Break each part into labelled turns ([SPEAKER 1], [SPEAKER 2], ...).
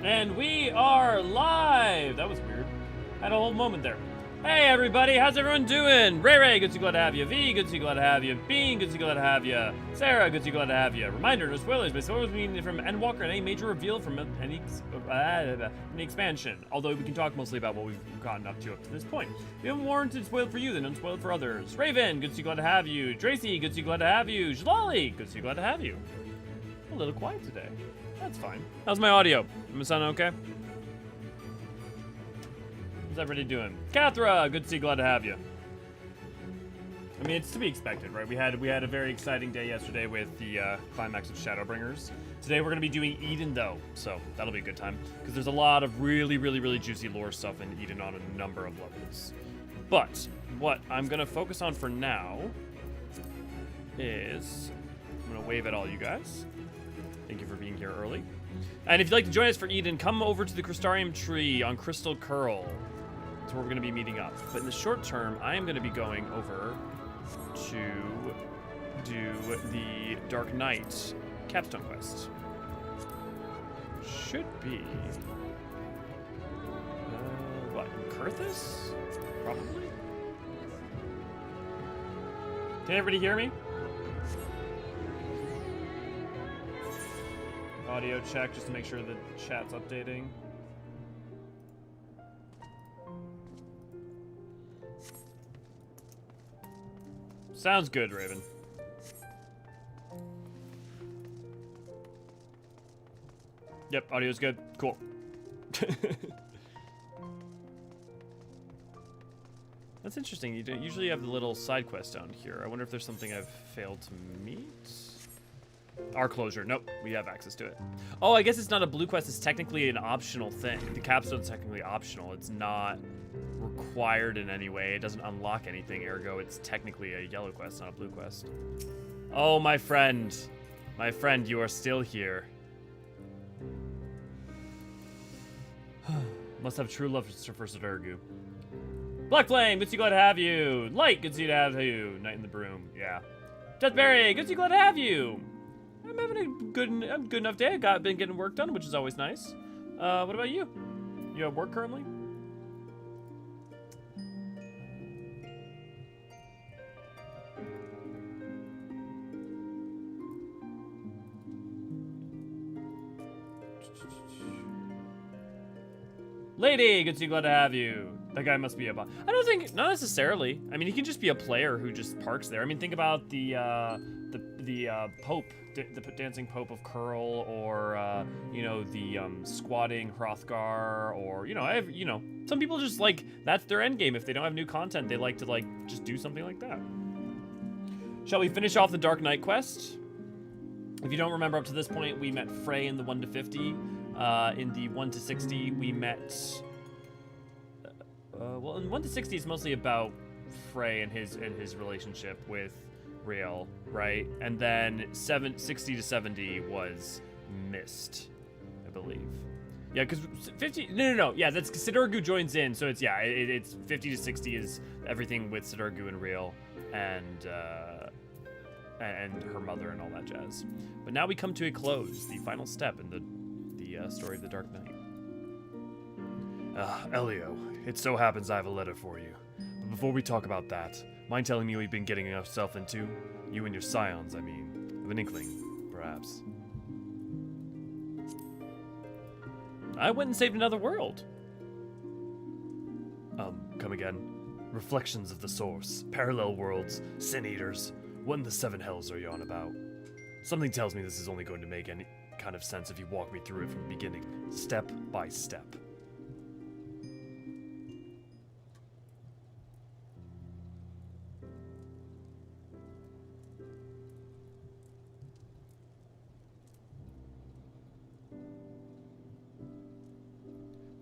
[SPEAKER 1] And we are live! That was weird. Had a whole moment there. Hey everybody, how's everyone doing? Ray, good to see, glad to have you. V, good to see, glad to have you. Bean, good to see, glad to have you. Sarah, good to see, glad to have you. Reminder, no spoilers, but spoilers mean from Endwalker and any major reveal from any expansion. Although we can talk mostly about what we've gotten up to this point. We have warranted spoiled for you, then unspoiled for others. Raven, good to see, glad to have you. Tracy, good to see, glad to have you. Jalali, good to see, glad to have you. A little quiet today. That's fine. How's my audio? Am I sounding okay? How's everybody doing? Kathra, good to see, glad to have you. I mean, it's to be expected, right? We had a very exciting day yesterday with the climax of Shadowbringers. Today we're gonna be doing Eden though, so that'll be a good time because there's a lot of really juicy lore stuff in Eden on a number of levels. But what I'm gonna focus on for now is I'm gonna wave at all you guys. Thank you for being here early. And if you'd like to join us for Eden, come over to the Crystarium tree on Crystal Curl. That's where we're going to be meeting up. But in the short term, I am going to be going over to do the Dark Knight capstone quest. Should be... what, Kurthus? Probably? Can everybody hear me? Audio check just to make sure the chat's updating. Sounds good, Raven. Yep, audio's good. Cool. That's interesting. You don't usually have the little side quest down here. I wonder if there's something I've failed to meet. Our closure. Nope, we have access to it. Oh, I guess it's not a blue quest. It's technically an optional thing. The capstone's technically optional. It's not required in any way. It doesn't unlock anything. Ergo, it's technically a yellow quest, not a blue quest. Oh, my friend. My friend, you are still here. Must have true love for Sidergu. Black Flame, good to see, glad to have you. Light, good to see to have you. Night in the Broom, yeah. Deathberry, good to see, glad to have you. I'm having a good enough day. I've been getting work done, which is always nice. What about you? You have work currently? Lady, good to see, glad to have you. That guy must be a bot. I don't think, not necessarily. I mean, he can just be a player who just parks there. I mean, think about the Pope, the dancing Pope of Curl, or you know, the squatting Hrothgar, or you know, some people just like that's their end game. If they don't have new content, they like to like just do something like that. Shall we finish off the Dark Knight quest? If you don't remember, up to this point, we met Frey in the 1 to 50. In the 1 to 60, we met. Well, in 1 to 60, it's mostly about Frey and his relationship with Riel, right? And then 60 to 70 was Mist, I believe. Yeah, because 50. No. Yeah, that's Sidergu joins in, so it's it's 50 to 60 is everything with Sidergu and Riel, and her mother and all that jazz. But now we come to a close, the final step in the story of the Dark Knight. Elio, it so happens I have a letter for you. But before we talk about that, mind telling me what you've been getting yourself into? You and your scions, I mean. Of an inkling, perhaps. I went and saved another world. Come again. Reflections of the Source, parallel worlds, sin eaters. What in the seven hells are you on about? Something tells me this is only going to make any kind of sense if you walk me through it from the beginning, step by step.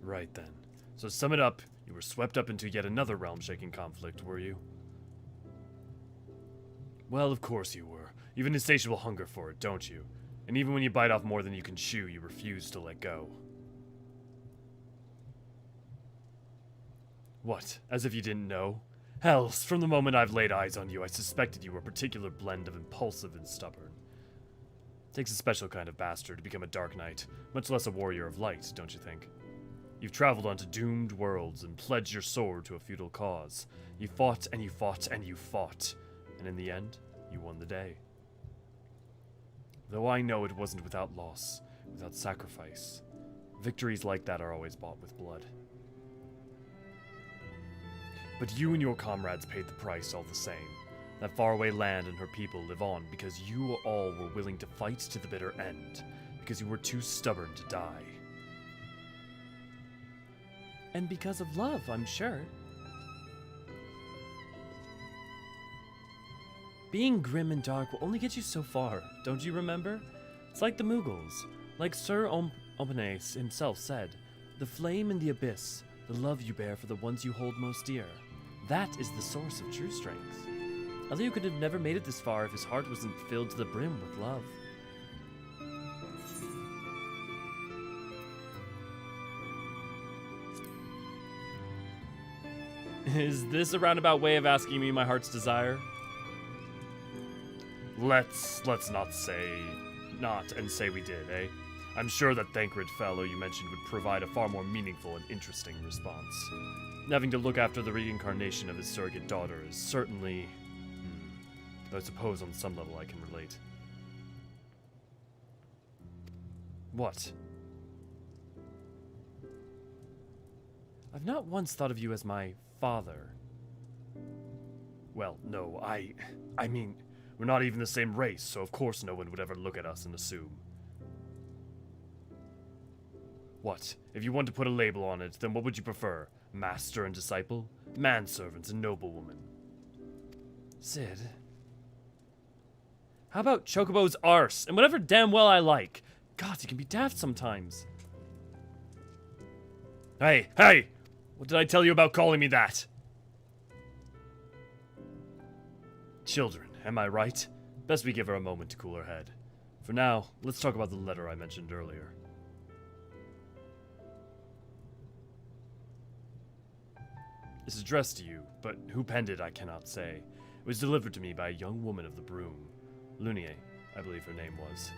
[SPEAKER 1] Right then. So to sum it up, you were swept up into yet another realm-shaking conflict, were you? Well, of course you were. You have an insatiable hunger for it, don't you? And even when you bite off more than you can chew, you refuse to let go. What? As if you didn't know? Hell, from the moment I've laid eyes on you, I suspected you were a particular blend of impulsive and stubborn. Takes a special kind of bastard to become a Dark Knight, much less a warrior of light, don't you think? You've traveled onto doomed worlds and pledged your sword to a feudal cause. You fought and you fought and you fought, and in the end, you won the day. Though I know it wasn't without loss, without sacrifice. Victories like that are always bought with blood. But you and your comrades paid the price all the same. That faraway land and her people live on because you all were willing to fight to the bitter end, because you were too stubborn to die. And because of love, I'm sure. Being grim and dark will only get you so far, don't you remember? It's like the Mughals. Like Sir Omphanes himself said, the flame in the abyss, the love you bear for the ones you hold most dear. That is the source of true strength. Elio could have never made it this far if his heart wasn't filled to the brim with love. Is this a roundabout way of asking me my heart's desire? Let's not say we did, eh? I'm sure that Thancred fellow you mentioned would provide a far more meaningful and interesting response. Having to look after the reincarnation of his surrogate daughter is certainly... though I suppose on some level I can relate. What? I've not once thought of you as my father. Well, no, I mean, we're not even the same race, so of course no one would ever look at us and assume. What? If you want to put a label on it, then what would you prefer? Master and disciple? Manservant and noblewoman? Sid? How about Chocobo's arse, and whatever damn well I like? God, you can be daft sometimes. Hey! What did I tell you about calling me that? Children, am I right? Best we give her a moment to cool her head. For now, let's talk about the letter I mentioned earlier. This is addressed to you, but who penned it I cannot say. It was delivered to me by a young woman of the broom. Lunia, I believe her name was.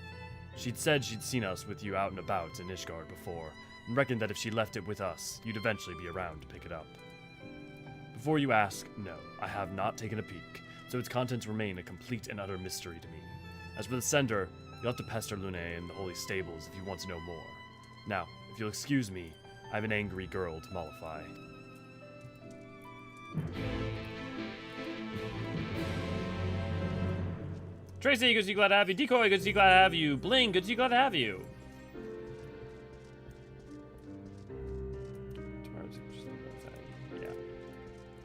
[SPEAKER 1] She'd said she'd seen us with you out and about in Ishgard before, and reckoned that if she left it with us, you'd eventually be around to pick it up. Before you ask, no, I have not taken a peek, so its contents remain a complete and utter mystery to me. As for the sender, you'll have to pester Lunia in the holy stables if you want to know more. Now, if you'll excuse me, I have an angry girl to mollify. Tracy, good to see you, glad to have you. Decoy, good to see you, glad to have you. Bling, good to see you, glad to have you.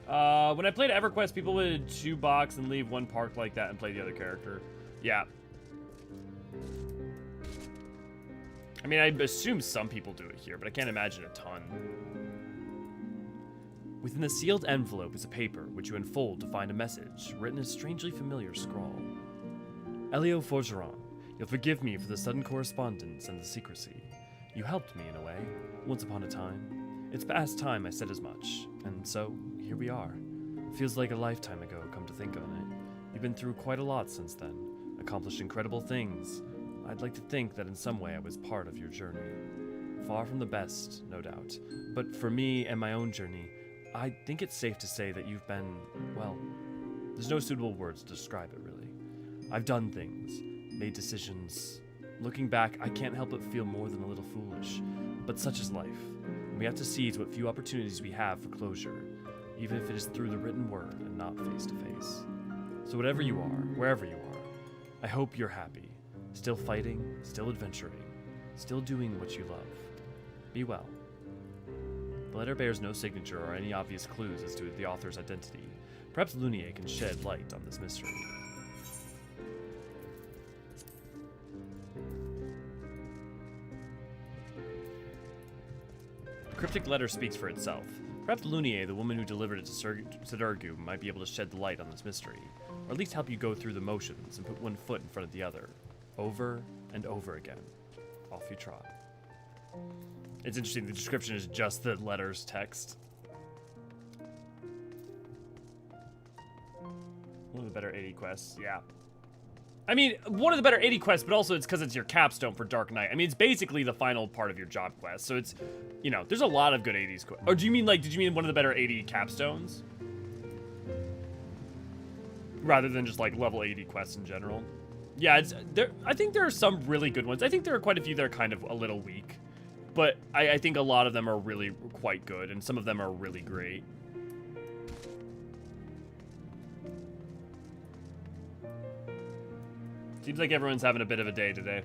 [SPEAKER 1] Yeah. When I played EverQuest, people would shoebox and leave one parked like that and play the other character. Yeah. I mean, I assume some people do it here, but I can't imagine a ton. Within the sealed envelope is a paper, which you unfold to find a message, written in a strangely familiar scrawl. Elio Forgeron, you'll forgive me for the sudden correspondence and the secrecy. You helped me in a way, once upon a time. It's past time I said as much, and so, here we are. It feels like a lifetime ago, come to think on it. You've been through quite a lot since then, accomplished incredible things. I'd like to think that in some way I was part of your journey. Far from the best, no doubt, but for me and my own journey, I think it's safe to say that you've been, well, there's no suitable words to describe it, really. I've done things, made decisions. Looking back, I can't help but feel more than a little foolish. But such is life. And we have to seize what few opportunities we have for closure, even if it is through the written word and not face to face. So whatever you are, wherever you are, I hope you're happy. Still fighting, still adventuring, still doing what you love. Be well. The letter bears no signature or any obvious clues as to the author's identity. Perhaps Lunia can shed light on this mystery. The cryptic letter speaks for itself. Perhaps Lunia, the woman who delivered it to Sidurgu, might be able to shed the light on this mystery, or at least help you go through the motions and put one foot in front of the other, over and over again. Off you trot. It's interesting, the description is just the letter's text. One of the better 80 quests, yeah. I mean, one of the better 80 quests, but also it's because it's your capstone for Dark Knight. I mean, it's basically the final part of your job quest. So it's, you know, there's a lot of good 80s quests. Or do you mean like, did you mean one of the better 80 capstones? Rather than just like level 80 quests in general. Yeah, it's there. I think there are some really good ones. I think there are quite a few that are kind of a little weak. But I think a lot of them are really quite good, and some of them are really great. Seems like everyone's having a bit of a day today.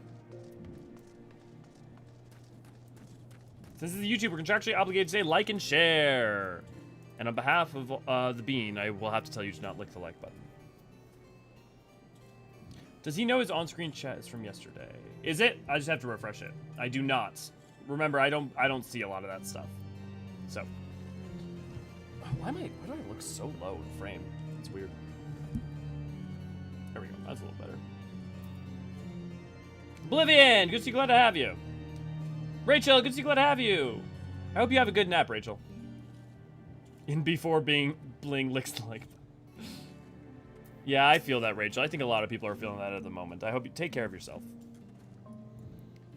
[SPEAKER 1] Since this is YouTube, we're contractually obligated to say like and share. And on behalf of the Bean, I will have to tell you to not lick the like button. Does he know his on-screen chat is from yesterday? Is it? I just have to refresh it. I do not. Remember, I don't see a lot of that stuff. So. Oh, why do I look so low in frame? It's weird. There we go. That's a little better. Oblivion! Good to see you, glad to have you. Rachel, good to see you, glad to have you. I hope you have a good nap, Rachel. In before being bling licks the like. Yeah, I feel that, Rachel. I think a lot of people are feeling that at the moment. I hope you take care of yourself.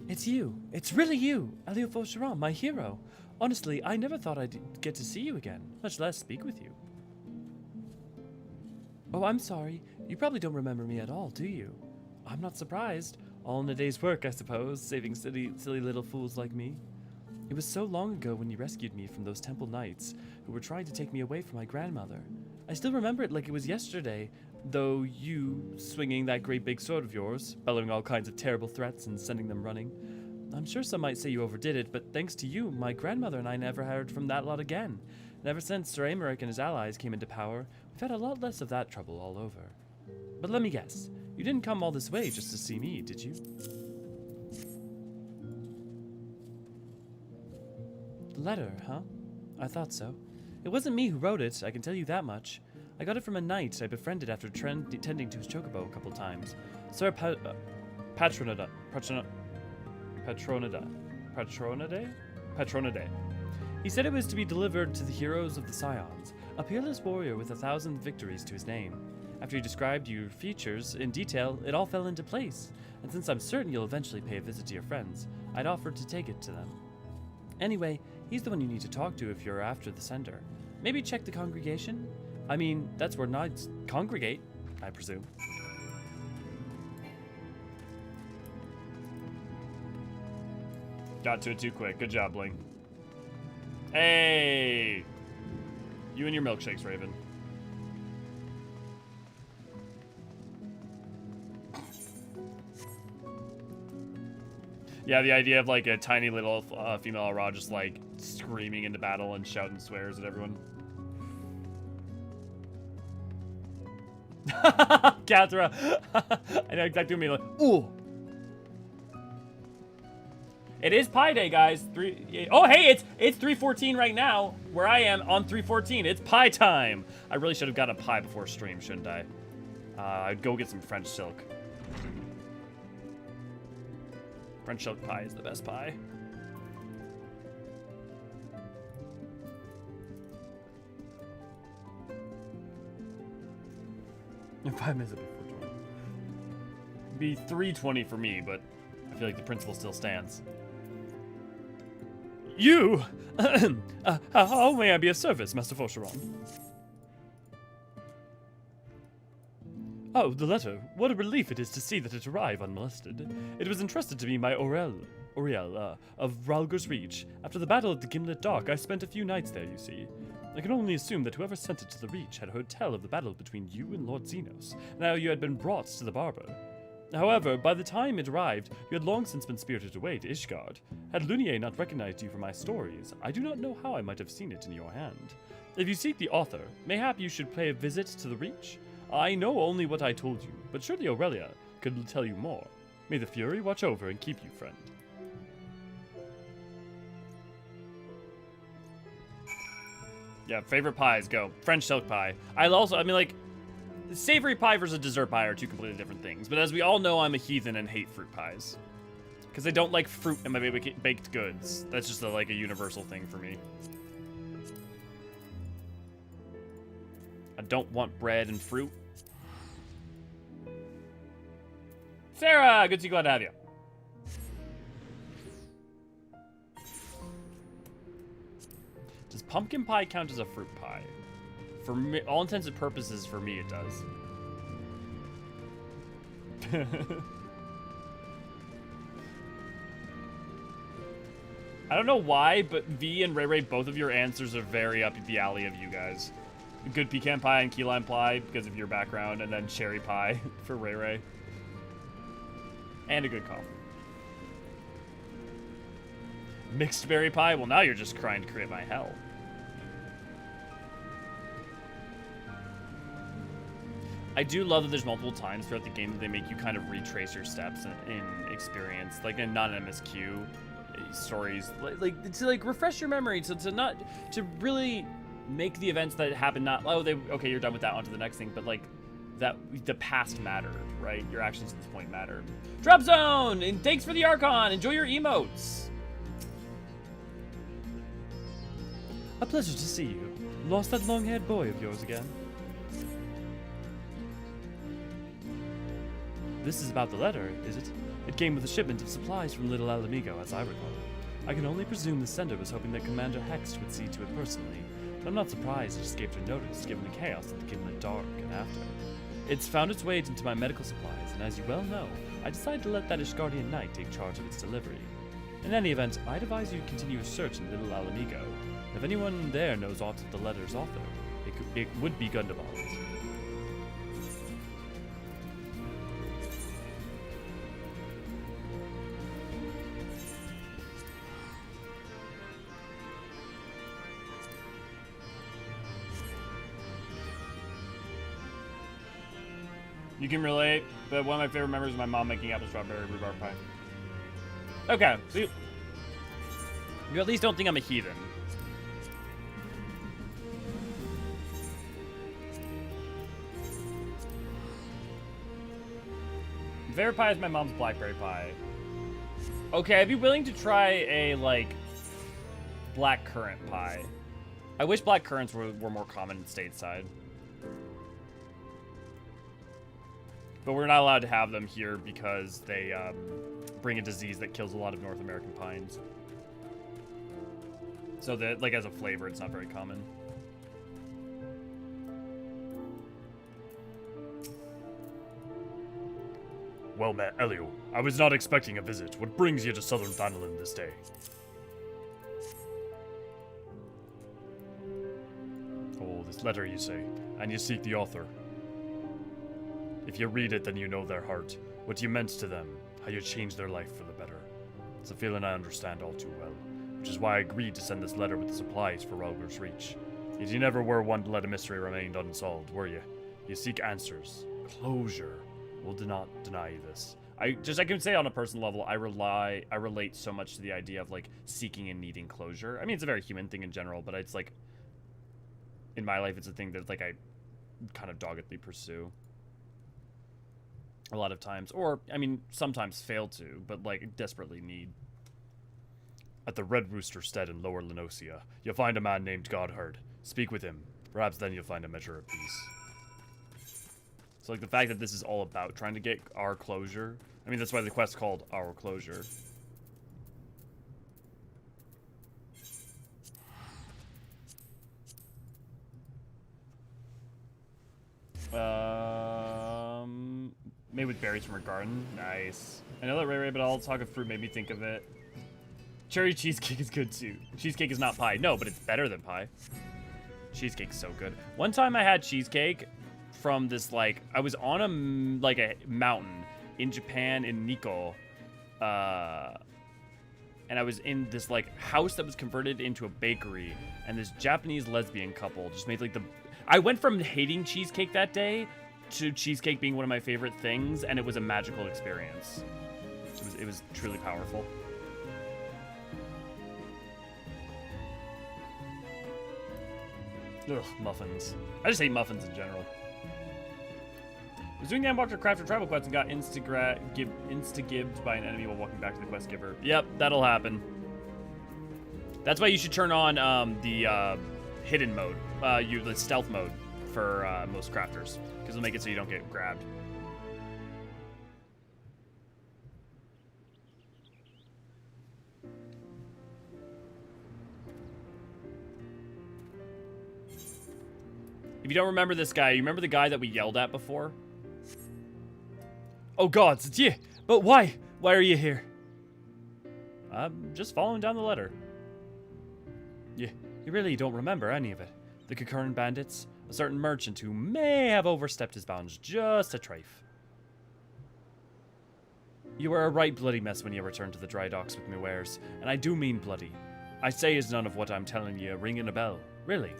[SPEAKER 2] It's you. It's really you, Eorzean, my hero. Honestly, I never thought I'd get to see you again, much less speak with you. Oh, I'm sorry. You probably don't remember me at all, do you? I'm not surprised. All in a day's work, I suppose, saving silly little fools like me. It was so long ago when you rescued me from those temple knights who were trying to take me away from my grandmother. I still remember it like it was yesterday, though you swinging that great big sword of yours, bellowing all kinds of terrible threats and sending them running. I'm sure some might say you overdid it, but thanks to you, my grandmother and I never heard from that lot again. And ever since Sir Amaric and his allies came into power, we've had a lot less of that trouble all over. But let me guess, you didn't come all this way just to see me, did you? The letter, huh? I thought so. It wasn't me who wrote it, I can tell you that much. I got it from a knight I befriended after tending to his chocobo a couple times. Sir Patronade. He said it was to be delivered to the heroes of the Scions, a peerless warrior with 1,000 victories to his name. After he described your features in detail, it all fell into place, and since I'm certain you'll eventually pay a visit to your friends, I'd offered to take it to them. Anyway, he's the one you need to talk to if you're after the sender. Maybe check the congregation? I mean, that's where knights congregate, I presume.
[SPEAKER 1] Got to it too quick. Good job, Bling. Hey! You and your milkshakes, Raven. Yeah, the idea of like a tiny little female Ra just like screaming into battle and shouting swears at everyone. Kathra. I know exactly what you mean. Like, ooh. It is Pi Day, guys. Oh, hey, it's 3:14 right now. Where I am on 3:14. It's pie time. I really should have got a pie before stream, shouldn't I? I'd go get some French silk. French silk pie is the best pie. In 5 minutes before 20. It'd be 3:20 for me, but I feel like the principle still stands. You! How may I be of service, Master Eorzean? Oh, the letter. What a relief it is to see that it arrived unmolested. It was entrusted to me by Auriel of Ralger's Reach. After the battle at the Gimlet Dock, I spent a few nights there, you see. I can only assume that whoever sent it to the Reach had heard tell of the battle between you and Lord Xenos, and how you had been brought to the Barber. However, by the time it arrived, you had long since been spirited away to Ishgard. Had Lunier not recognized you from my stories, I do not know how I might have seen it in your hand. If you seek the author, mayhap you should pay a visit to the Reach? I know only what I told you, but surely Aurelia could tell you more. May the Fury watch over and keep you, friend. Yeah, favorite pies, go. French silk pie. I mean, like, savory pie versus dessert pie are two completely different things. But as we all know, I'm a heathen and hate fruit pies. Because I don't like fruit in my baked goods. That's just like a universal thing for me. I don't want bread and fruit. Sarah, good to see you. Glad to have you. Does pumpkin pie count as a fruit pie? For me, all intents and purposes, for me, it does. I don't know why, but V and Ray Ray, both of your answers are very up the alley of you guys. Good pecan pie and key lime pie because of your background, and then cherry pie for Ray Ray. And a good coffee. Mixed berry pie? Well, now you're just trying to create my hell. I do love that there's multiple times throughout the game that they make you kind of retrace your steps in experience, like in non-MSQ stories, like to like refresh your memory, to really make the events that happen not, oh, okay, you're done with that, on to the next thing, but like that the past matter, right? Your actions at this point matter. Drop Zone, and thanks for the Archon. Enjoy your emotes.
[SPEAKER 2] A pleasure to see you. Lost that long-haired boy of yours again? This is about the letter, is it? It came with a shipment of supplies from Little Alamigo, as I recall. I can only presume the sender was hoping that Commander Hext would see to it personally, but I'm not surprised it escaped her notice, given the chaos of the Gimlet Dark and after. It's found its way into my medical supplies, and as you well know, I decided to let that Ishgardian Knight take charge of its delivery. In any event, I'd advise you to continue a search in Little Alamigo. If anyone there knows aught of the letter's author, it would be Gundabald.
[SPEAKER 1] You can relate, but one of my favorite memories is my mom making apple strawberry rhubarb pie. Okay, so you at least don't think I'm a heathen. Favorite pie is my mom's blackberry pie. Okay, I'd be willing to try a, like, black currant pie. I wish black currants were more common stateside. But we're not allowed to have them here because they bring a disease that kills a lot of North American pines. So that, like, as a flavor, it's not very common.
[SPEAKER 3] Well met, Elio. I was not expecting a visit. What brings you to Southern Thanalan this day? Oh, this letter, you say, and you seek the author. If you read it, then you know their heart, what you meant to them, how you changed their life for the better. It's a feeling I understand all too well, which is why I agreed to send this letter with the supplies for Ralger's Reach. Yet you never were one to let a mystery remain unsolved, were you? You seek answers, closure. Will not deny you this.
[SPEAKER 1] I can say on a personal level, I relate so much to the idea of, like, seeking and needing closure. I mean, it's a very human thing in general, but it's like, in my life, it's a thing that, like, I kind of doggedly pursue a lot of times, or I mean sometimes fail to, but like desperately need.
[SPEAKER 3] At the Red Rooster Stead in Lower Lenosia, you'll find a man named Godhard. Speak with him. Perhaps then you'll find a measure of peace.
[SPEAKER 1] So like the fact that this is all about trying to get our closure. I mean, that's why the quest's called Our Closure. Made with berries from her garden. Nice. I know that Ray Ray, but all talk of fruit made me think of it. Cherry cheesecake is good too. Cheesecake is not pie. No, but it's better than pie. Cheesecake's so good. One time I had cheesecake from this, like, I was on a mountain in Japan in Nikko. And I was in this, like, house that was converted into a bakery. And this Japanese lesbian couple just made, like, I went from hating cheesecake that day to cheesecake being one of my favorite things, and it was a magical experience. It was truly powerful. Ugh, muffins. I just hate muffins in general. I was doing the Unwalker Crafter Travel Quest and got insta-gibbed by an enemy while walking back to the quest giver. Yep, that'll happen. That's why you should turn on the hidden mode, the stealth mode for most crafters, because it'll make it so you don't get grabbed. If you don't remember this guy, you remember the guy that we yelled at before? Oh gods, it's you! But why? Why are you here? I'm just following down the letter. You really don't remember any of it. The Kukern bandits, a certain merchant who may have overstepped his bounds just a trifle. You were a right bloody mess when you returned to the dry docks with me wares, and I do mean bloody. I say is none of what I'm telling you ringing a bell, really.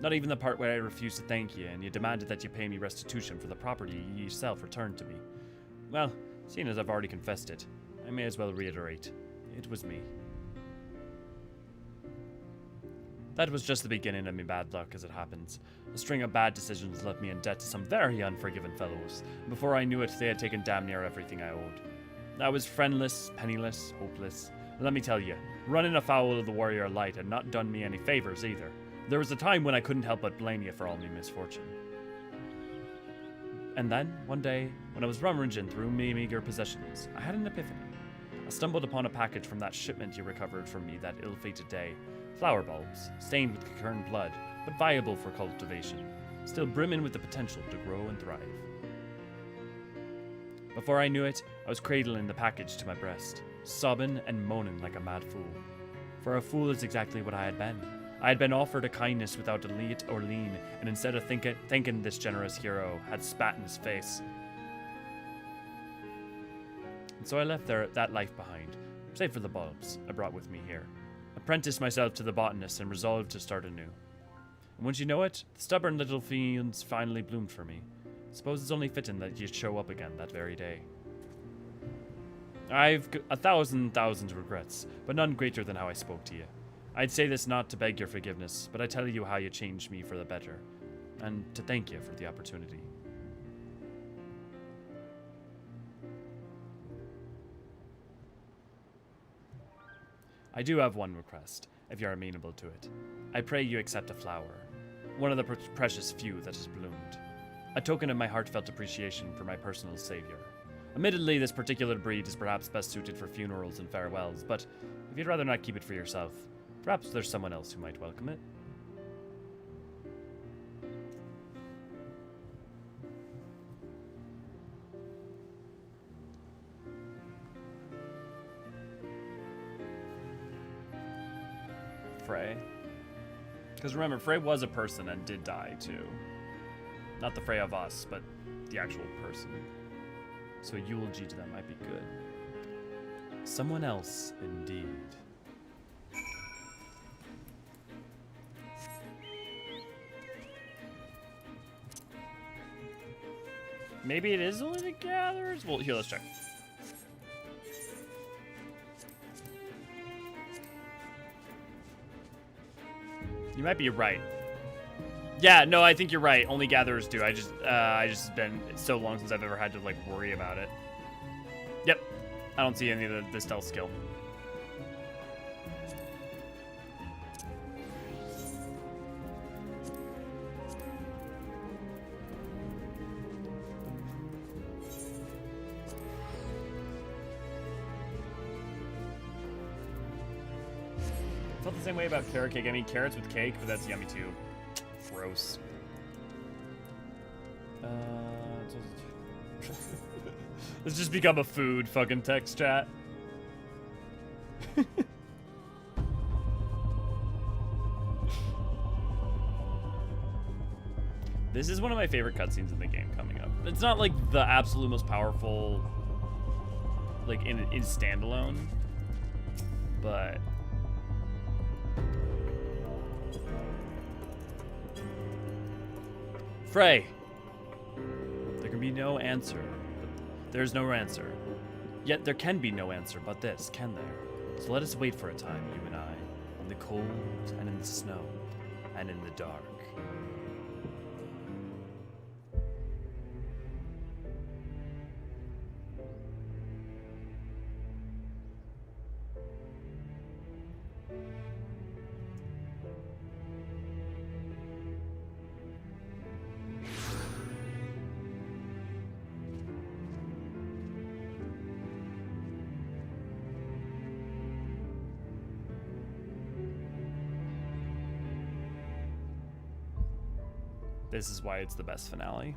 [SPEAKER 1] Not even the part where I refused to thank you and you demanded that you pay me restitution for the property you yourself returned to me. Well, seeing as I've already confessed it, I may as well reiterate. It was me. That was just the beginning of me bad luck, as it happens. A string of bad decisions left me in debt to some very unforgiving fellows. Before I knew it, they had taken damn near everything I owed. I was friendless, penniless, hopeless. And let me tell you, running afoul of the warrior light had not done me any favors either. There was a time when I couldn't help but blame you for all my misfortune. And then, one day, when I was rummaging through my meager possessions, I had an epiphany. I stumbled upon a package from that shipment you recovered from me that ill-fated day. Flower bulbs, stained with Kukern blood, but viable for cultivation, still brimming with the potential to grow and thrive. Before I knew it, I was cradling the package to my breast, sobbing and moaning like a mad fool. For a fool is exactly what I had been. I had been offered a kindness without a leet or lean, and instead of thanking this generous hero, had spat in his face. And so I left that life behind, save for the bulbs I brought with me here. Apprenticed myself to the botanist and resolved to start anew. And wouldn't you know it, the stubborn little fiends finally bloomed for me. Suppose it's only fitting that you'd show up again that very day. I've a thousand regrets, but none greater than how I spoke to you. I'd say this not to beg your forgiveness, but I tell you how you changed me for the better, and to thank you for the opportunity. I do have one request, if you're amenable to it. I pray you accept a flower, one of the precious few that has bloomed. A token of my heartfelt appreciation for my personal savior. Admittedly, this particular breed is perhaps best suited for funerals and farewells, but if you'd rather not keep it for yourself, perhaps there's someone else who might welcome it. Frey. Because remember, Frey was a person and did die too. Not the Frey of us, but the actual person. So a eulogy to them might be good. Someone else, indeed. Maybe it is only the gatherers? Well, here, let's check. You might be right. Yeah, no, I think you're right. Only gatherers do. I just been so long since I've ever had to like worry about it. Yep. I don't see any of the stealth skill. Felt the same way about carrot cake. I mean, carrots with cake, but that's yummy too. Gross. Let's just become a food fucking text chat. This is one of my favorite cutscenes in the game coming up. It's not like the absolute most powerful, like in standalone, but Frey, there can be no answer. There's no answer. Yet there can be no answer but this, can there? So let us wait for a time, you and I, in the cold and in the snow and in the dark.
[SPEAKER 2] This is why it's the best finale.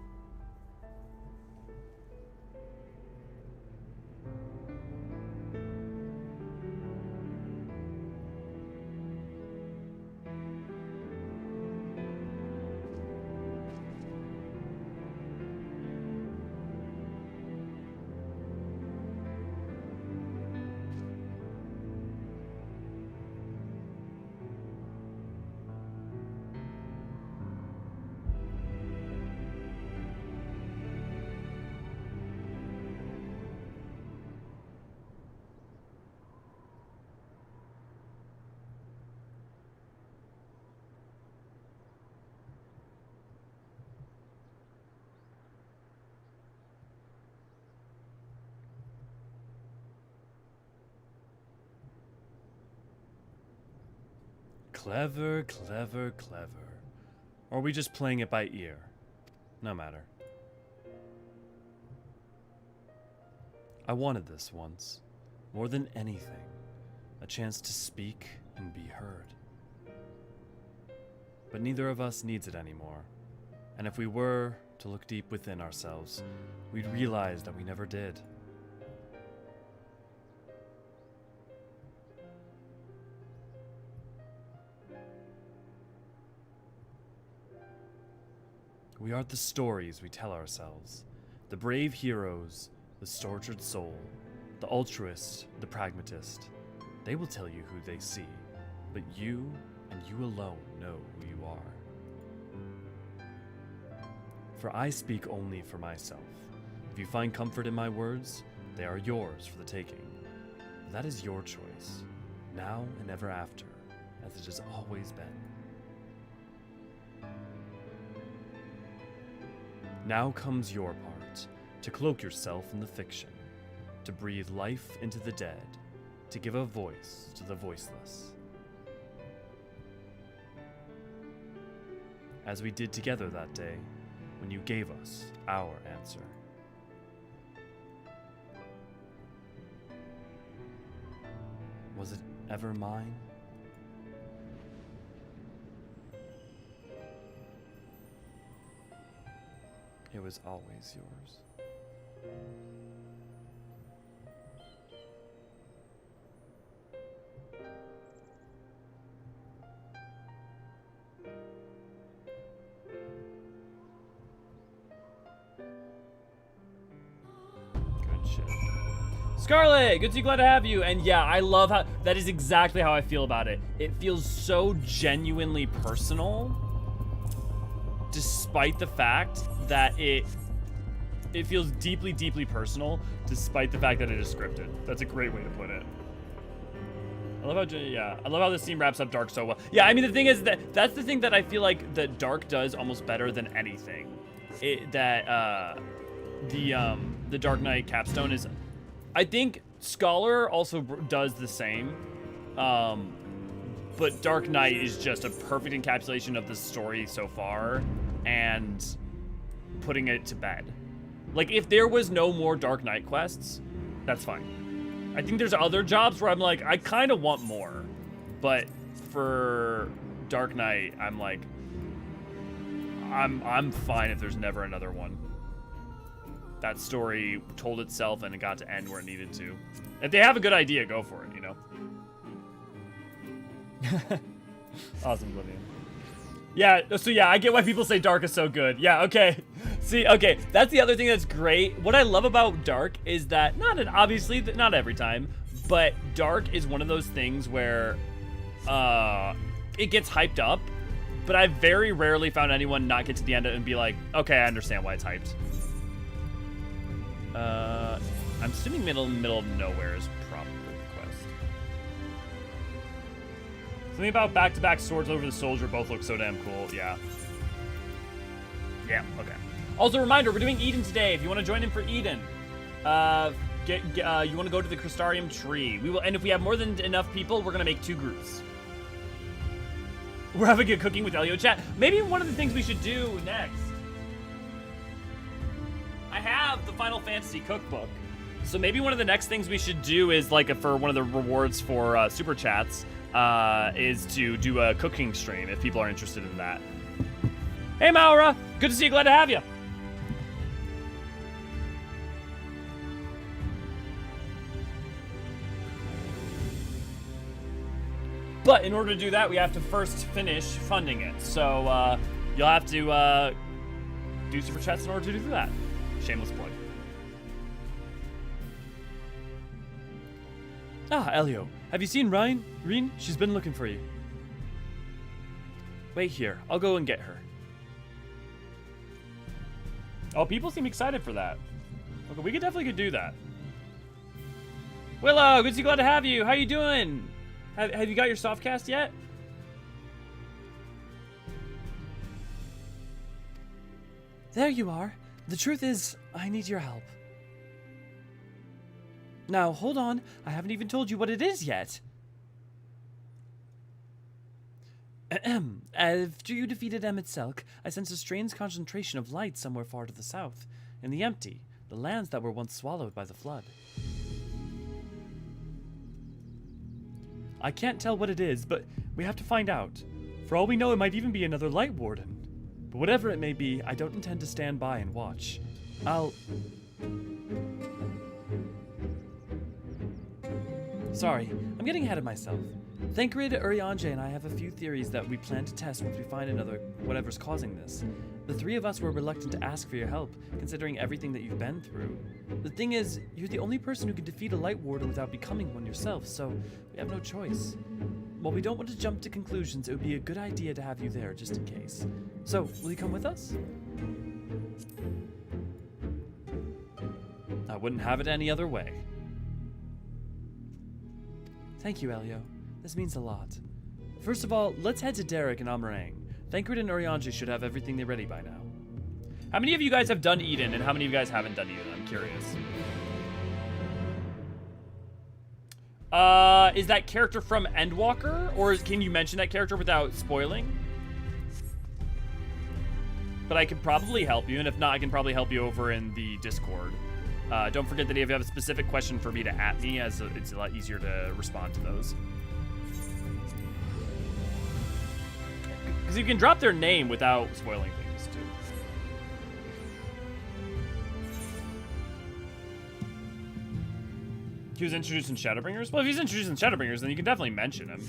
[SPEAKER 2] Clever, clever, clever. Or are we just playing it by ear? No matter. I wanted this once, more than anything, a chance to speak and be heard. But neither of us needs it anymore, and if we were to look deep within ourselves, we'd realize that we never did. We are the stories we tell ourselves, the brave heroes, the tortured soul, the altruist, the pragmatist. They will tell you who they see, but you and you alone know who you are. For I speak only for myself. If you find comfort in my words, they are yours for the taking. That is your choice, now and ever after, as it has always been. Now comes your part, to cloak yourself in the fiction, to breathe life into the dead, to give a voice to the voiceless. As we did together that day, when you gave us our answer. Was it ever mine? It was always yours.
[SPEAKER 1] Good shit. Scarlet, good to see, glad to have you. And yeah, I love how that is exactly how I feel about it. It feels so genuinely personal, despite the fact that it feels deeply, deeply personal, despite the fact that it is scripted. That's a great way to put it. I love how this scene wraps up Dark so well. Yeah, I mean, the thing is that's the thing that I feel like that Dark does almost better than anything. The Dark Knight capstone is, I think Scholar also does the same, but Dark Knight is just a perfect encapsulation of the story so far and putting it to bed. Like, if there was no more Dark Knight quests, that's fine. I think there's other jobs where I'm like, I kind of want more, but for Dark Knight, I'm like, I'm fine if there's never another one. That story told itself and it got to end where it needed to. If they have a good idea, go for it, you know? Awesome, Oblivion. Yeah, so yeah, I get why people say Dark is so good. Yeah, okay. See, okay, that's the other thing that's great. What I love about Dark is that, obviously, not every time, but Dark is one of those things where it gets hyped up, but I've very rarely found anyone not get to the end and be like, okay, I understand why it's hyped. I'm assuming middle of nowhere is probably the quest. Something about back-to-back swords over the soldier both look so damn cool. Yeah. Yeah, okay. Also, reminder, we're doing Eden today. If you want to join in for Eden, you want to go to the Crystarium tree. We will, and if we have more than enough people, we're going to make 2 groups. We're having a cooking with Elio chat. Maybe one of the things we should do next. I have the Final Fantasy cookbook. So maybe one of the next things we should do is, like, for one of the rewards for super chats, is to do a cooking stream if people are interested in that. Hey, Maura. Good to see you. Glad to have you. But in order to do that, we have to first finish funding it. So you'll have to do super chats in order to do that. Shameless plug.
[SPEAKER 2] Ah, Elio, have you seen Reen? She's been looking for you. Wait here, I'll go and get her.
[SPEAKER 1] Oh, people seem excited for that. Okay, we could do that. Willow, good to see, glad to have you. How you doing? Have you got your softcast yet?
[SPEAKER 2] There you are. The truth is, I need your help. Now, hold on. I haven't even told you what it is yet. After you defeated Emetselk, I sensed a strange concentration of light somewhere far to the south, in the empty, the lands that were once swallowed by the flood. I can't tell what it is, but we have to find out. For all we know, it might even be another Light Warden. But whatever it may be, I don't intend to stand by and watch. Sorry, I'm getting ahead of myself. Thancred, Eorzean, and I have a few theories that we plan to test once we find another whatever's causing this. The three of us were reluctant to ask for your help, considering everything that you've been through. The thing is, you're the only person who can defeat a Light Warden without becoming one yourself, so we have no choice. While we don't want to jump to conclusions, it would be a good idea to have you there, just in case. So, will you come with us?
[SPEAKER 1] I wouldn't have it any other way.
[SPEAKER 2] Thank you, Elio. This means a lot. First of all, let's head to Derek and Amarang. Thancred and Eorzean should have everything they ready by now.
[SPEAKER 1] How many of you guys have done Eden, and how many of you guys haven't done Eden? I'm curious. Is that character from Endwalker, or can you mention that character without spoiling? But I could probably help you, and if not, I can probably help you over in the Discord. Don't forget that if you have a specific question for me to at me, as it's a lot easier to respond to those. Because you can drop their name without spoiling things, too. He was introduced in Shadowbringers? Well, if he's introduced in Shadowbringers, then you can definitely mention him.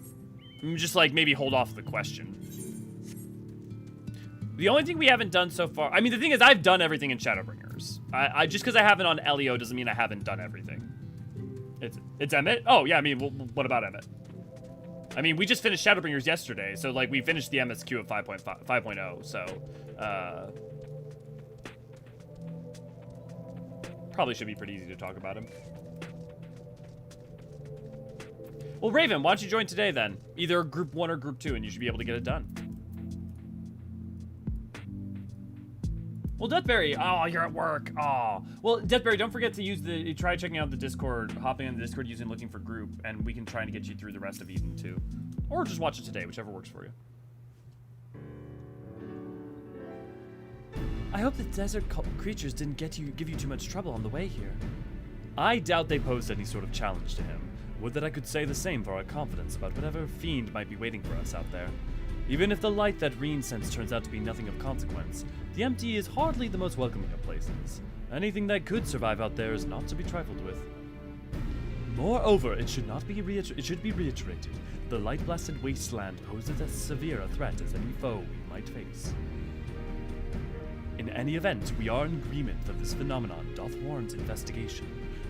[SPEAKER 1] Just, like, maybe hold off the question. The only thing we haven't done so far... I mean, the thing is, I've done everything in Shadowbringers. I just because I haven't on Elio doesn't mean I haven't done everything. It's Emmett? Oh, yeah, I mean, what about Emmett? I mean, we just finished Shadowbringers yesterday, so, like, we finished the MSQ at 5.0, so, probably should be pretty easy to talk about him. Well, Raven, why don't you join today, then? Either Group 1 or Group 2, and you should be able to get it done. Well, Deathberry, oh, you're at work. Oh, well, Deathberry, don't forget to try checking out the Discord, hopping on the Discord using looking for group, and we can try and get you through the rest of Eden too, or just watch it today, whichever works for you.
[SPEAKER 2] I hope the desert creatures didn't give you too much trouble on the way here.
[SPEAKER 3] I doubt they posed any sort of challenge to him. Would that I could say the same for our confidence about whatever fiend might be waiting for us out there. Even if the light that Reen sends turns out to be nothing of consequence, the empty is hardly the most welcoming of places. Anything that could survive out there is not to be trifled with. Moreover, it should be reiterated, the light-blasted wasteland poses as severe a threat as any foe we might face. In any event, we are in agreement that this phenomenon doth warrant investigation,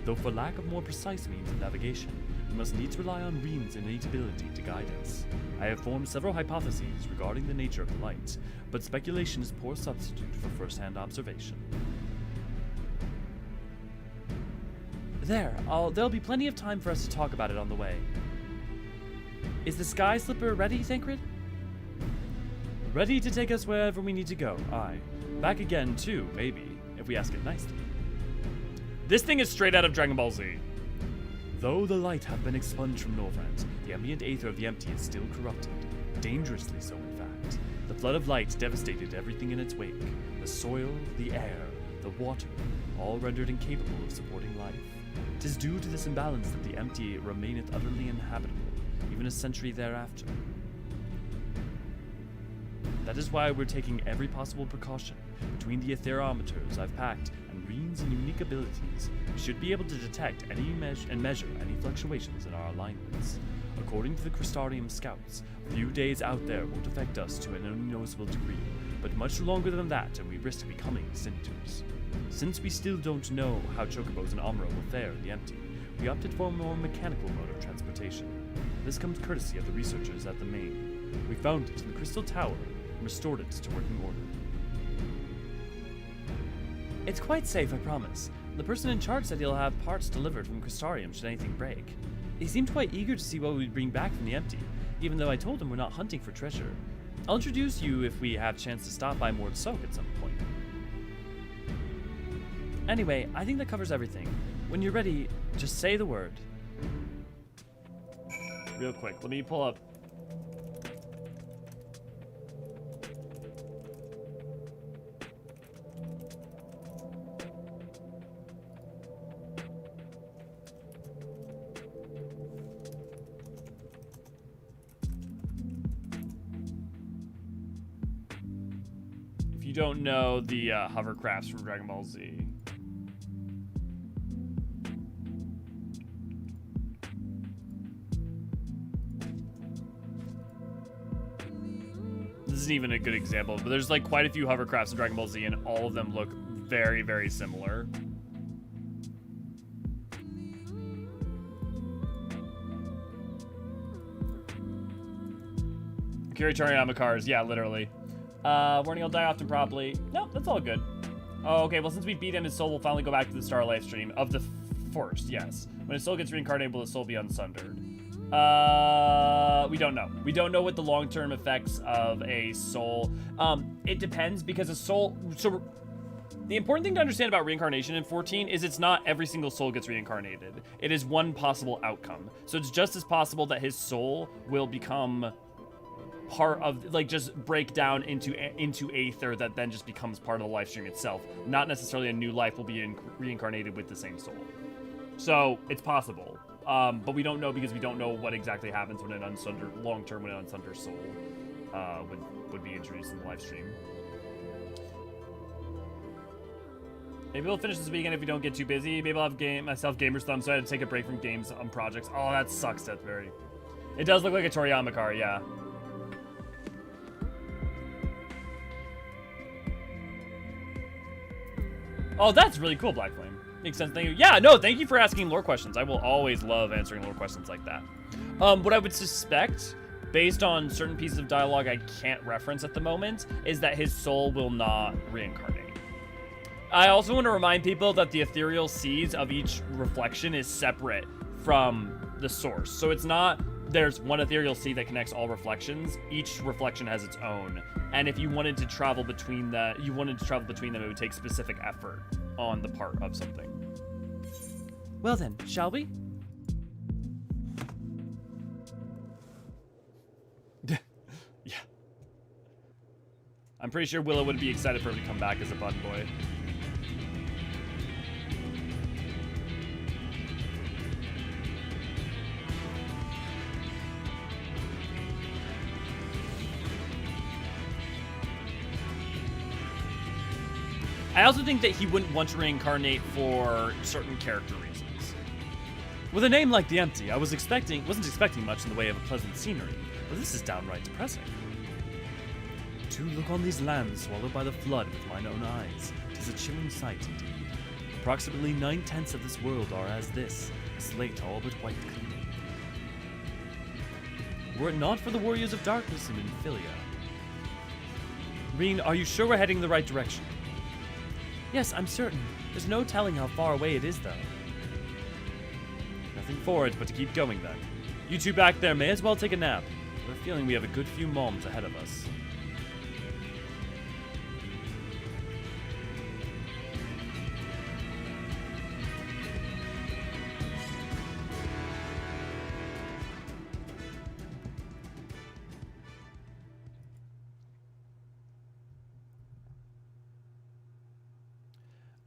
[SPEAKER 3] though for lack of more precise means of navigation, we must needs rely on Reen's innate ability to guide us. I have formed several hypotheses regarding the nature of the light, but speculation is poor substitute for first-hand observation.
[SPEAKER 2] There'll be plenty of time for us to talk about it on the way. Is the Sky Slipper ready, Thancred?
[SPEAKER 3] Ready to take us wherever we need to go, aye. Back again, too, maybe, if we ask it nicely.
[SPEAKER 1] This thing is straight out of Dragon Ball Z.
[SPEAKER 3] Though the light have been expunged from Norvrent, the ambient aether of the empty is still corrupted. Dangerously so, in fact. The flood of light devastated everything in its wake. The soil, the air, the water, all rendered incapable of supporting life. 'Tis due to this imbalance that the empty remaineth utterly inhabitable, even a century thereafter.
[SPEAKER 2] That is why we're taking every possible precaution. Between the aetherometers I've packed and Reen's unique abilities, we should be able to detect any and measure any fluctuations in our alignments. According to the Crystarium scouts, a few days out there won't affect us to an unnoticeable degree, but much longer than that and we risk becoming symptoms. Since we still don't know how Chocobos and Omro will fare in the empty, we opted for a more mechanical mode of transportation. This comes courtesy of the researchers at the Main. We found it in the Crystal Tower and restored it to working order. It's quite safe, I promise. The person in charge said he'll have parts delivered from Crystarium should anything break. He seemed quite eager to see what we'd bring back from the empty, even though I told him we're not hunting for treasure. I'll introduce you if we have a chance to stop by Mord Soak at some point. Anyway, I think that covers everything. When you're ready, just say the word.
[SPEAKER 1] Real quick, let me pull up. If you don't know the hovercrafts from Dragon Ball Z. This isn't even a good example, but there's like quite a few hovercrafts in Dragon Ball Z, and all of them look very, very similar. Akira Toriyama cars, yeah, literally. Warning, I'll die often, probably. No, that's all good. Oh, okay, well, since we beat him, his soul will finally go back to the Star Life stream of the forest, yes. When his soul gets reincarnated, will his soul be unsundered? We don't know. We don't know what the long-term effects of a soul. It depends, because a soul. So the important thing to understand about reincarnation in 14 is it's not every single soul gets reincarnated. It is one possible outcome. So it's just as possible that his soul will become part of, like, just break down into aether that then just becomes part of the life stream itself. Not necessarily a new life will be reincarnated with the same soul. So it's possible. But we don't know, because we don't know what exactly happens when an unsundered, long-term, when an unsundered soul would be introduced in the live stream. Maybe we'll finish this weekend if we don't get too busy. Maybe I'll have myself gamer's thumb, so I had to take a break from games on projects. Oh, that sucks, Deathberry. It does look like a Toriyama car, yeah. Oh, that's really cool, Black Flame. Makes sense, thank you. Yeah, no, thank you for asking lore questions. I will always love answering lore questions like that. What I would suspect, based on certain pieces of dialogue I can't reference at the moment, is that his soul will not reincarnate. I also want to remind people that the ethereal seeds of each reflection is separate from the source. So it's not, there's one ethereal seed that connects all reflections. Each reflection has its own. And if you wanted to travel between them, it would take specific effort on the part of something.
[SPEAKER 2] Well then, shall we?
[SPEAKER 1] Yeah. I'm pretty sure Willow would be excited for him to come back as a button boy. I also think that he wouldn't want to reincarnate for certain character reasons.
[SPEAKER 2] With a name like the Empty, I wasn't expecting much in the way of a pleasant scenery, but this is downright depressing. To look on these lands swallowed by the flood with mine own eyes, 'tis a chilling sight indeed. Approximately 9/10 of this world are as this, a slate all but white clean. Were it not for the warriors of darkness in Infilia. Reen, are you sure we're heading the right direction? Yes, I'm certain. There's no telling how far away it is, though. Nothing for it but to keep going, then. You two back there may as well take a nap. I have a feeling we have a good few moms ahead of us.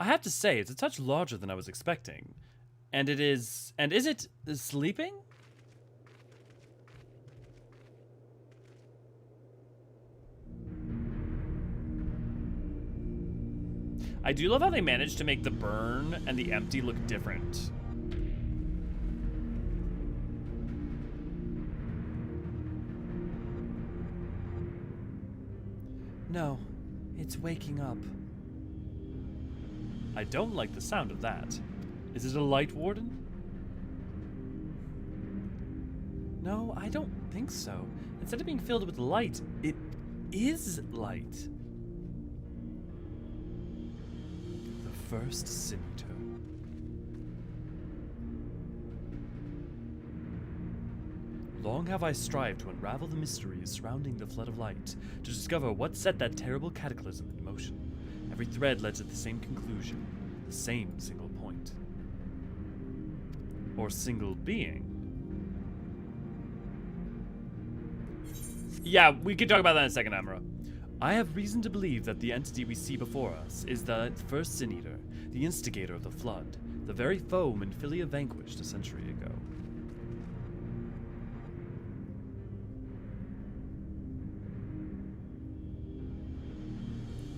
[SPEAKER 2] I have to say, it's a touch larger than I was expecting. And is it sleeping?
[SPEAKER 1] I do love how they managed to make the burn and the empty look different.
[SPEAKER 2] No, it's waking up.
[SPEAKER 1] I don't like the sound of that. Is it a light warden?
[SPEAKER 2] No, I don't think so. Instead of being filled with light, it is light. The first Sin Eater. Long have I strived to unravel the mysteries surrounding the flood of light, to discover what set that terrible cataclysm in motion. Every thread led to the same conclusion, the same single point.
[SPEAKER 1] Or single being. Yeah, we could talk about that in a second, Amra.
[SPEAKER 2] I have reason to believe that the entity we see before us is the first Sin Eater, the instigator of the flood, the very foe Minfilia vanquished a century ago.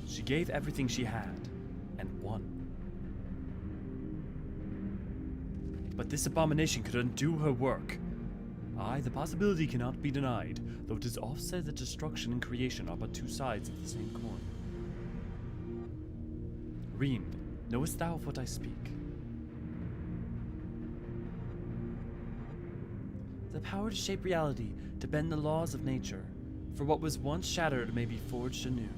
[SPEAKER 2] She gave everything she had, and won. But this abomination could undo her work. Aye, the possibility cannot be denied, though it is oft said that destruction and creation are but two sides of the same coin. Reen, knowest thou of what I speak? The power to shape reality, to bend the laws of nature, for what was once shattered may be forged anew.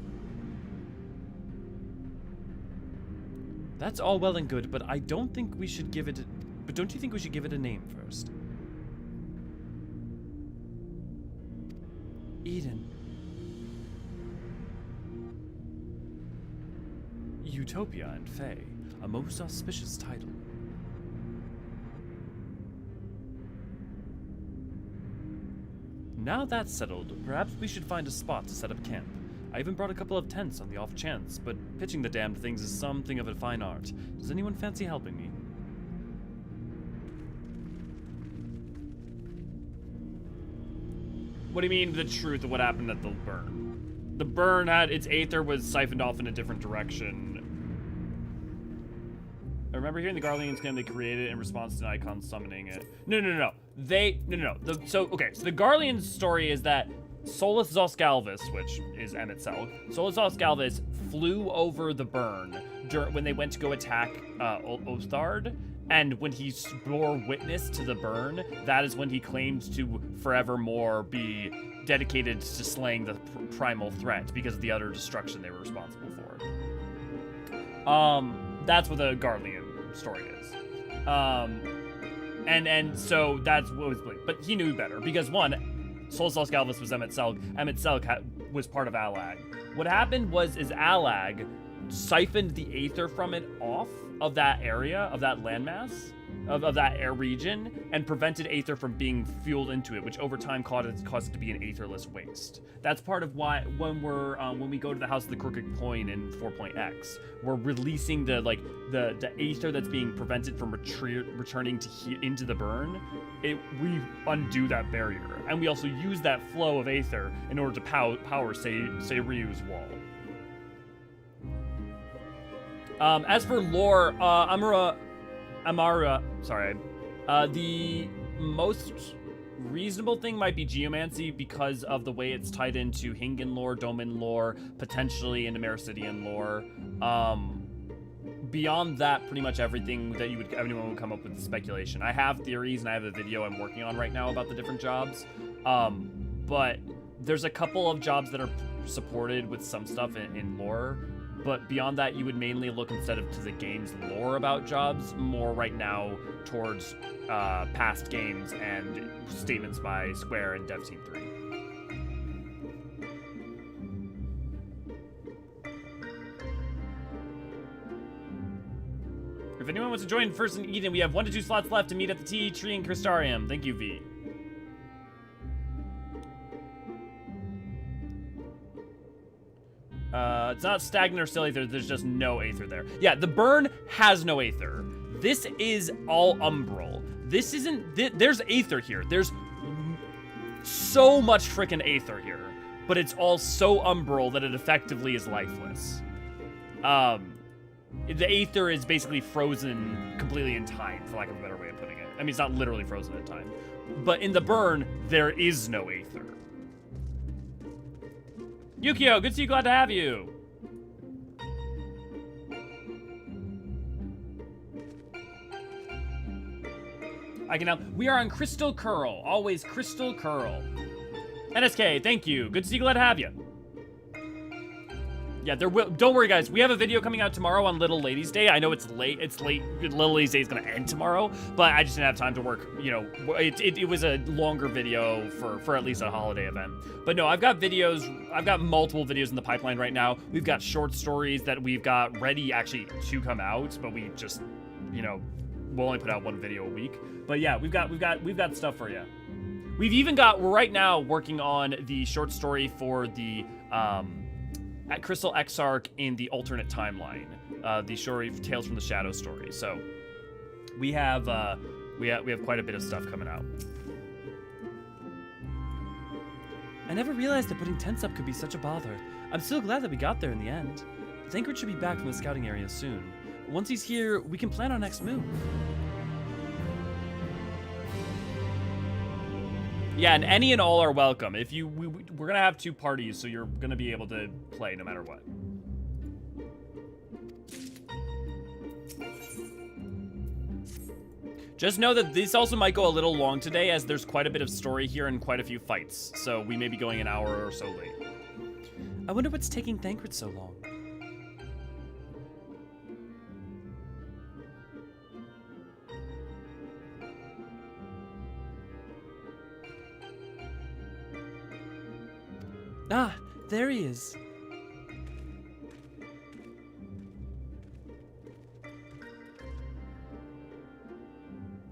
[SPEAKER 2] That's all well and good, but I don't think we should give it. But don't you think we should give it a name first? Eden. Utopia and Fae, a most auspicious title. Now that's settled, perhaps we should find a spot to set up camp. I even brought a couple of tents on the off chance, but pitching the damned things is something of a fine art. Does anyone fancy helping me?
[SPEAKER 1] What do you mean the truth of what happened at the burn? The burn had its aether was siphoned off in a different direction. I remember hearing the Garleans claim they created it in response to an icon summoning it. No. So the Garleans story is that Solus Zosgalvis, which is Emmett Selk, Solus Zosgalvis flew over the burn when they went to go attack Othard, and when he bore witness to the burn, that is when he claimed to forevermore be dedicated to slaying the primal threat because of the utter destruction they were responsible for. That's what the Garlean story is. And so that's what was believed. But he knew better because one, Solus Galvus was Emmett Selk. Emmett Selk was part of Allag. What happened was Allag siphoned the aether from it off of that area, of that landmass, of that air region, and prevented aether from being fueled into it, which over time caused it to be an aetherless waste. That's part of why when we go to the House of the Crooked Coin in 4.x, we're releasing the aether that's being prevented from returning into the burn. We undo that barrier, and we also use that flow of aether in order to power say Ryu's wall. As for lore, the most reasonable thing might be geomancy because of the way it's tied into Hingan lore, Domin lore, potentially into Mericidian lore. Beyond that, pretty much everything that anyone would come up with is speculation. I have theories, and I have a video I'm working on right now about the different jobs. But there's a couple of jobs that are supported with some stuff in lore. But beyond that, you would mainly look, instead of to the game's lore about jobs, more right now towards past games and statements by Square and Dev Team 3. If anyone wants to join First in Eden, we have 1 to 2 slots left to meet at the Tea Tree and Crystarium. Thank you, V. It's not stagnant or still aether, there's just no aether there. Yeah, the burn has no aether. This is all umbral. This isn't, there's aether here. There's so much freaking aether here, but it's all so umbral that it effectively is lifeless. The Aether is basically frozen completely in time, for lack of a better way of putting it. I mean, it's not literally frozen in time. But in the burn, there is no Aether. Yukio, good to see you, glad to have you. I can now. We are on Crystal Curl. Always Crystal Curl. NSK, thank you. Good to see you, glad to have you. Yeah, there will. Don't worry, guys. We have a video coming out tomorrow on Little Ladies Day. I know it's late. It's late. Little Ladies Day is gonna end tomorrow, but I just didn't have time to work. You know, it was a longer video for at least a holiday event. But no, I've got videos. I've got multiple videos in the pipeline right now. We've got short stories that we've got ready actually to come out, but we just, you know, we'll only put out one video a week. But yeah, we've got stuff for you. We've even got. We're right now working on the short story for the at Crystal Exarch in the alternate timeline, the story of Tales from the Shadow story. So we have quite a bit of stuff coming out.
[SPEAKER 2] I never realized that putting tents up could be such a bother. I'm still glad that we got there in the end. Thancred should be back from the scouting area soon. Once he's here, we can plan our next move.
[SPEAKER 1] Yeah, and any and all are welcome. If you, we're gonna have 2 parties, so you're gonna be able to play no matter what. Just know that this also might go a little long today, as there's quite a bit of story here and quite a few fights. So we may be going an hour or so late.
[SPEAKER 2] I wonder what's taking Thancred so long. Ah, there he is.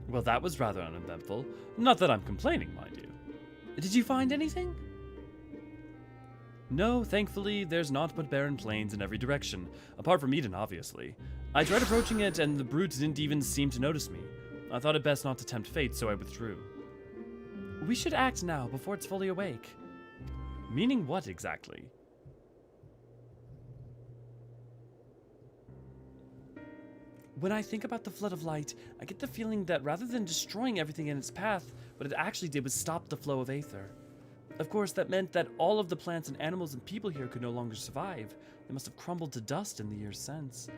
[SPEAKER 3] Well, that was rather uneventful. Not that I'm complaining, mind you.
[SPEAKER 2] Did you find anything?
[SPEAKER 3] No, thankfully, there's naught but barren plains in every direction, apart from Eden, obviously. I tried approaching it, and the brutes didn't even seem to notice me. I thought it best not to tempt fate, so I withdrew.
[SPEAKER 2] We should act now, before it's fully awake.
[SPEAKER 3] Meaning what, exactly?
[SPEAKER 2] When I think about the flood of light, I get the feeling that rather than destroying everything in its path, what it actually did was stop the flow of Aether. Of course, that meant that all of the plants and animals and people here could no longer survive. They must have crumbled to dust in the years since.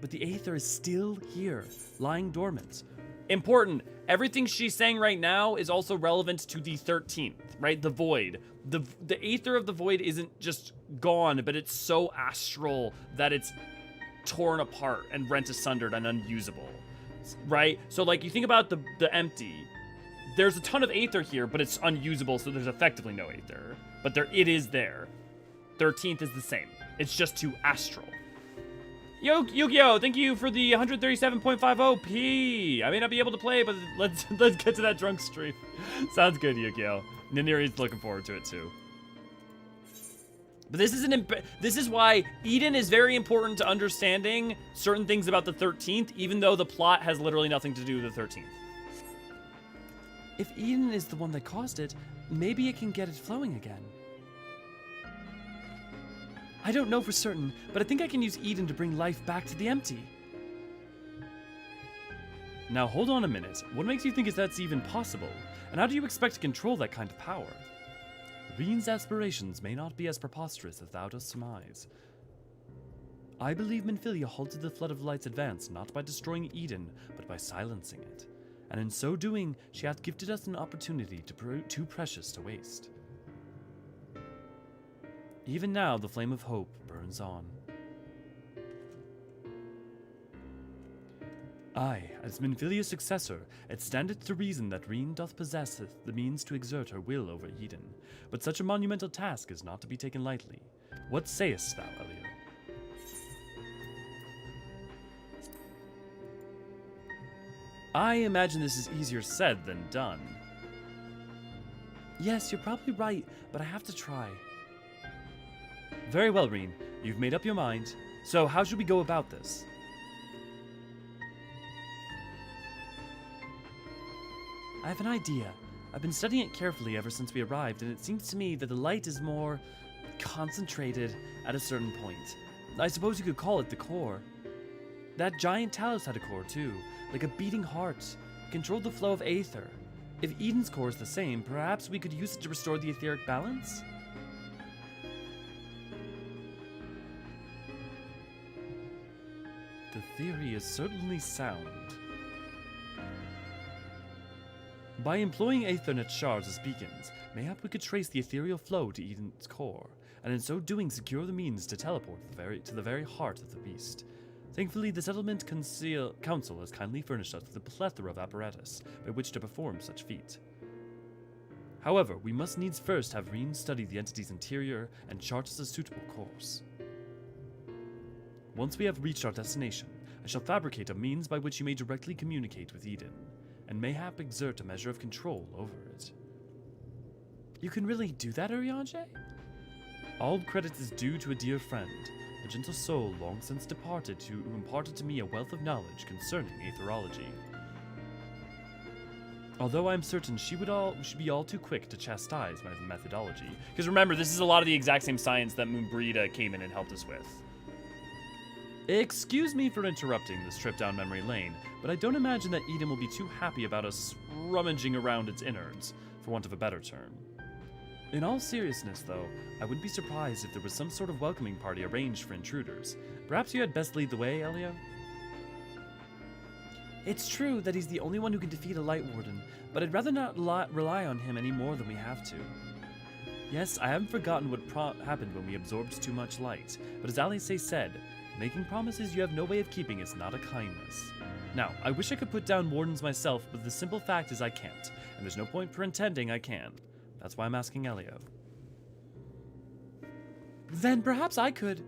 [SPEAKER 2] But the Aether is still here, lying dormant.
[SPEAKER 1] Important. Everything she's saying right now is also relevant to the 13th, right? The void. The Aether of the void isn't just gone, but it's so astral that it's torn apart and rent asunder and unusable, right? So like you think about the empty, there's a ton of Aether here, but it's unusable, so there's effectively no Aether. But it is there. 13th is the same. It's just too astral. Yu-Gi-Oh! Thank you for the 137.50 P. I may not be able to play, but let's get to that drunk stream. Sounds good, Yu-Gi-Oh! Niniri's looking forward to it too. But this is why Eden is very important to understanding certain things about the 13th, even though the plot has literally nothing to do with the 13th.
[SPEAKER 2] If Eden is the one that caused it, maybe it can get it flowing again. I don't know for certain, but I think I can use Eden to bring life back to the empty.
[SPEAKER 3] Now hold on a minute. What makes you think that's even possible? And how do you expect to control that kind of power? Reen's aspirations may not be as preposterous as thou dost surmise. I believe Minfilia halted the flood of light's advance not by destroying Eden, but by silencing it. And in so doing, she hath gifted us an opportunity too precious to waste. Even now, the flame of hope burns on. Aye, as Minfilia's successor, it standeth to reason that Reen doth possesseth the means to exert her will over Eden, but such a monumental task is not to be taken lightly. What sayest thou, Elio? I imagine this is easier said than done.
[SPEAKER 2] Yes, you're probably right, but I have to try.
[SPEAKER 3] Very well, Reen. You've made up your mind. So how should we go about this?
[SPEAKER 2] I have an idea. I've been studying it carefully ever since we arrived, and it seems to me that the light is more concentrated at a certain point. I suppose you could call it the core. That giant Talos had a core too, like a beating heart. It controlled the flow of aether. If Eden's core is the same, perhaps we could use it to restore the etheric balance? The theory is certainly sound. By employing Aethernet shards as beacons, mayhap we could trace the ethereal flow to Eden's core, and in so doing secure the means to teleport to the very heart of the beast. Thankfully, the Settlement Council has kindly furnished us with a plethora of apparatus by which to perform such feat. However, we must needs first have Reen study the entity's interior and chart us a suitable course. Once we have reached our destination, I shall fabricate a means by which you may directly communicate with Eden, and mayhap exert a measure of control over it. You can really do that, Eorzean? All credit is due to a dear friend, a gentle soul long since departed who imparted to me a wealth of knowledge concerning aetherology. Although I'm certain she would be all too quick to chastise my methodology.
[SPEAKER 1] Because remember, this is a lot of the exact same science that Moonbrita came in and helped us with.
[SPEAKER 2] Excuse me for interrupting this trip down memory lane, but I don't imagine that Eden will be too happy about us rummaging around its innards, for want of a better term. In all seriousness, though, I wouldn't be surprised if there was some sort of welcoming party arranged for intruders. Perhaps you had best lead the way, Elio? It's true that he's the only one who can defeat a Light Warden, but I'd rather not rely on him any more than we have to. Yes, I haven't forgotten what happened when we absorbed too much light, but as Alice said, making promises you have no way of keeping is not a kindness. Now, I wish I could put down wardens myself, but the simple fact is I can't, and there's no point pretending I can. That's why I'm asking Elio. Then perhaps I could.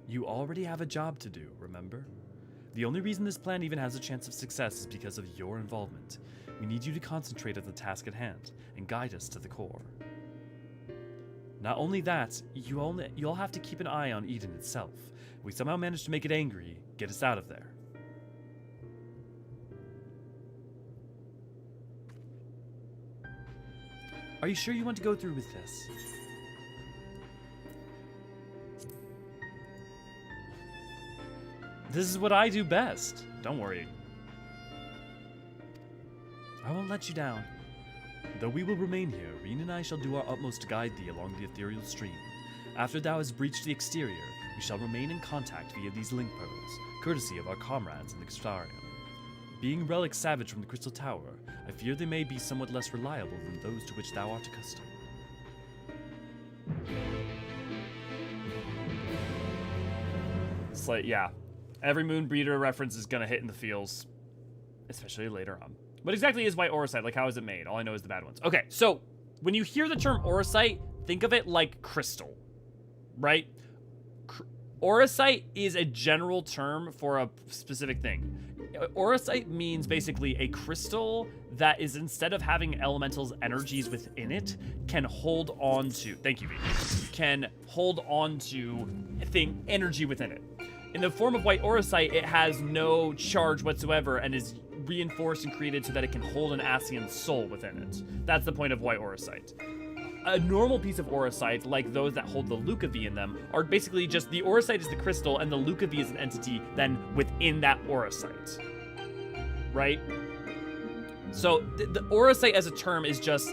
[SPEAKER 2] You already have a job to do, remember? The only reason this plan even has a chance of success is because of your involvement. We need you to concentrate on the task at hand and guide us to the core. Not only that, you'll have to keep an eye on Eden itself. If we somehow manage to make it angry, get us out of there. Are you sure you want to go through with this? This is what I do best. Don't worry. I won't let you down. Though we will remain here, Reen and I shall do our utmost to guide thee along the ethereal stream. After thou hast breached the exterior, we shall remain in contact via these link pearls, courtesy of our comrades in the Crystarium. Being relics savage from the Crystal Tower, I fear they may be somewhat less reliable than those to which thou art accustomed.
[SPEAKER 1] It's like, yeah. Every Moonbreeder reference is gonna hit in the feels, especially later on. What exactly is white Eorzean? Like, how is it made? All I know is the bad ones. Okay, so when you hear the term Eorzean, think of it like crystal, right? Eorzean is a general term for a specific thing. Eorzean means basically a crystal that is, instead of having elementals' energies within it, can hold on to, thank you, V, can hold on to energy within it. In the form of white Eorzean, it has no charge whatsoever and is reinforced and created so that it can hold an Ascian soul within it. That's the point of white Eorzean. A normal piece of Eorzean, like those that hold the Lucavi in them, are basically just the Eorzean is the crystal and the Lucavi is an entity then within that Eorzean. Right? So the Eorzean as a term is just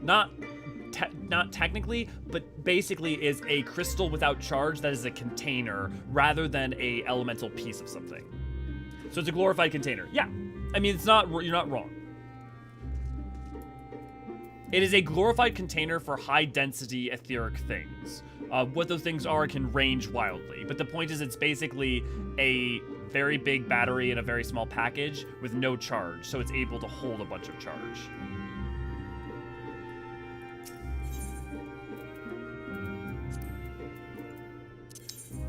[SPEAKER 1] not technically, but basically is a crystal without charge that is a container rather than a elemental piece of something. So it's a glorified container. Yeah, I mean, you're not wrong. It is a glorified container for high density etheric things. What those things are can range wildly, but the point is it's basically a very big battery in a very small package with no charge, so it's able to hold a bunch of charge.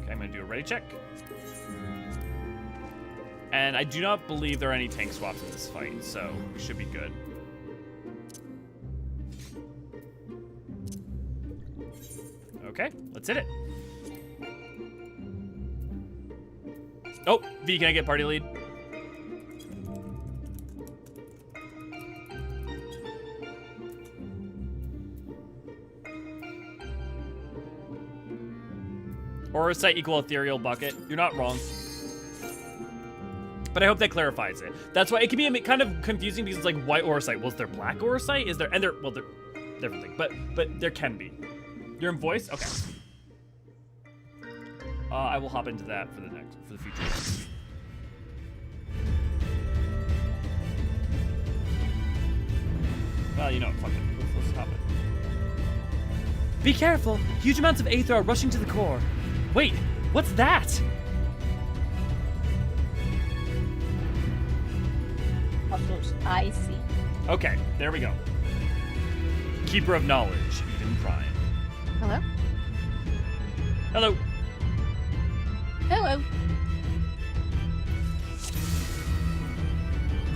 [SPEAKER 1] Okay, I'm gonna do a ready check. And I do not believe there are any tank swaps in this fight, so we should be good. Okay, let's hit it. Oh, V, can I get party lead? Orsite equal ethereal bucket. You're not wrong. But I hope that clarifies it. That's why it can be kind of confusing because it's like white Orsite. Well, is there black Orsite? Is there, and there, well, they're different thing, but there can be. You're in voice? Okay. I will hop into that for the future. Well, you know, fuck it. Let's hop it.
[SPEAKER 2] Be careful! Huge amounts of aether are rushing to the core. Wait, what's that?
[SPEAKER 4] Of course, I see.
[SPEAKER 1] Okay, there we go. Keeper of Knowledge, Eden Prime.
[SPEAKER 4] Hello?
[SPEAKER 1] Hello.
[SPEAKER 4] Hello.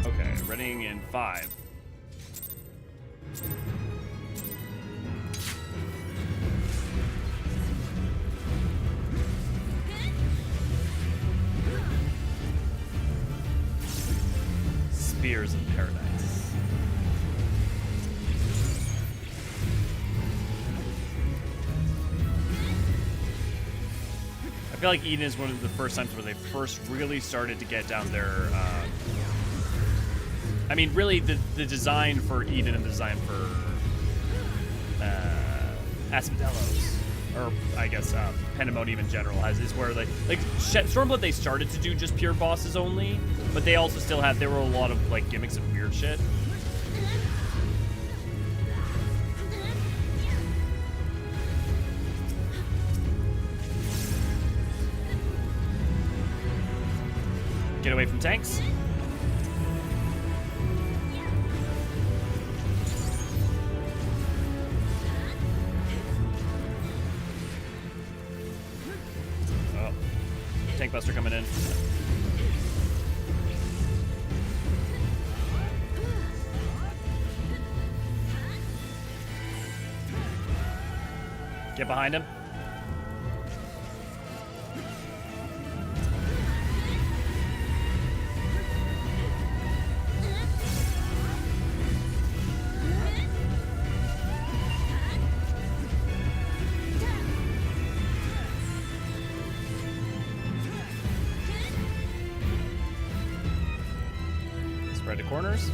[SPEAKER 1] Okay, readying in 5. Spears of Paradise. I feel like Eden is one of the first times where they first really started to get down their I mean, really, the design for Eden and the design for Asphodelos, or I guess Pandemonium in general, is where like Stormblood they started to do just pure bosses only, but they also still had, there were a lot of like gimmicks and weird shit. Get away from tanks. Tank buster coming in. Get behind him. Spread to corners.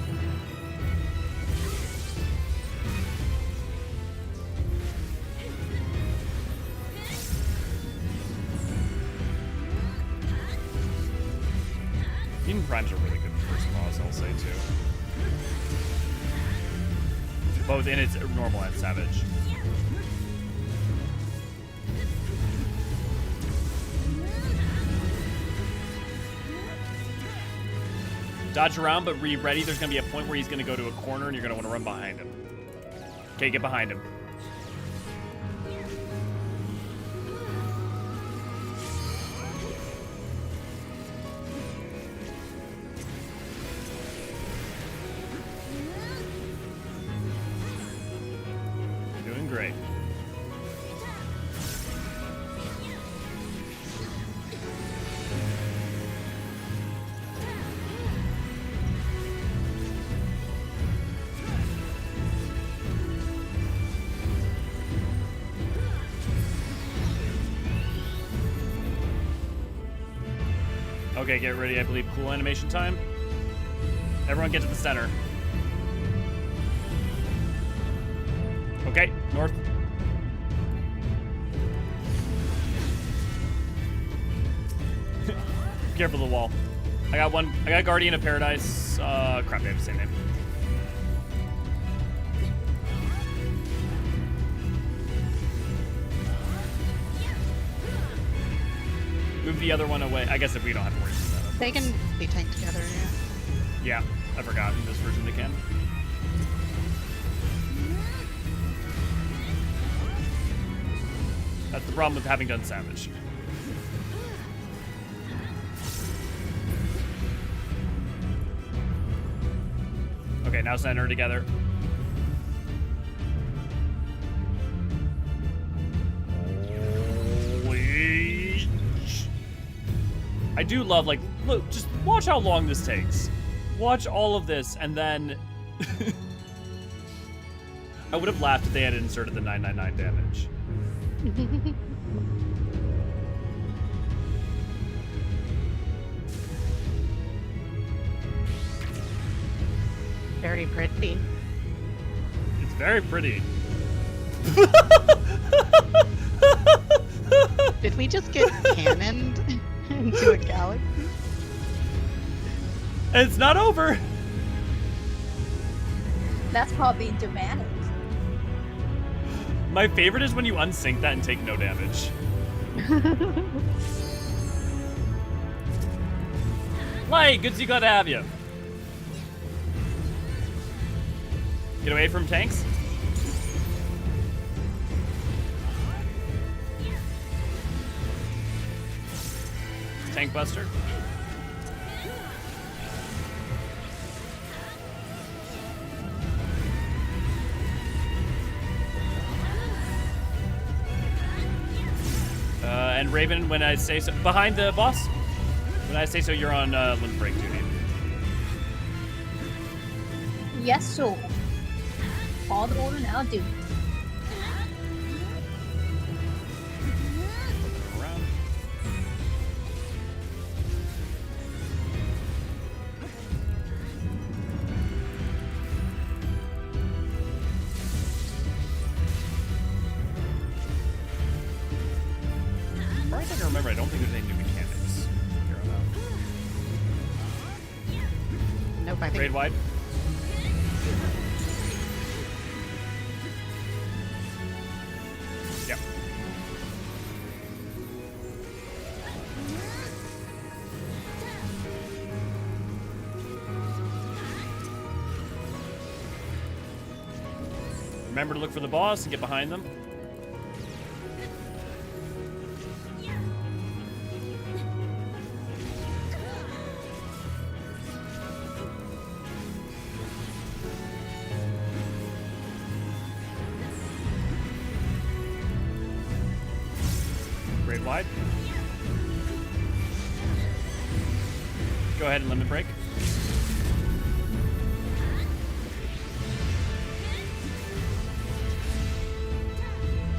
[SPEAKER 1] Eden Primes are really good first boss, I'll say too. Both in its normal and savage. Dodge around, but be ready. There's going to be a point where he's going to go to a corner, and you're going to want to run behind him. Okay, get behind him. Doing great. Okay, get ready. I believe cool animation time. Everyone get to the center. Okay, north. Careful of the wall. I got Guardian of Paradise. Crap, they have the same name. Move the other one away. I guess if we don't have to worry about that.
[SPEAKER 5] They can be tanked together, yeah.
[SPEAKER 1] Yeah, I forgot in this version they can. That's the problem with having done Savage. Okay, now center together. I do love, like, look, just watch how long this takes. Watch all of this, and then... I would have laughed if they had inserted the 999 damage.
[SPEAKER 5] Very pretty.
[SPEAKER 1] It's very pretty.
[SPEAKER 5] Did we just get cannoned into a galaxy?
[SPEAKER 1] It's not over.
[SPEAKER 4] That's called being dramatic.
[SPEAKER 1] My favorite is when you unsync that and take no damage. Light, good to see, glad to have you. Get away from tanks. Tank buster. And Raven, when I say so, behind the boss. When I say so, you're on limit break duty.
[SPEAKER 4] Yes, so. All the order now, dude.
[SPEAKER 1] Around. As far as I can remember, I don't think there's any new mechanics here on out.
[SPEAKER 5] Nope, I think
[SPEAKER 1] Trade wide. Yep. Remember to look for the boss and get behind them. Grade wide. Go ahead and limit break.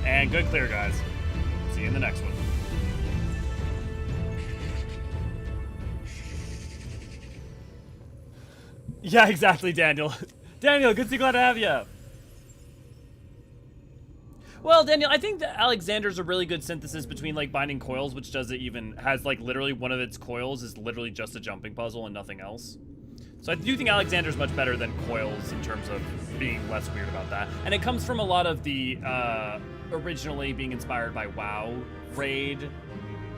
[SPEAKER 1] And good clear, guys. See you in the next one. Yeah, exactly, Daniel. Daniel, good to see, glad to have you. Well, Daniel, I think that Alexander's a really good synthesis between like binding coils, which does it even has like literally one of its coils is literally just a jumping puzzle and nothing else. So I do think Alexander's much better than coils in terms of being less weird about that. And it comes from a lot of the originally being inspired by WoW raid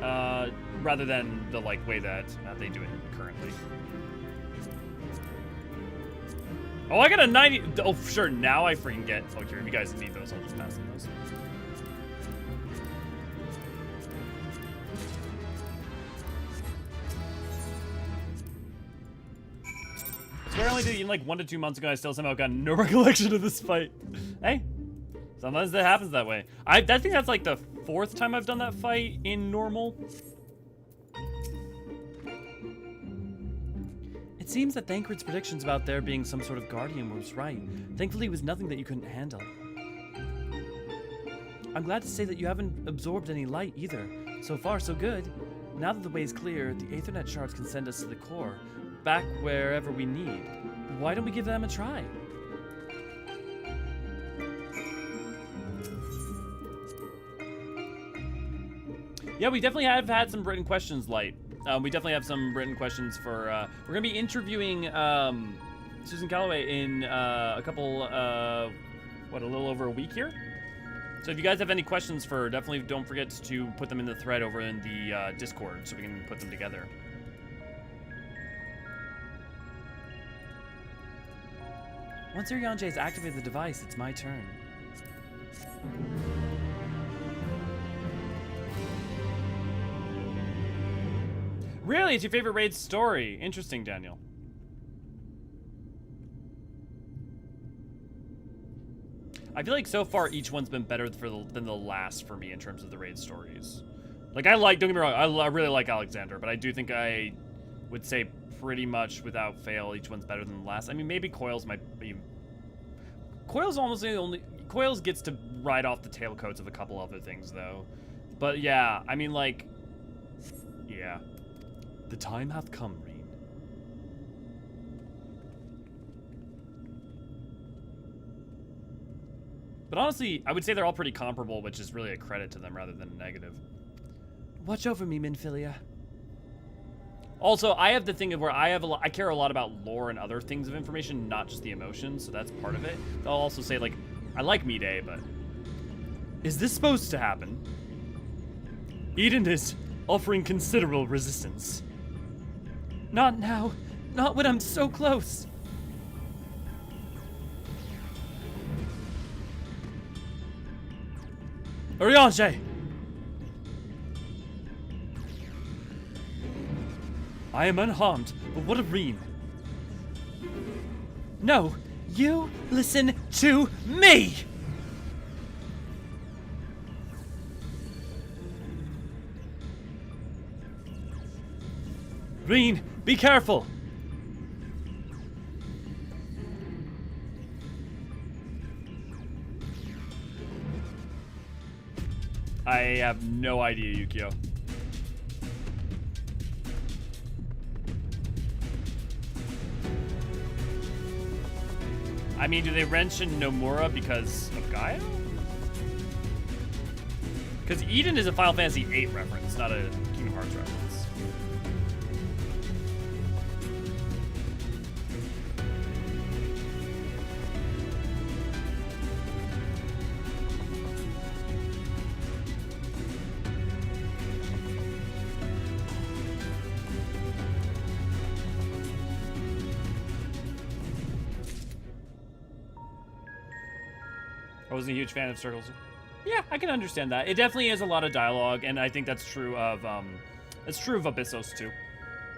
[SPEAKER 1] rather than the like way that they do it currently. Oh, I got a 90. Oh, sure. Now I freaking get. Oh, here, if you guys need those, I'll just pass them those. I swear I only did it like 1 to 2 months ago. I still somehow got no recollection of this fight. Hey, sometimes that happens that way. I think that's like the 4th time I've done that fight in normal.
[SPEAKER 2] It seems that Thancred's predictions about there being some sort of guardian was right. Thankfully, it was nothing that you couldn't handle. I'm glad to say that you haven't absorbed any light either. So far, so good. Now that the way is clear, the Aethernet shards can send us to the core, back wherever we need. Why don't we give them a try?
[SPEAKER 1] Yeah, we definitely have had some written questions, Light. We definitely have some written questions for, we're going to be interviewing Susan Calloway in a couple, a little over a week here? So if you guys have any questions for her, definitely don't forget to put them in the thread over in the Discord so we can put them together.
[SPEAKER 2] Once Eorzean has activated the device, it's my turn.
[SPEAKER 1] Really? It's your favorite raid story? Interesting, Daniel. I feel like so far each one's been better than the last for me in terms of the raid stories. Like, don't get me wrong, I really like Alexander, but I do think I would say pretty much without fail each one's better than the last. I mean, maybe Coils might be... Coils almost the only... Coils gets to ride off the tailcoats of a couple other things, though. But yeah, I mean, like... Yeah.
[SPEAKER 2] The time hath come, Reen.
[SPEAKER 1] But honestly, I would say they're all pretty comparable, which is really a credit to them rather than a negative.
[SPEAKER 2] Watch over me, Minfilia.
[SPEAKER 1] Also, I have the thing of where I care a lot about lore and other things of information, not just the emotions, so that's part of it. I'll also say, like, I like Mide, but...
[SPEAKER 2] Is this supposed to happen? Eden is offering considerable resistance. Not now. Not when I'm so close. Eorzean! I am unharmed, but what a ream. No, you listen to me! Reen, be careful!
[SPEAKER 1] I have no idea, Yukio. I mean, do they mention Nomura because of Gaia? Because Eden is a Final Fantasy VIII reference, not a Kingdom Hearts reference. I wasn't a huge fan of Circles. Yeah, I can understand that. It definitely is a lot of dialogue, and I think that's true of Abyssos too.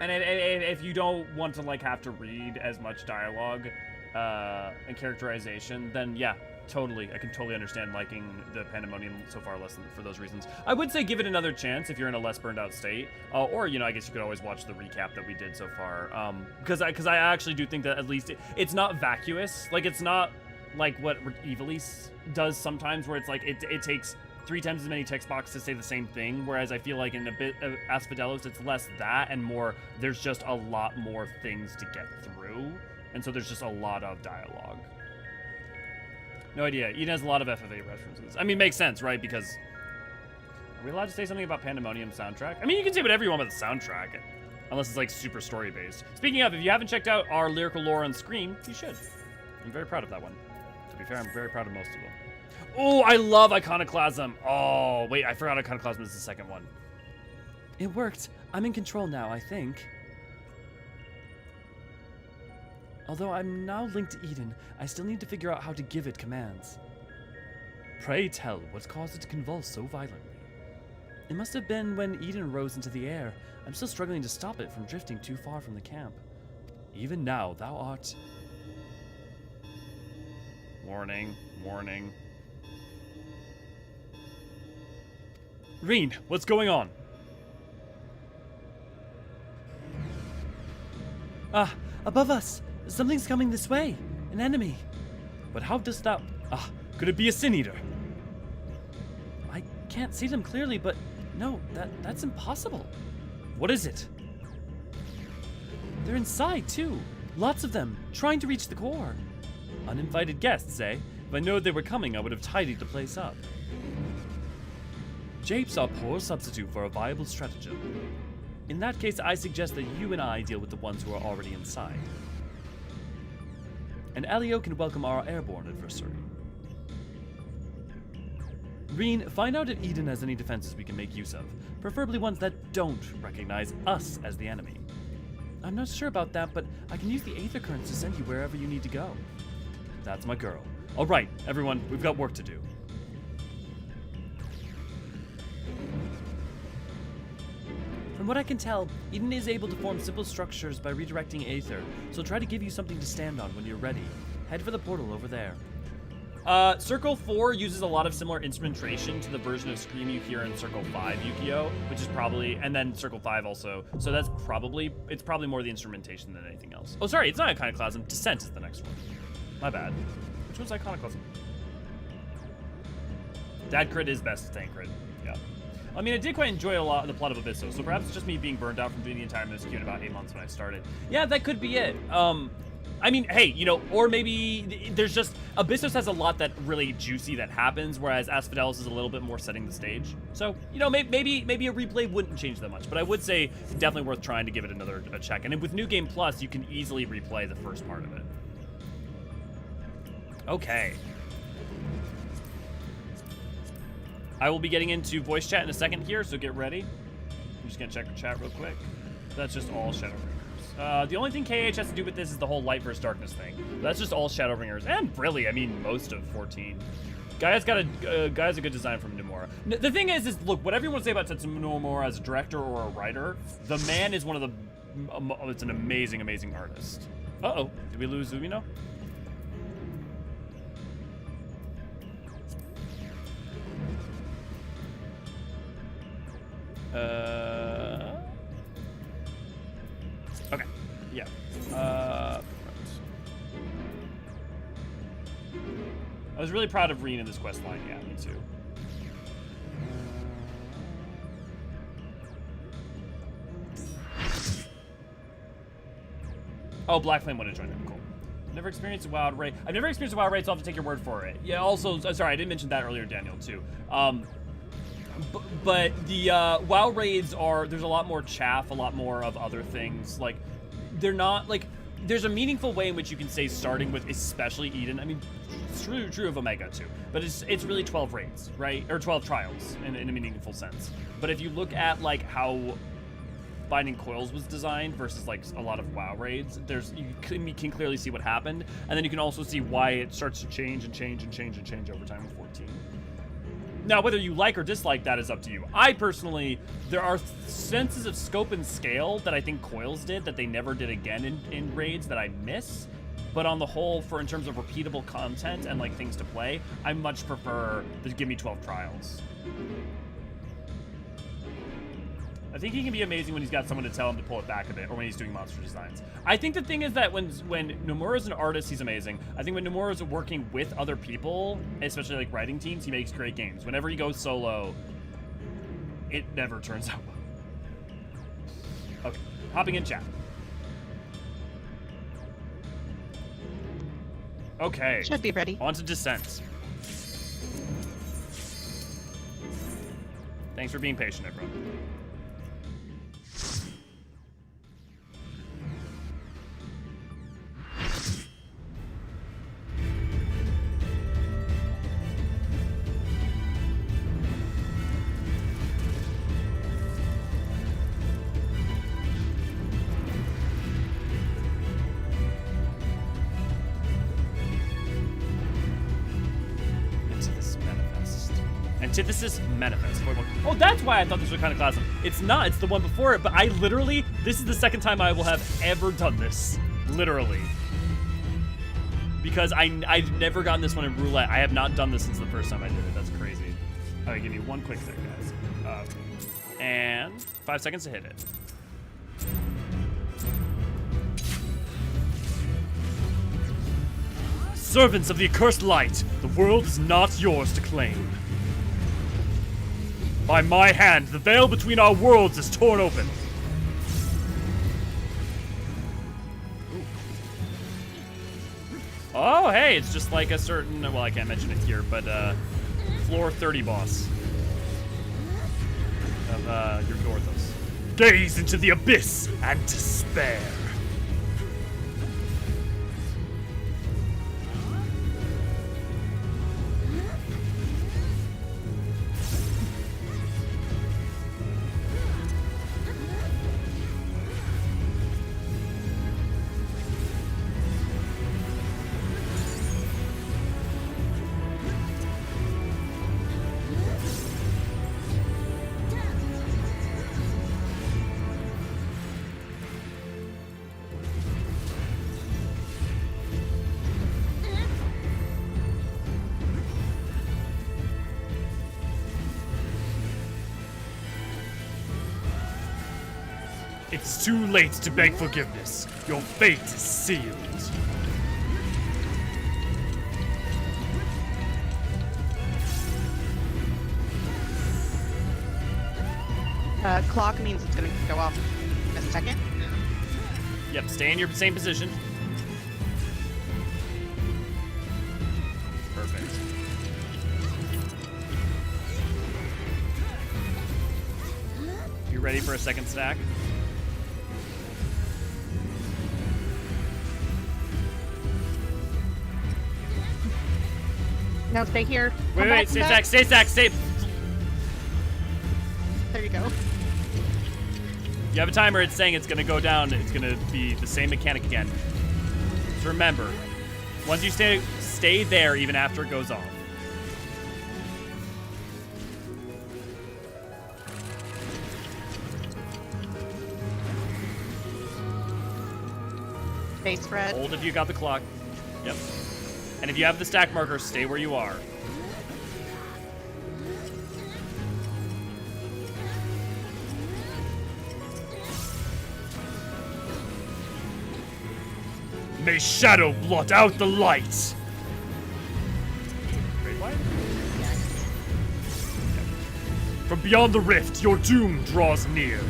[SPEAKER 1] And if you don't want to like have to read as much dialogue and characterization, then yeah, totally, I can totally understand liking the Pandemonium so far less than for those reasons. I would say give it another chance if you're in a less burned out state, or you know, I guess you could always watch the recap that we did so far. Because I actually do think that at least it's not vacuous, like it's not like what Ivalice does sometimes, where it's like it takes 3 times as many text boxes to say the same thing, whereas I feel like in a bit of Asphodelos it's less that and more there's just a lot more things to get through, and so there's just a lot of dialogue. No idea. Eden has a lot of FFA references. I mean, makes sense, right? Because are we allowed to say something about Pandemonium soundtrack? I mean, you can say whatever you want about the soundtrack, unless it's like super story based. Speaking of, if you haven't checked out our lyrical lore on Scream, you should. I'm very proud of that one. To be fair, I'm very proud of most of them. Oh, I love Iconoclasm. Oh, wait, I forgot Iconoclasm is the second one.
[SPEAKER 2] It worked. I'm in control now, I think. Although I'm now linked to Eden, I still need to figure out how to give it commands. Pray tell, what caused it to convulse so violently? It must have been when Eden rose into the air. I'm still struggling to stop it from drifting too far from the camp. Even now, thou art...
[SPEAKER 1] Warning, warning.
[SPEAKER 2] Reen, what's going on? Above us. Something's coming this way. An enemy. But how does that... could it be a Sin Eater? I can't see them clearly, but no, that's impossible. What is it? They're inside, too. Lots of them, trying to reach the core. Uninvited guests, eh? If I knew they were coming, I would have tidied the place up. Japes are poor substitute for a viable stratagem. In that case, I suggest that you and I deal with the ones who are already inside. And Elio can welcome our airborne adversary. Reen, find out if Eden has any defenses we can make use of, preferably ones that don't recognize us as the enemy. I'm not sure about that, but I can use the Aether Currents to send you wherever you need to go. That's my girl. All right, everyone, we've got work to do. From what I can tell, Eden is able to form simple structures by redirecting Aether, so I'll try to give you something to stand on when you're ready. Head for the portal over there.
[SPEAKER 1] Circle 4 uses a lot of similar instrumentation to the version of Scream you hear in Circle 5, Yukio, which is probably, and then Circle 5 also, so that's probably, it's probably more the instrumentation than anything else. Oh, sorry, it's not Iconoclasm, Descent is the next one. My bad. Which one's Iconoclasm? Dad crit is best tank crit, yeah. I mean, I did quite enjoy a lot of the plot of Abysso, so perhaps it's just me being burned out from doing the entire MSQ in about 8 months when I started. Yeah, that could be it. I mean, hey, you know, or maybe there's just Abyssos has a lot that really juicy that happens, whereas Asphodelos is a little bit more setting the stage. So, you know, maybe a replay wouldn't change that much, but I would say definitely worth trying to give it a check. And with New Game Plus, you can easily replay the first part of it. Okay. I will be getting into voice chat in a second here, so get ready. I'm just gonna check the chat real quick. That's just all Shadowbringers. The only thing KH has to do with this is the whole light versus darkness thing. That's just all Shadowbringers, and really, I mean, most of 14. Gaia's got Gaia's a good design from Nomura. The thing is look, whatever you want to say about Tetsuya Nomura as a director or a writer, the man is one of the, it's an amazing, amazing artist. Uh-oh, did we lose Umino? Okay, yeah. Right. I was really proud of Reen in this quest line. Yeah, me too. Oh, Black Flame wanted to join them. Cool. Never experienced a wild raid. I've never experienced a wild raid, so I'll have to take your word for it. Yeah. Also, sorry, I didn't mention that earlier, Daniel, too. But the WoW raids there's a lot more chaff, a lot more of other things. Like, they're not, like, there's a meaningful way in which you can say starting with especially Eden. I mean, it's true of Omega too, but it's really 12 raids, right? Or 12 trials in a meaningful sense. But if you look at, like, how Binding Coils was designed versus, like, a lot of WoW raids, you can clearly see what happened, and then you can also see why it starts to change and change and change and change over time with 14. Now, whether you like or dislike that is up to you. I personally, there are senses of scope and scale that I think Coils did that they never did again in raids that I miss. But on the whole, in terms of repeatable content and, like, things to play, I much prefer to give me 12 trials. I think he can be amazing when he's got someone to tell him to pull it back a bit, or when he's doing monster designs. I think the thing is that when Nomura's an artist, he's amazing. I think when Nomura's working with other people, especially, like, writing teams, he makes great games. Whenever he goes solo, it never turns out well. Okay, hopping in chat. Okay.
[SPEAKER 5] Should be ready.
[SPEAKER 1] On to Descent. Thanks for being patient, everyone. Antithesis Manifest. Oh, that's why I thought this was kind of classic. It's not. It's the one before it, but I literally, this is the second time I will have ever done this. Literally. Because I've never gotten this one in roulette. I have not done this since the first time I did it. That's crazy. All right, give me one quick thing, guys. And 5 seconds to hit it. Servants of the accursed light, the world is not yours to claim. By my hand, the veil between our worlds is torn open. Ooh. Oh, hey, it's just like a certain, well, I can't mention it here, but floor 30 boss of your Gorthos. Gaze into the abyss and despair. It's too late to beg forgiveness. Your fate is sealed.
[SPEAKER 5] Clock means it's gonna go off in a second.
[SPEAKER 1] Yep, stay in your same position. Perfect. You ready for a second stack?
[SPEAKER 4] No, stay here.
[SPEAKER 1] Wait,
[SPEAKER 4] Come
[SPEAKER 1] wait,
[SPEAKER 4] back,
[SPEAKER 1] stay
[SPEAKER 4] come
[SPEAKER 1] stack,
[SPEAKER 4] back.
[SPEAKER 1] stay stack, stay.
[SPEAKER 4] There you go.
[SPEAKER 1] You have a timer, it's saying it's gonna go down, it's gonna be the same mechanic again. So remember, once you stay there even after it goes off.
[SPEAKER 5] Stay spread.
[SPEAKER 1] Hold if you got the clock. Yep. And if you have the stack marker, stay where you are.
[SPEAKER 3] May shadow blot out the light.
[SPEAKER 1] Great white?
[SPEAKER 3] From beyond the rift, your doom draws near.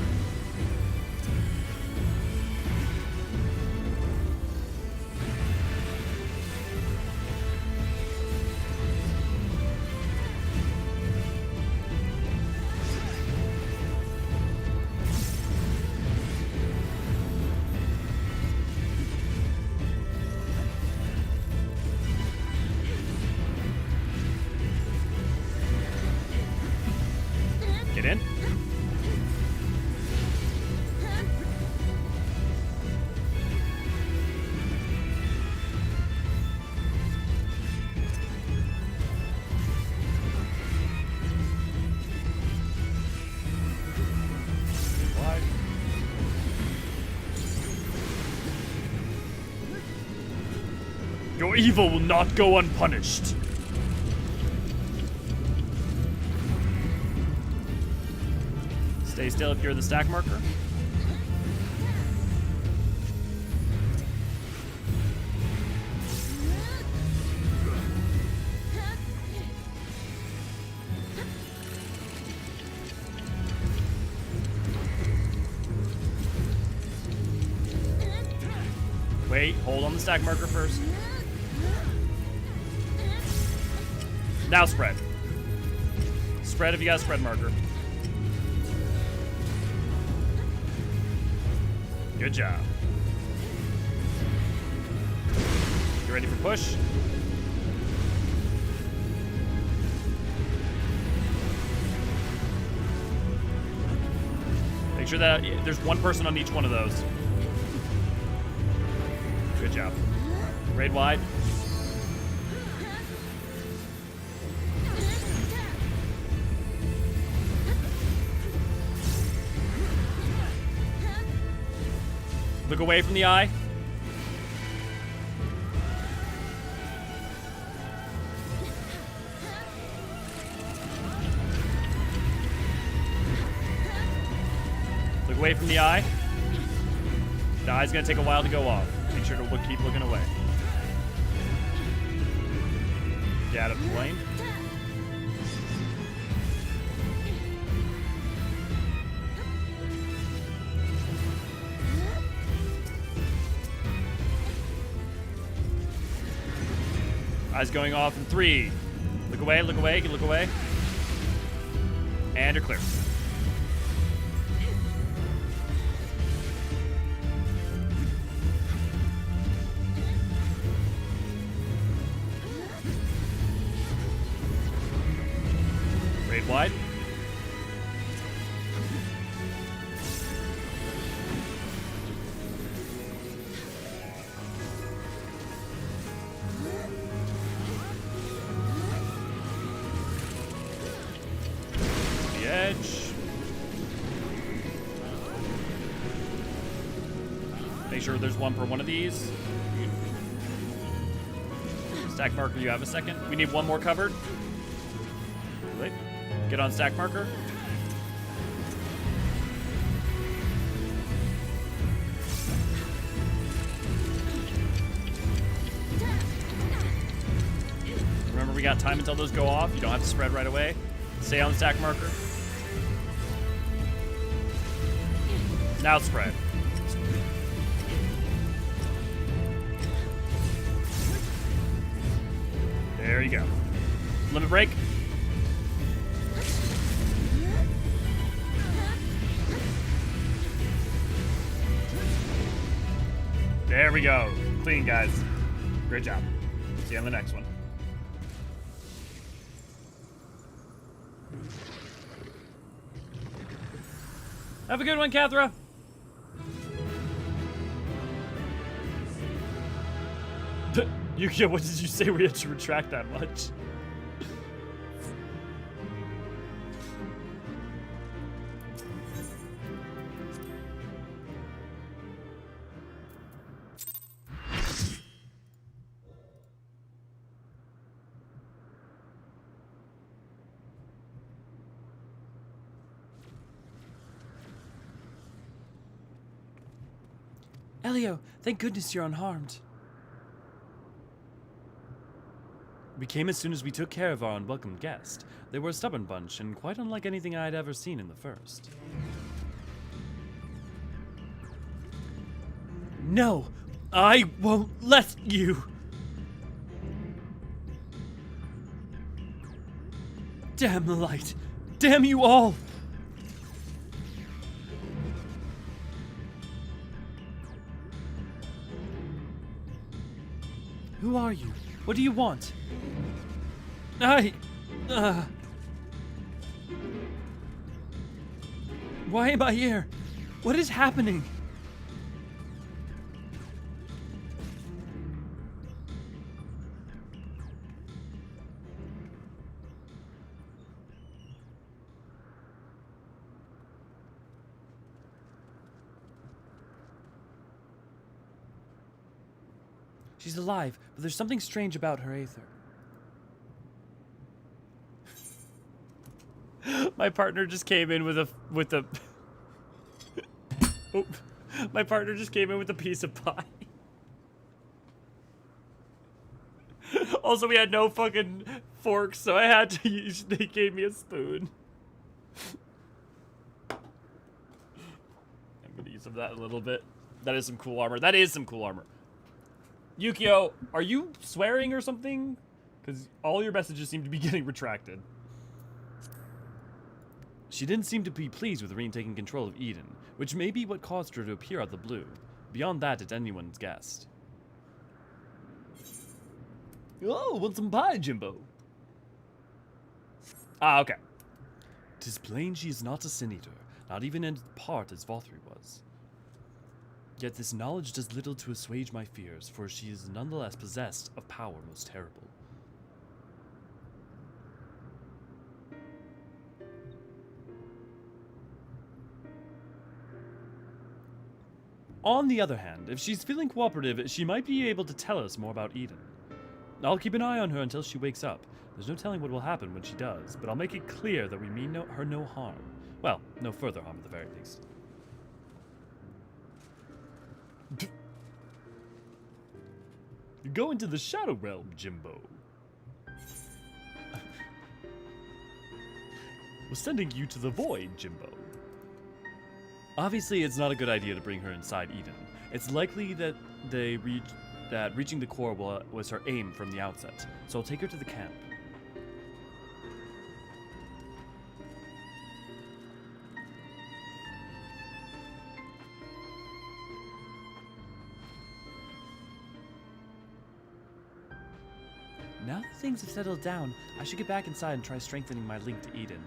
[SPEAKER 1] Get in. Wide.
[SPEAKER 3] Your evil will not go unpunished.
[SPEAKER 1] Stay still if you're the stack marker. Wait, hold on the stack marker first. Now spread. Spread if you got a spread marker. Good job. You ready for push? Make sure that there's one person on each one of those. Good job. Raid wide. Look away from the eye. Look away from the eye. The eye's gonna take a while to go off. Make sure to keep looking away. Get out of the lane. Eyes going off in 3. Look away, look away, look away. And you're clear. Raid wide. Edge. Make sure there's one for one of these. Stack marker, you have a second. We need one more covered. Wait. Get on stack marker. Remember, we got time until those go off. You don't have to spread right away. Stay on the stack marker. Now spread. There you go. Limit break. There we go. Clean, guys. Great job. See you on the next one. Have a good one, Kathra. Yukio, what did you say we had to retract that much?
[SPEAKER 2] Elio, thank goodness you're unharmed. We came as soon as we took care of our unwelcome guest. They were a stubborn bunch, and quite unlike anything I'd ever seen in the first. No! I won't let you! Damn the light! Damn you all! Who are you? What do you want? Why am I here? What is happening? She's alive, but there's something strange about her aether.
[SPEAKER 1] My partner just came in with a oh, my partner just came in with a piece of pie. Also, we had no fucking forks, so I had to use. They gave me a spoon. I'm gonna use some of that a little bit. That is some cool armor. That is some cool armor. Yukio, are you swearing or something? Because all your messages seem to be getting retracted.
[SPEAKER 2] She didn't seem to be pleased with Reen taking control of Eden, which may be what caused her to appear out of the blue. Beyond that, it's anyone's guess.
[SPEAKER 1] Oh, want some pie, Jimbo? Ah, okay.
[SPEAKER 2] 'Tis plain she is not a sin eater, not even in part as Vothri was. Yet this knowledge does little to assuage my fears, for she is nonetheless possessed of power most terrible. On the other hand, if she's feeling cooperative, she might be able to tell us more about Eden. I'll keep an eye on her until she wakes up. There's no telling what will happen when she does, but I'll make it clear that we mean her no harm. Well, no further harm at the very least.
[SPEAKER 1] You go into the Shadow Realm, Jimbo. We're sending you to the Void, Jimbo.
[SPEAKER 2] Obviously, it's not a good idea to bring her inside Eden. It's likely that reaching the core was her aim from the outset, so I'll take her to the camp. Now that things have settled down, I should get back inside and try strengthening my link to Eden.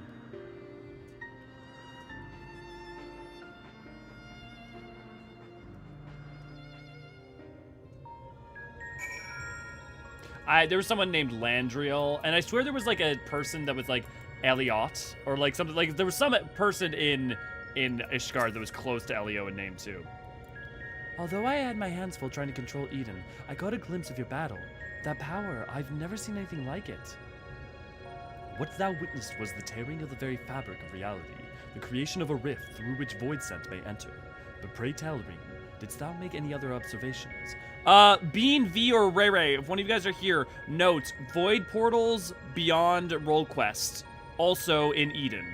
[SPEAKER 1] There was someone named Landriel, and I swear there was like a person that was like Eliot, or like something like there was some person in Ishgard that was close to Elio in name too.
[SPEAKER 2] Although I had my hands full trying to control Eden, I got a glimpse of your battle. That power, I've never seen anything like it. What thou witnessed was the tearing of the very fabric of reality, the creation of a rift through which void scent may enter. But pray tell, Reen, didst thou make any other observations?
[SPEAKER 1] Bean, V, or Ray Ray, if one of you guys are here, note, void portals beyond Roll Quest, also in Eden.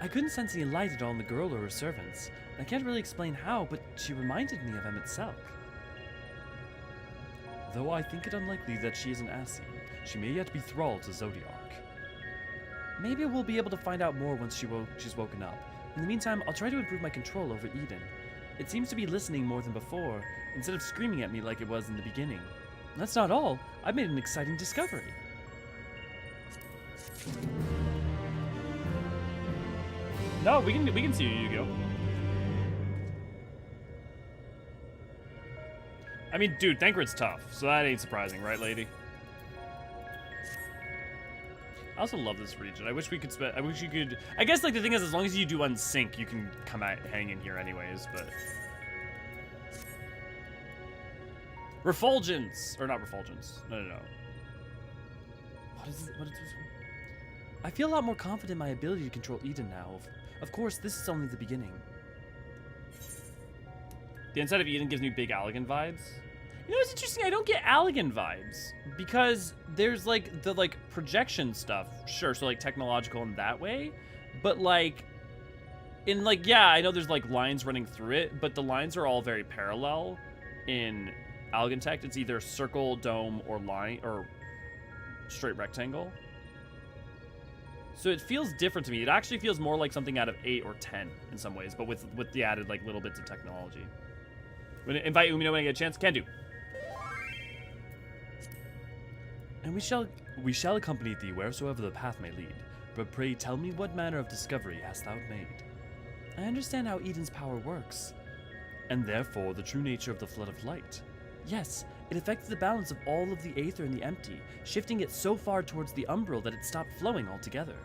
[SPEAKER 2] I couldn't sense any light at all in the girl or her servants. I can't really explain how, but she reminded me of Emet-Selch. Though I think it unlikely that she is an Ascian, she may yet be thralled to Zodiark. Maybe we'll be able to find out more once she's woken up. In the meantime, I'll try to improve my control over Eden. It seems to be listening more than before, instead of screaming at me like it was in the beginning. That's not all. I've made an exciting discovery.
[SPEAKER 1] No, we can see you, Yu-Gi-Oh! I mean, dude, Thancred's tough, so that ain't surprising, right, lady? I also love this region. I wish we could I wish you could. I guess like the thing is, as long as you do unsync, you can come out hang in here anyways. But refulgence or not refulgence? No.
[SPEAKER 2] What is it? What is this one? I feel a lot more confident in my ability to control Eden now. Of course, this is only the beginning.
[SPEAKER 1] The inside of Eden gives me big Allegan vibes. You know, it's interesting. I don't get Allegan vibes because there's like the projection stuff, sure. So like technological in that way, but like in like yeah, I know there's like lines running through it, but the lines are all very parallel. In Allegan tech, it's either circle, dome, or line or straight rectangle. So it feels different to me. It actually feels more like something out of 8 or 10 in some ways, but with the added like little bits of technology. Invite Umino when I get a chance. Can do.
[SPEAKER 2] And we shall accompany thee wheresoever the path may lead. But pray tell me what manner of discovery hast thou made? I understand how Eden's power works, and therefore the true nature of the flood of light. Yes, it affects the balance of all of the aether and the empty, shifting it so far towards the umbral that it stopped flowing altogether.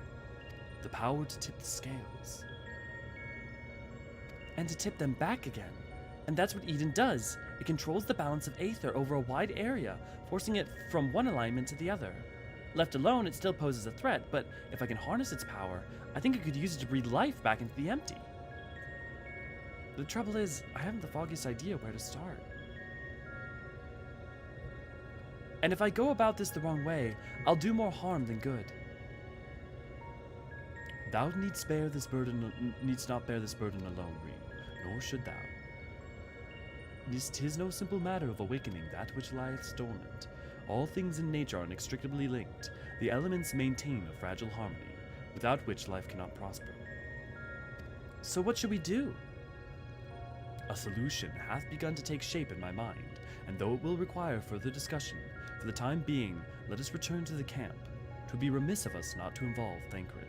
[SPEAKER 2] The power to tip the scales. And to tip them back again. And that's what Eden does. It controls the balance of aether over a wide area, forcing it from one alignment to the other. Left alone, it still poses a threat, but if I can harness its power, I think I could use it to breathe life back into the empty. The trouble is, I haven't the foggiest idea where to start. And if I go about this the wrong way, I'll do more harm than good. Thou needst not bear this burden alone, Reem, nor should thou. 'Tis no simple matter of awakening that which lieth dormant. All things in nature are inextricably linked. The elements maintain a fragile harmony, without which life cannot prosper. So what should we do? A solution hath begun to take shape in my mind, and though it will require further discussion, for the time being, let us return to the camp. 'Twould be remiss of us not to involve Thancred.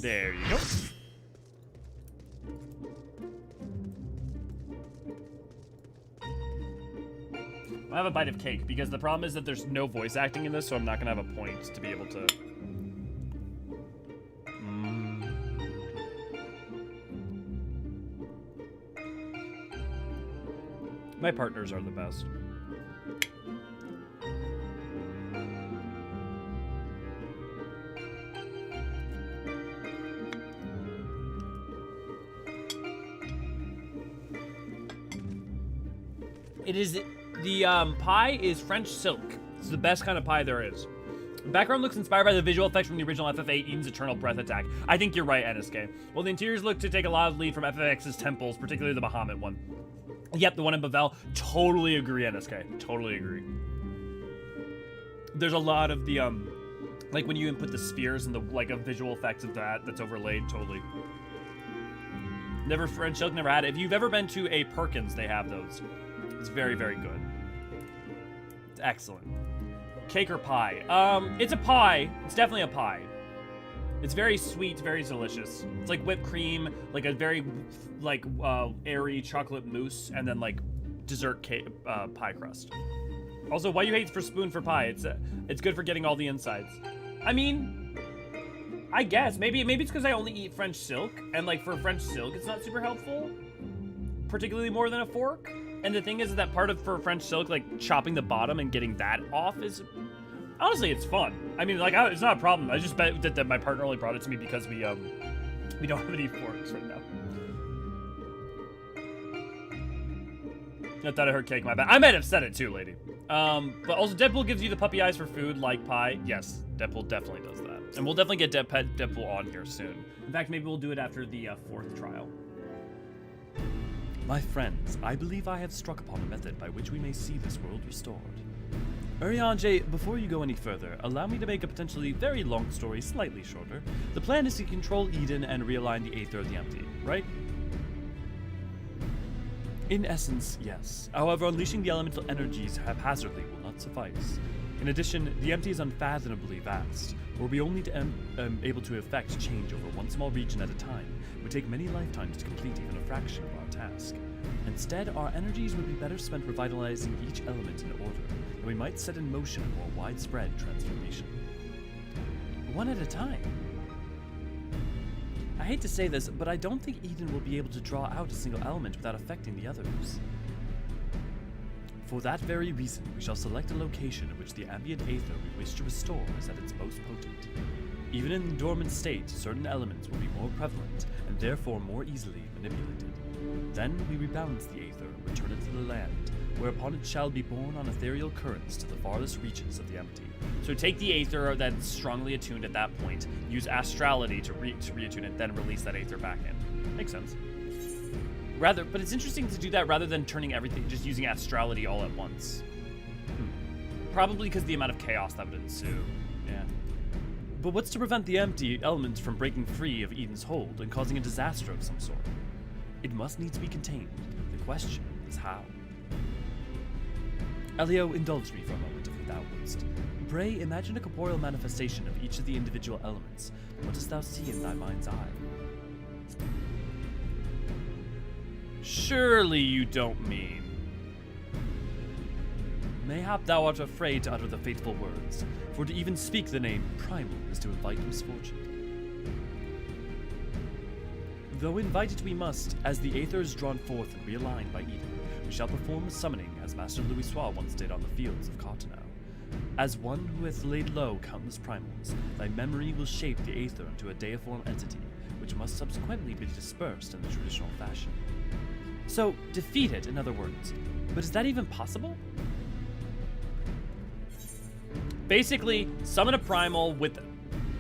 [SPEAKER 1] There you go. I have a bite of cake because the problem is that there's no voice acting in this, so I'm not gonna have a point to be able to. My partners are the best. It is the pie is French silk. It's the best kind of pie there is. The background looks inspired by the visual effects from the original FF8 Eden's Eternal Breath attack. I think you're right, NSK. Well, the interiors look to take a lot of lead from FFX's temples, particularly the Bahamut one. Yep, the one in Bavel. Totally agree, NSK. Totally agree. There's a lot of the like when you input the spheres and the like of visual effects of that's overlaid. Totally. Never French silk, never had it. If you've ever been to a Perkins, they have those. It's very, very good. It's excellent. Cake or pie? It's a pie. It's definitely a pie. It's very sweet, very delicious. It's like whipped cream, like a very, like, airy chocolate mousse, and then like dessert cake, pie crust. Also, why you hate for spoon for pie? It's good for getting all the insides. I mean, I guess maybe it's because I only eat French silk, and like for French silk, it's not super helpful, particularly more than a fork. And the thing is that part of for French silk, like chopping the bottom and getting that off is, honestly, it's fun. I mean, like, it's not a problem. I just bet that my partner only brought it to me because we don't have any forks right now. I thought I heard cake, my bad. I might have said it too, lady. But also Deadpool gives you the puppy eyes for food like pie. Yes, Deadpool definitely does that. And we'll definitely get Deadpool on here soon. In fact, maybe we'll do it after the 4th trial.
[SPEAKER 2] My friends, I believe I have struck upon a method by which we may see this world restored. Eorzean, before you go any further, allow me to make a potentially very long story slightly shorter. The plan is to control Eden and realign the Aether of the Empty, right? In essence, yes. However, unleashing the elemental energies haphazardly will not suffice. In addition, the Empty is unfathomably vast. Were we only able to effect change over one small region at a time, it would take many lifetimes to complete even a fraction of our task. Instead, our energies would be better spent revitalizing each element in order, and we might set in motion a more widespread transformation. One at a time. I hate to say this, but I don't think Eden will be able to draw out a single element without affecting the others. For that very reason, we shall select a location in which the ambient aether we wish to restore is at its most potent. Even in dormant state, certain elements will be more prevalent and therefore more easily manipulated. Then we rebalance the aether and return it to the land, whereupon it shall be borne on ethereal currents to the farthest reaches of the empty.
[SPEAKER 1] So take the aether that's strongly attuned at that point, use astrality to reattune it, then release that aether back in. Makes sense. But it's interesting to do that rather than turning everything, just using astrality all at once. Probably because the amount of chaos that would ensue. Yeah.
[SPEAKER 2] But what's to prevent the empty elements from breaking free of Eden's hold and causing a disaster of some sort? It must needs be contained. The question is how. Elio, indulge me for a moment, if thou wouldst. Pray, imagine a corporeal manifestation of each of the individual elements. What dost thou see in thy mind's eye?
[SPEAKER 1] Surely you don't mean...
[SPEAKER 2] Mayhap thou art afraid to utter the fateful words, for to even speak the name primal is to invite misfortune. Though invite it we must, as the aether is drawn forth and realigned by Eden, we shall perform a summoning as Master Louisoix once did on the fields of Carteneau. As one who hath laid low countless primals, thy memory will shape the aether into a deiform entity, which must subsequently be dispersed in the traditional fashion. So, defeat it, in other words. But is that even possible?
[SPEAKER 1] Basically, summon a primal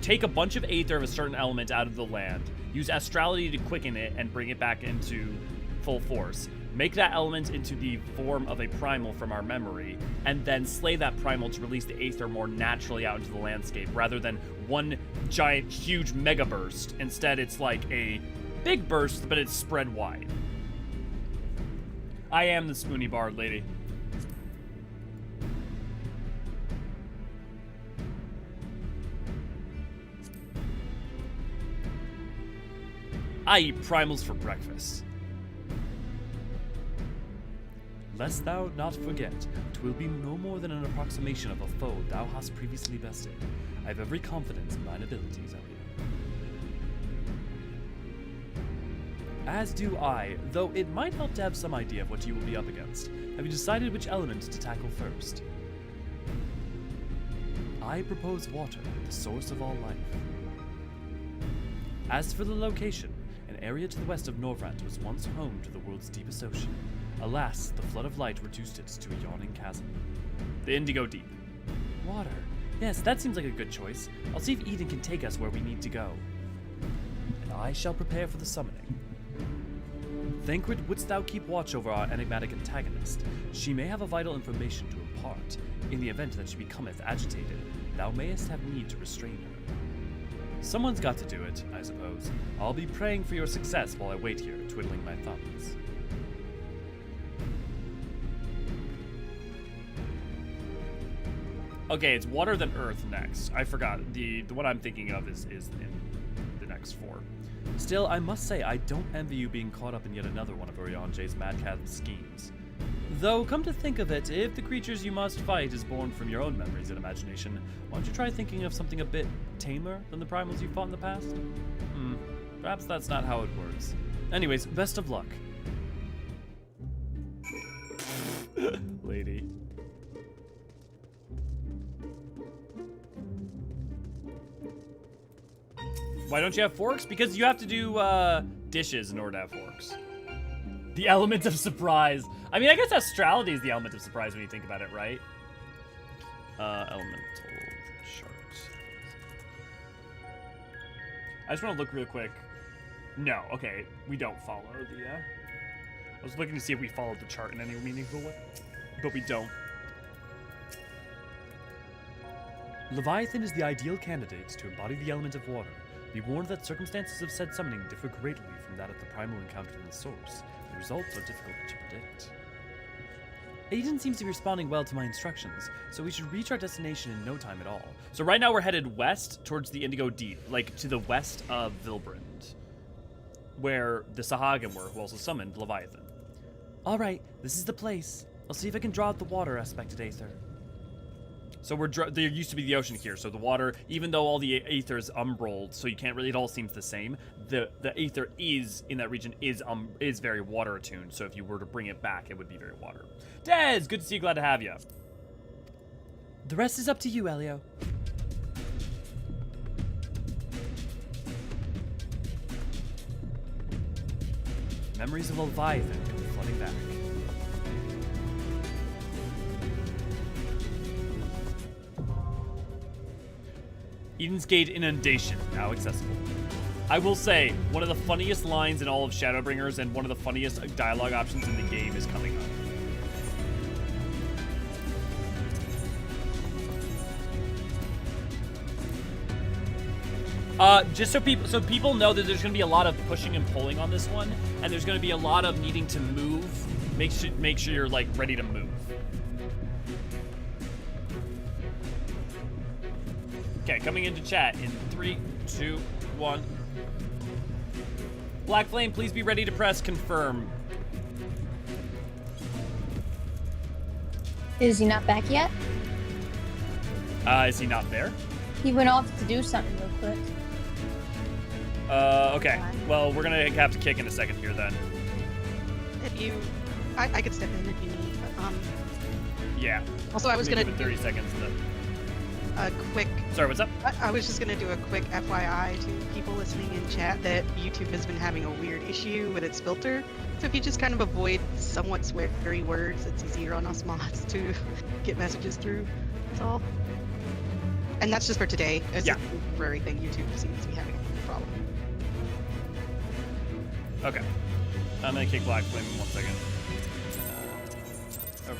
[SPEAKER 1] take a bunch of aether of a certain element out of the land, use astrality to quicken it and bring it back into full force, make that element into the form of a primal from our memory, and then slay that primal to release the aether more naturally out into the landscape, rather than one giant, huge mega burst. Instead, it's like a big burst, but it's spread wide. I am the Spoony Bard, lady. I eat primals for breakfast.
[SPEAKER 2] Lest thou not forget, 'twill be no more than an approximation of a foe thou hast previously bested. I have every confidence in thine abilities, Elio. As do I, though it might help to have some idea of what you will be up against. Have you decided which element to tackle first? I propose water, the source of all life. As for the location, an area to the west of Norvrant was once home to the world's deepest ocean. Alas, the flood of light reduced it to a yawning chasm.
[SPEAKER 1] The Indigo Deep.
[SPEAKER 2] Water. Yes, that seems like a good choice. I'll see if Eden can take us where we need to go. And I shall prepare for the summoning. Thancred, wouldst thou keep watch over our enigmatic antagonist? She may have a vital information to impart. In the event that she becometh agitated, thou mayest have need to restrain her. Someone's got to do it, I suppose. I'll be praying for your success while I wait here, twiddling my thumbs.
[SPEAKER 1] Okay, it's water then earth next. I forgot. The one I'm thinking of is in the next 4.
[SPEAKER 2] Still, I must say I don't envy you being caught up in yet another one of Eorzean's madcap schemes. Though, come to think of it, if the creatures you must fight is born from your own memories and imagination, why don't you try thinking of something a bit tamer than the primals you fought in the past? Perhaps that's not how it works. Anyways, best of luck.
[SPEAKER 1] Lady. Why don't you have forks? Because you have to do dishes in order to have forks. The element of surprise. I mean, I guess astrality is the element of surprise when you think about it, right? Elemental chart. I just want to look real quick. No, okay, we don't follow the, I was looking to see if we followed the chart in any meaningful way, but we don't.
[SPEAKER 2] Leviathan is the ideal candidate to embody the element of water. Be warned that circumstances of said summoning differ greatly from that of the primal encountered in the source. The results are difficult to predict. Aiden seems to be responding well to my instructions, so we should reach our destination in no time at all.
[SPEAKER 1] So right now we're headed west towards the Indigo Deep, like to the west of Vilbrand, where the Sahagin were, who also summoned Leviathan.
[SPEAKER 2] Alright, this is the place. I'll see if I can draw out the water aspected aether.
[SPEAKER 1] So there used to be the ocean here, so the water, even though all the aether is umbral, so you can't really, it all seems the same, the aether is, in that region, is very water attuned, so if you were to bring it back, it would be very water. Des, good to see you, glad to have you.
[SPEAKER 2] The rest is up to you, Elio. Memories of Leviathan come flooding back.
[SPEAKER 1] Eden's Gate Inundation, now accessible. I will say, one of the funniest lines in all of Shadowbringers and one of the funniest dialogue options in the game is coming up. Just so people know that there's going to be a lot of pushing and pulling on this one, and there's going to be a lot of needing to move. Make sure you're like ready to move. Okay, coming into chat in 3, 2, 1. Black Flame, please be ready to press confirm.
[SPEAKER 4] Is he not back yet?
[SPEAKER 1] Is he not there?
[SPEAKER 4] He went off to do something real quick.
[SPEAKER 1] Okay. Well, we're gonna have to kick in a second here then.
[SPEAKER 5] If you, I could step in if you need. But,
[SPEAKER 1] yeah.
[SPEAKER 5] Also, I was gonna
[SPEAKER 1] give it 30 seconds.
[SPEAKER 5] A quick.
[SPEAKER 1] Sorry, what's up?
[SPEAKER 5] I was just gonna do a quick FYI to people listening in chat that YouTube has been having a weird issue with its filter. So if you just kind of avoid somewhat sweary words, it's easier on us mods to get messages through. That's all. And that's just for today. It's
[SPEAKER 1] yeah.
[SPEAKER 5] a temporary thing. YouTube seems to be having a problem.
[SPEAKER 1] Okay. I'm gonna kick Black Flame in 1 second.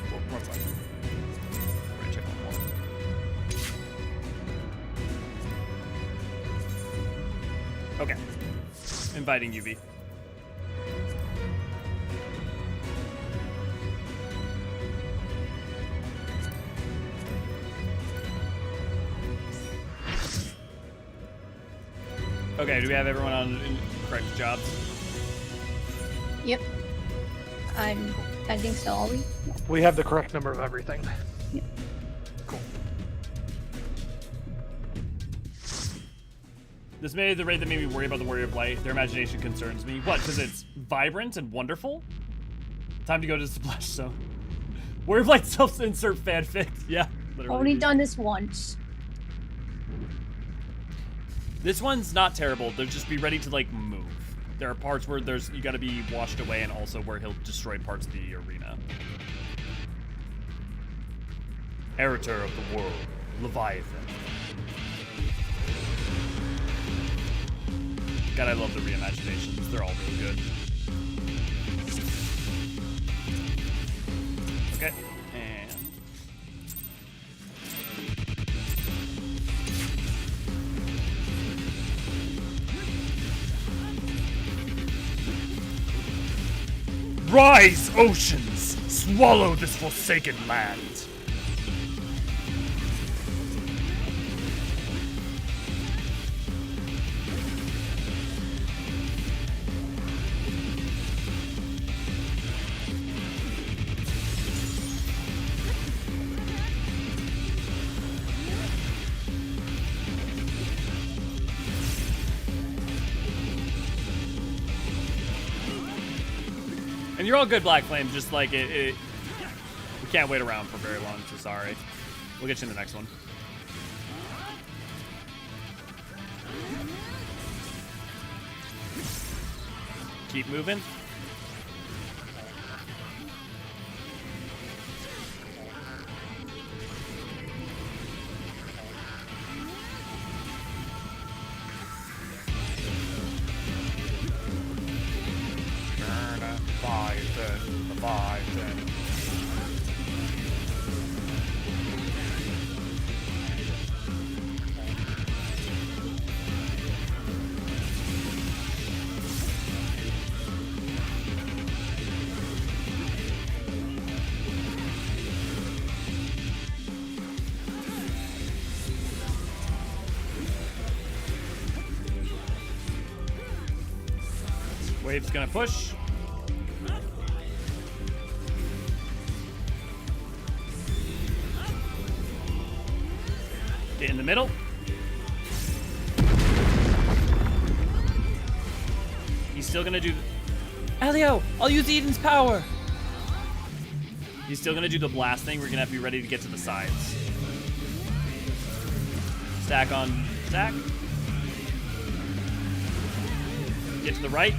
[SPEAKER 1] More Black Flame. We're gonna check one more. Okay. Inviting UV. Okay, do we have everyone on correct jobs?
[SPEAKER 4] Yep. I think so, are we?
[SPEAKER 6] We have the correct number of everything.
[SPEAKER 4] Yep.
[SPEAKER 1] Cool. This may be the raid that made me worry about the Warrior of Light. Their imagination concerns me. What, because it's vibrant and wonderful? Time to go to the Splash Zone. Warrior of Light self-insert fanfic. Yeah, literally.
[SPEAKER 4] Only done this once.
[SPEAKER 1] This one's not terrible. They'll just be ready to, like, move. There are parts where you gotta be washed away and also where he'll destroy parts of the arena. Erator of the world, Leviathan. God, I love the reimaginations. They're all really good. Okay, and... Rise, oceans! Swallow this forsaken land! And you're all good, Black Flame, just like we can't wait around for very long, so sorry. We'll get you in the next one. Keep moving.
[SPEAKER 3] 5, 10.
[SPEAKER 1] Wave's gonna push. Get in the middle. He's still gonna do.
[SPEAKER 2] Elio, I'll use Eden's power.
[SPEAKER 1] He's still gonna do the blast thing. We're gonna have to be ready to get to the sides. Stack on stack. Get to the right.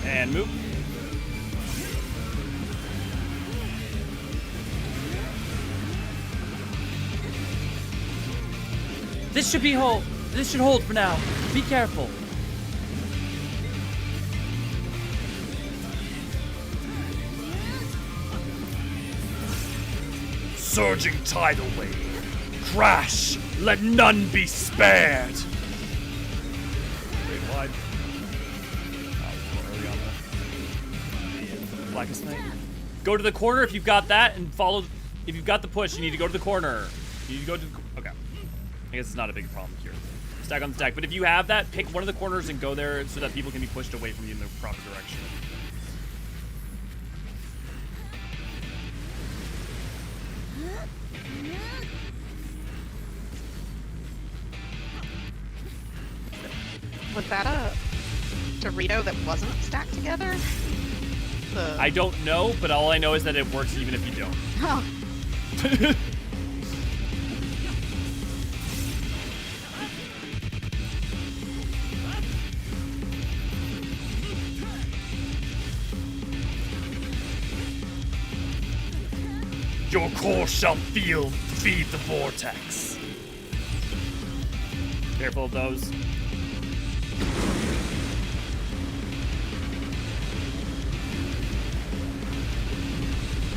[SPEAKER 1] And move.
[SPEAKER 2] This should be hold. This should hold for now. Be careful.
[SPEAKER 3] Surging tidal wave. Crash. Let none be spared. Great wide. Early on there.
[SPEAKER 1] Blackest Night. Go to the corner if you've got that, and follow. If you've got the push, you need to go to the corner. You need to go to the. Okay. I guess it's not a big problem here. Stack on the stack. But if you have that, pick one of the corners and go there so that people can be pushed away from you in the proper direction.
[SPEAKER 5] Was that a Dorito that wasn't stacked together?
[SPEAKER 1] I don't know, but all I know is that it works even if you don't.
[SPEAKER 5] Oh.
[SPEAKER 3] Your core shall feed the vortex.
[SPEAKER 1] Careful of those.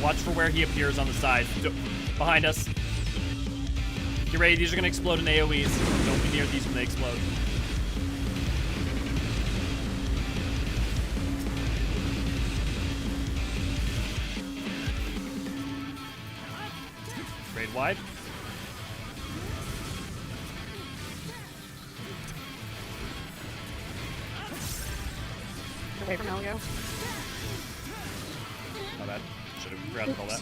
[SPEAKER 1] Watch for where he appears on the side. Behind us. Get ready, these are gonna explode in AoEs. Don't be near these when they explode. Raid wide.
[SPEAKER 5] Away from Elio.
[SPEAKER 1] My bad. Should have grabbed all that.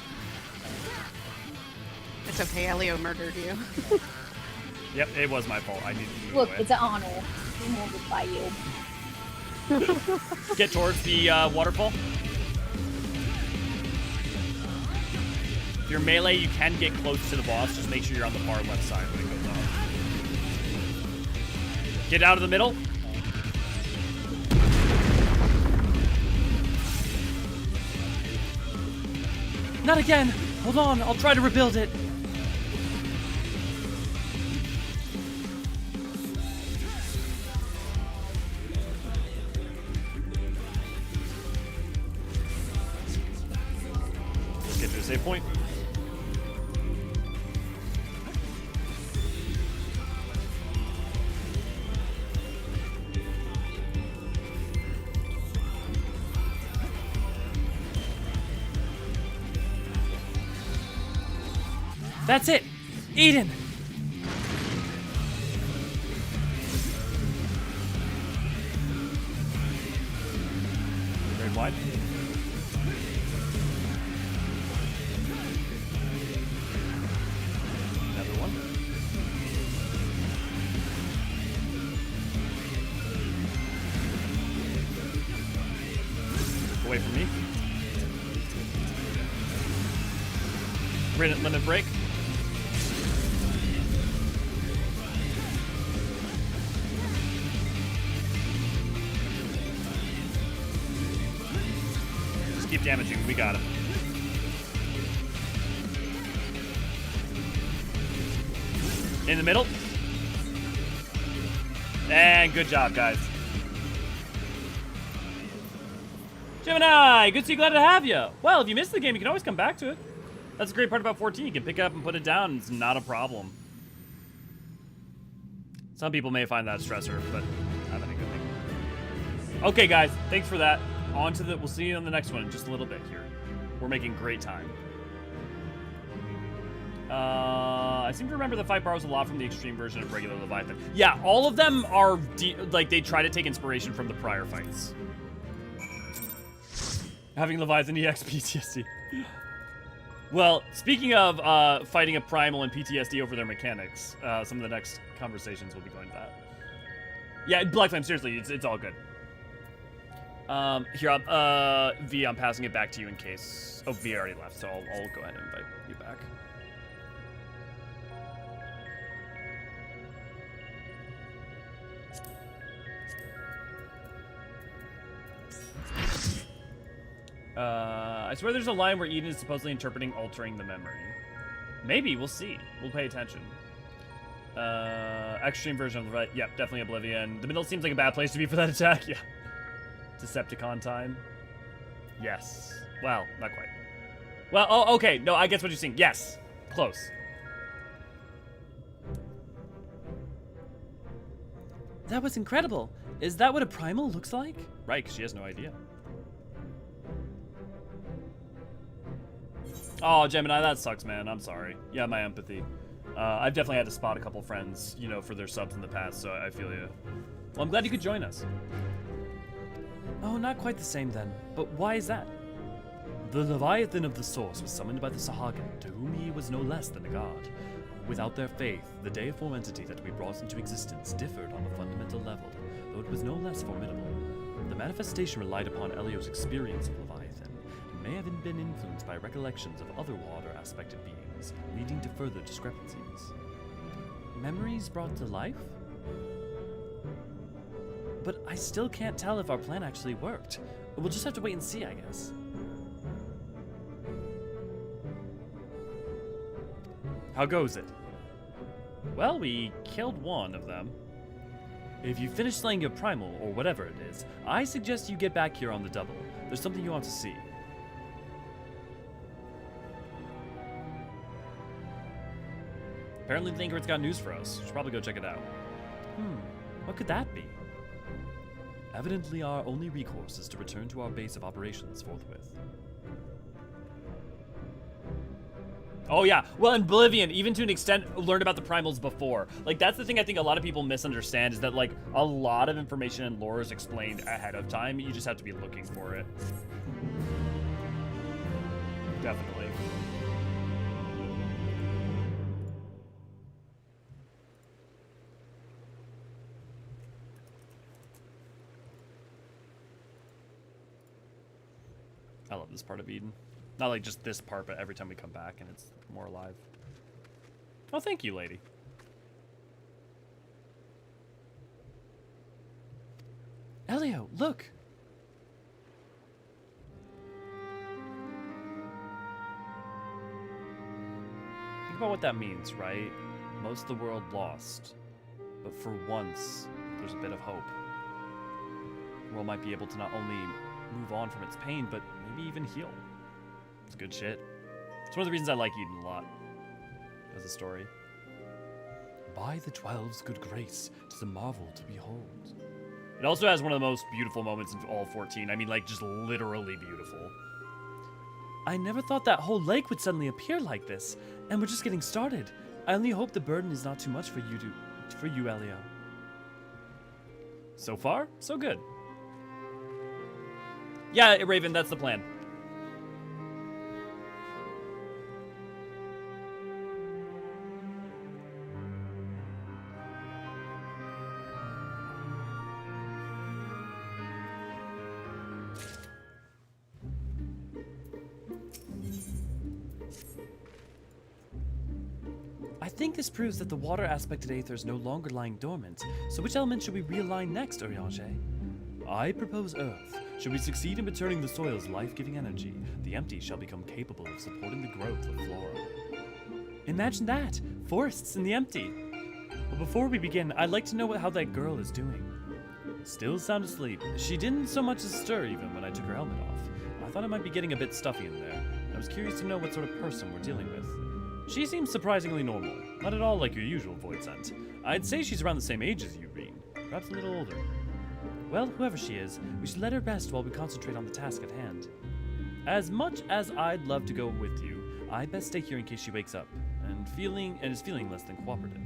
[SPEAKER 5] It's okay, Elio murdered you.
[SPEAKER 1] Yep, it was my fault. I needed to move
[SPEAKER 4] Look,
[SPEAKER 1] away.
[SPEAKER 4] it's an honor. We won't get by you.
[SPEAKER 1] Get towards the waterfall. If you're melee, you can get close to the boss. Just make sure you're on the far left side when it goes off. Get out of the middle.
[SPEAKER 2] Not again. Hold on. I'll try to rebuild it.
[SPEAKER 1] Let's get to a save point.
[SPEAKER 2] That's it. Eden.
[SPEAKER 1] Very wide. Another one. Away from me. Limit break. Just keep damaging. We got him. In the middle. And good job, guys. Gemini, good to see you, glad to have you. Well, if you missed the game, you can always come back to it. That's the great part about 14. You can pick it up and put it down, and it's not a problem. Some people may find that a stressor, but I think a good thing. Okay, guys, thanks for that. On to the, we'll see you on the next one in just a little bit here. We're making great time. I seem to remember the fight borrows a lot from the extreme version of regular Leviathan. Yeah, all of them are, like, they try to take inspiration from the prior fights. Having Leviathan EX PTSD. Well, speaking of fighting a primal and PTSD over their mechanics, some of the next conversations will be going to that. Yeah, Black Flame, seriously, it's all good. Here, V, I'm passing it back to you in case... Oh, V already left, so I'll go ahead and invite you back. I swear there's a line where Eden is supposedly interpreting altering the memory. Maybe, we'll see. We'll pay attention. Extreme version of the right. Yep, definitely Oblivion. The middle seems like a bad place to be for that attack. Yeah. Decepticon time. Yes. Well, not quite. Well, oh, okay. No, I guess what you're saying. Yes. Close.
[SPEAKER 2] That was incredible. Is that what a primal looks like?
[SPEAKER 1] Right, because she has no idea. Oh, Gemini, that sucks, man. I'm sorry. Yeah, my empathy. I've definitely had to spot a couple friends, you know, for their subs in the past, so I feel you. Well, I'm glad you could join us.
[SPEAKER 2] Oh, not quite the same then. But why is that?
[SPEAKER 3] The Leviathan of the Source was summoned by the Sahagin, to whom he was no less than a god. Without their faith, the deiform entity that we brought into existence differed on a fundamental level, though it was no less formidable. The manifestation relied upon Elio's experience of Leviathan, and may have been influenced by recollections of other water-aspected beings, leading to further discrepancies.
[SPEAKER 2] Memories brought to life? But I still can't tell if our plan actually worked. We'll just have to wait and see, I guess.
[SPEAKER 1] How goes it? Well, we killed one of them.
[SPEAKER 2] If you finish slaying your primal, or whatever it is, I suggest you get back here on the double. There's something you want to see.
[SPEAKER 1] Apparently the Thinker's got news for us. Should probably go check it out.
[SPEAKER 2] What could that be?
[SPEAKER 3] Evidently, our only recourse is to return to our base of operations forthwith.
[SPEAKER 1] Oh yeah, well, in Oblivion, even to an extent, learned about the primals before. Like, that's the thing I think a lot of people misunderstand, is that, like, a lot of information and lore is explained ahead of time. You just have to be looking for it. Definitely. I love this part of Eden. Not like just this part, but every time we come back and it's more alive. Oh, thank you, lady.
[SPEAKER 2] Elio, look!
[SPEAKER 1] Think about what that means, right? Most of the world lost. But for once, there's a bit of hope. The world might be able to not only move on from its pain, but maybe even heal. It's good shit. It's one of the reasons I like Eden a lot as a story.
[SPEAKER 3] By the 12's good grace, 'tis a marvel to behold.
[SPEAKER 1] It also has one of the most beautiful moments in all 14. I mean, like, just literally beautiful.
[SPEAKER 2] I never thought that whole lake would suddenly appear like this, and we're just getting started. I only hope the burden is not too much for you, Elio.
[SPEAKER 1] So far, so good. Yeah, Raven, that's the plan.
[SPEAKER 2] I think this proves that the water-aspected Aether is no longer lying dormant, so which element should we realign next, Eorzean?
[SPEAKER 3] I propose Earth. Should we succeed in returning the soil's life-giving energy, the empty shall become capable of supporting the growth of flora.
[SPEAKER 2] Imagine that! Forests in the empty! But before we begin, I'd like to know how that girl is doing. Still sound asleep. She didn't so much as stir even when I took her helmet off. I thought it might be getting a bit stuffy in there. I was curious to know what sort of person we're dealing with. She seems surprisingly normal. Not at all like your usual void scent. I'd say she's around the same age as you, Reen. Perhaps a little older. Well, whoever she is, we should let her rest while we concentrate on the task at hand. As much as I'd love to go with you, I'd best stay here in case she wakes up and is feeling less than cooperative.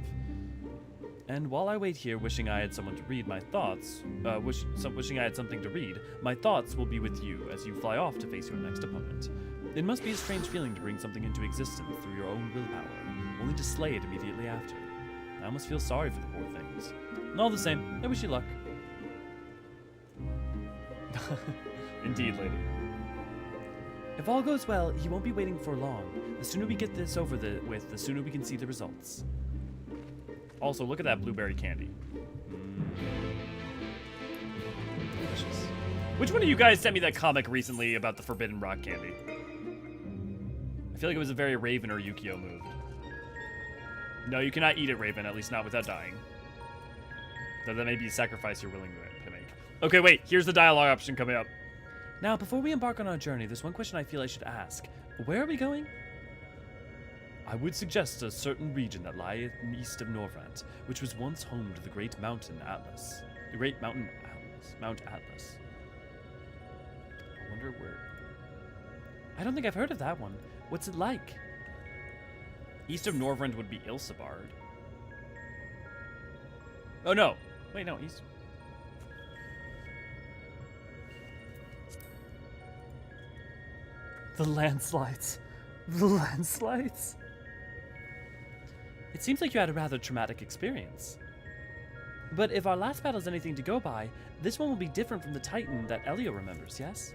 [SPEAKER 2] And while I wait here, wishing I had someone to read my thoughts, wishing I had something to read, my thoughts will be with you as you fly off to face your next opponent. It must be a strange feeling to bring something into existence through your own willpower, only to slay it immediately after. I almost feel sorry for the poor things. And all the same, I wish you luck.
[SPEAKER 1] Indeed, lady.
[SPEAKER 2] If all goes well, you won't be waiting for long. The sooner we get this over with, the sooner we can see the results.
[SPEAKER 1] Also, look at that blueberry candy. Delicious. Which one of you guys sent me that comic recently about the Forbidden Rock candy? I feel like it was a very Raven or Yukio move. No, you cannot eat it, Raven, at least not without dying. Though that may be a sacrifice you're willing to make. Okay, wait, here's the dialogue option coming up.
[SPEAKER 2] Now, before we embark on our journey, there's one question I feel I should ask. Where are we going? I would suggest a certain region that lieth east of Norvrant, which was once home to the great mountain Atlas. The great mountain Atlas. Mount Atlas. I wonder where... I don't think I've heard of that one. What's it like?
[SPEAKER 1] East of Norvrand would be Ilsabard. Oh, no. Wait, no, east...
[SPEAKER 2] The landslides. The landslides. It seems like you had a rather traumatic experience. But if our last battle is anything to go by, this one will be different from the Titan that Elio remembers, yes?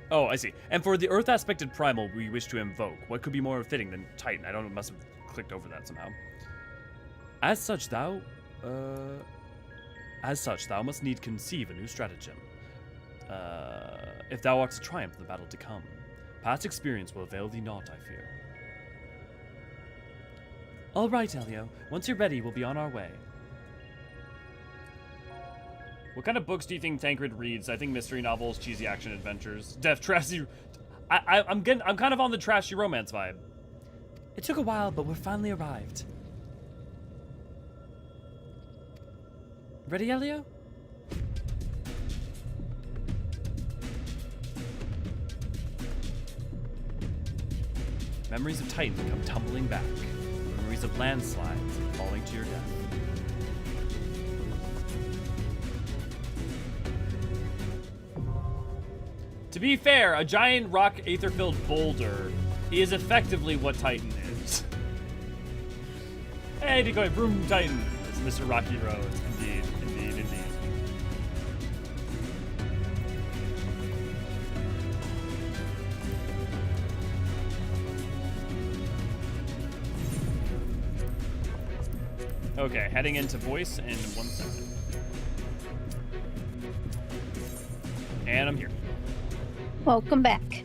[SPEAKER 1] Oh, I see. And for the Earth-aspected primal we wish to invoke, what could be more fitting than Titan? I don't know, must have clicked over that somehow.
[SPEAKER 2] As such, thou must need conceive a new stratagem. If thou art to triumph in the battle to come, past experience will avail thee naught, I fear. All right, Elio. Once you're ready, we'll be on our way.
[SPEAKER 1] What kind of books do you think Tancred reads? I think mystery novels, cheesy action adventures, trashy. I'm kind of on the trashy romance vibe.
[SPEAKER 2] It took a while, but we're finally arrived. Ready, Elio?
[SPEAKER 1] Memories of Titan come tumbling back. Memories of landslides falling to your death. To be fair, a giant rock aether-filled boulder is effectively what Titan is. Hey, decoy, vroom, Titan. It's Mr. Rocky Road. Indeed, indeed, indeed. Okay, heading into voice in 1 second. And I'm here.
[SPEAKER 4] Welcome back.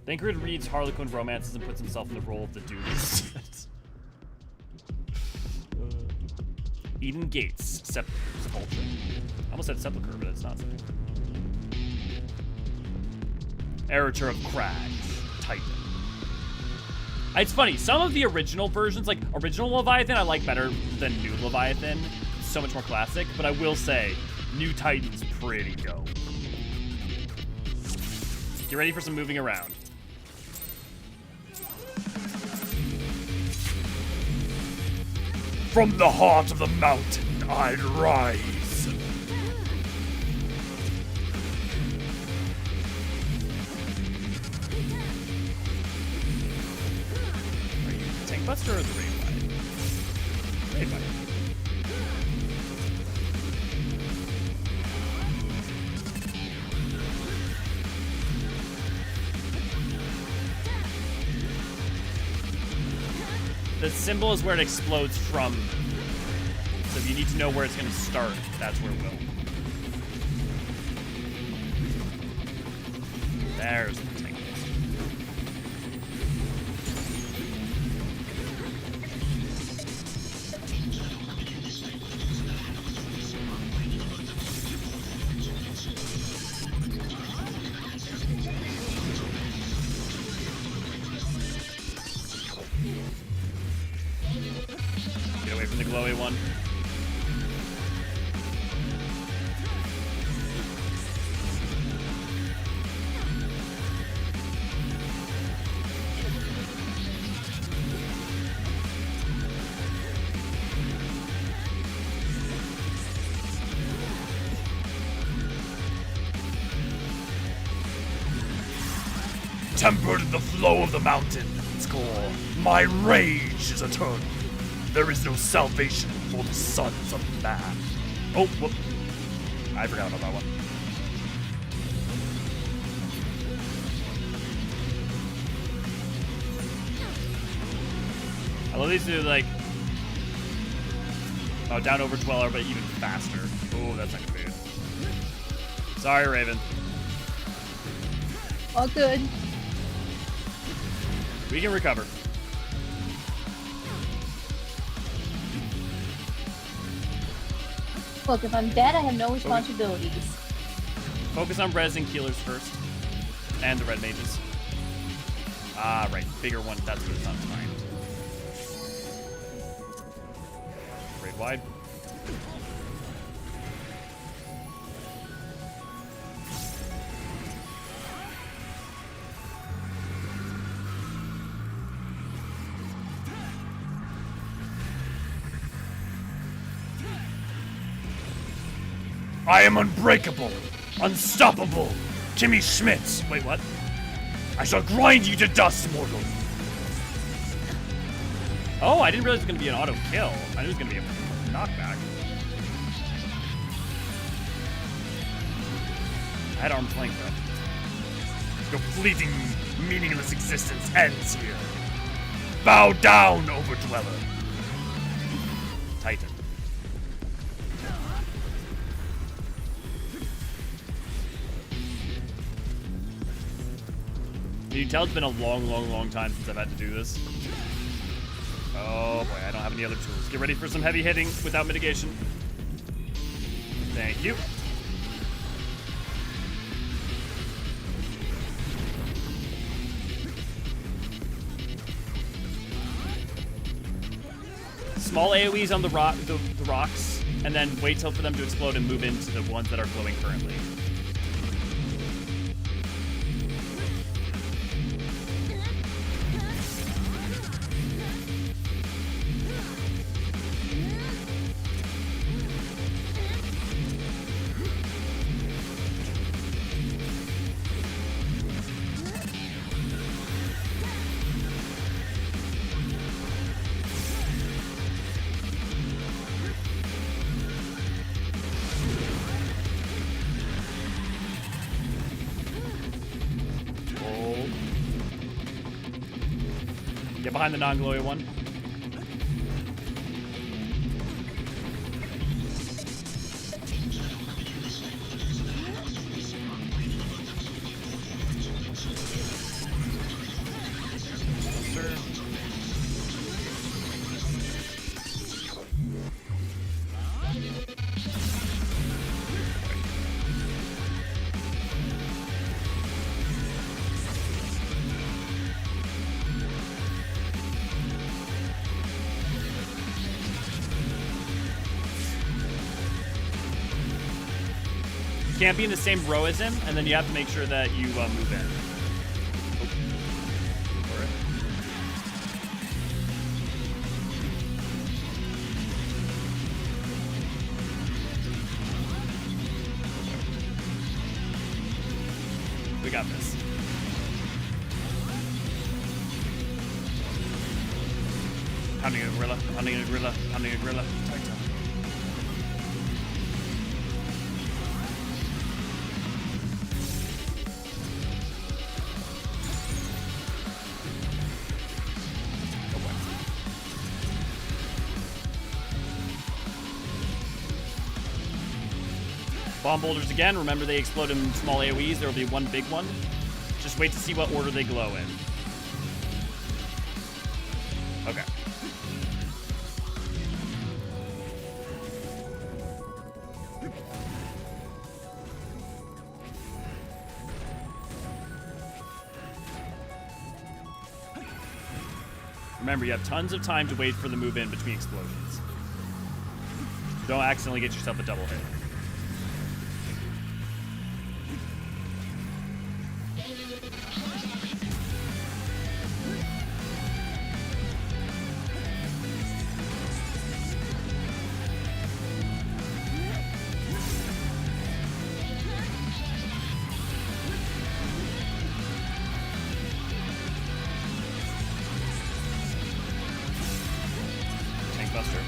[SPEAKER 1] Tancred reads Harlequin romances and puts himself in the role of the dude instead. Eden Gates, Sepulchre. I almost said Sepulchre, but it's not Sepulchre. Erator of Crags, Titan. It's funny, some of the original versions, like original Leviathan, I like better than new Leviathan. It's so much more classic, but I will say, new Titan's pretty dope. Get ready for some moving around.
[SPEAKER 3] From the heart of the mountain I'd rise.
[SPEAKER 1] Are you the Tank Buster or the Raid Fighter? Raid Fighter. The symbol is where it explodes from. So if you need to know where it's going to start, that's where it will. There's the tank. glowy one.
[SPEAKER 3] Tempered the flow of the mountain's core, my rage is eternal. There is no salvation for the sons of man. Oh, whoop. I forgot about that one.
[SPEAKER 1] I love these two, like... Oh, down over 12, but even faster. Oh, that's not gonna be it. Sorry, Raven.
[SPEAKER 4] All good.
[SPEAKER 1] We can recover.
[SPEAKER 4] Look, if I'm dead, I have no responsibilities.
[SPEAKER 1] Focus on res and healers first. And the red mages. Ah, right. Bigger one. That's what it's on. Fine. Raid wide.
[SPEAKER 3] I am unbreakable, unstoppable, Kimmy Schmitz.
[SPEAKER 1] Wait, what?
[SPEAKER 3] I shall grind you to dust, mortal.
[SPEAKER 1] Oh, I didn't realize it was going to be an auto kill. I knew it was going to be a knockback. I had arm's length, though.
[SPEAKER 3] Your fleeting, meaningless existence ends here. Bow down, Overdweller.
[SPEAKER 1] Titan. You can tell it's been a long time since I've had to do this. Oh boy, I don't have any other tools. Get ready for some heavy hitting without mitigation. Thank you. Small AoEs on the rocks, and then wait till for them to explode and move into the ones that are glowing currently. Get behind the non-glowy one. Can't be in the same row as him, and then you have to make sure that you move in. We got this. Pounding a gorilla, pounding a gorilla, pounding a gorilla. Bomb boulders again. Remember, they explode in small AoEs. There will be one big one. Just wait to see what order they glow in. Okay. Remember, you have tons of time to wait for the move in between explosions. Don't accidentally get yourself a double hit. Tank Buster.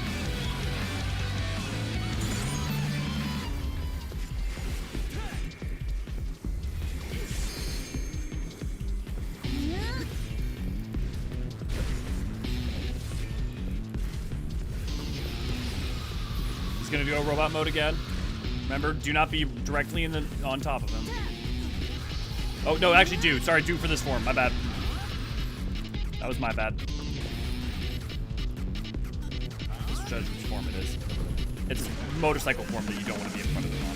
[SPEAKER 1] He's gonna do a robot mode again. Remember, do not be directly on top of him. Oh no, actually do. Sorry, do for this form. My bad. That was my bad. Let's judge which form it is. It's a motorcycle form that you don't want to be in front of him on.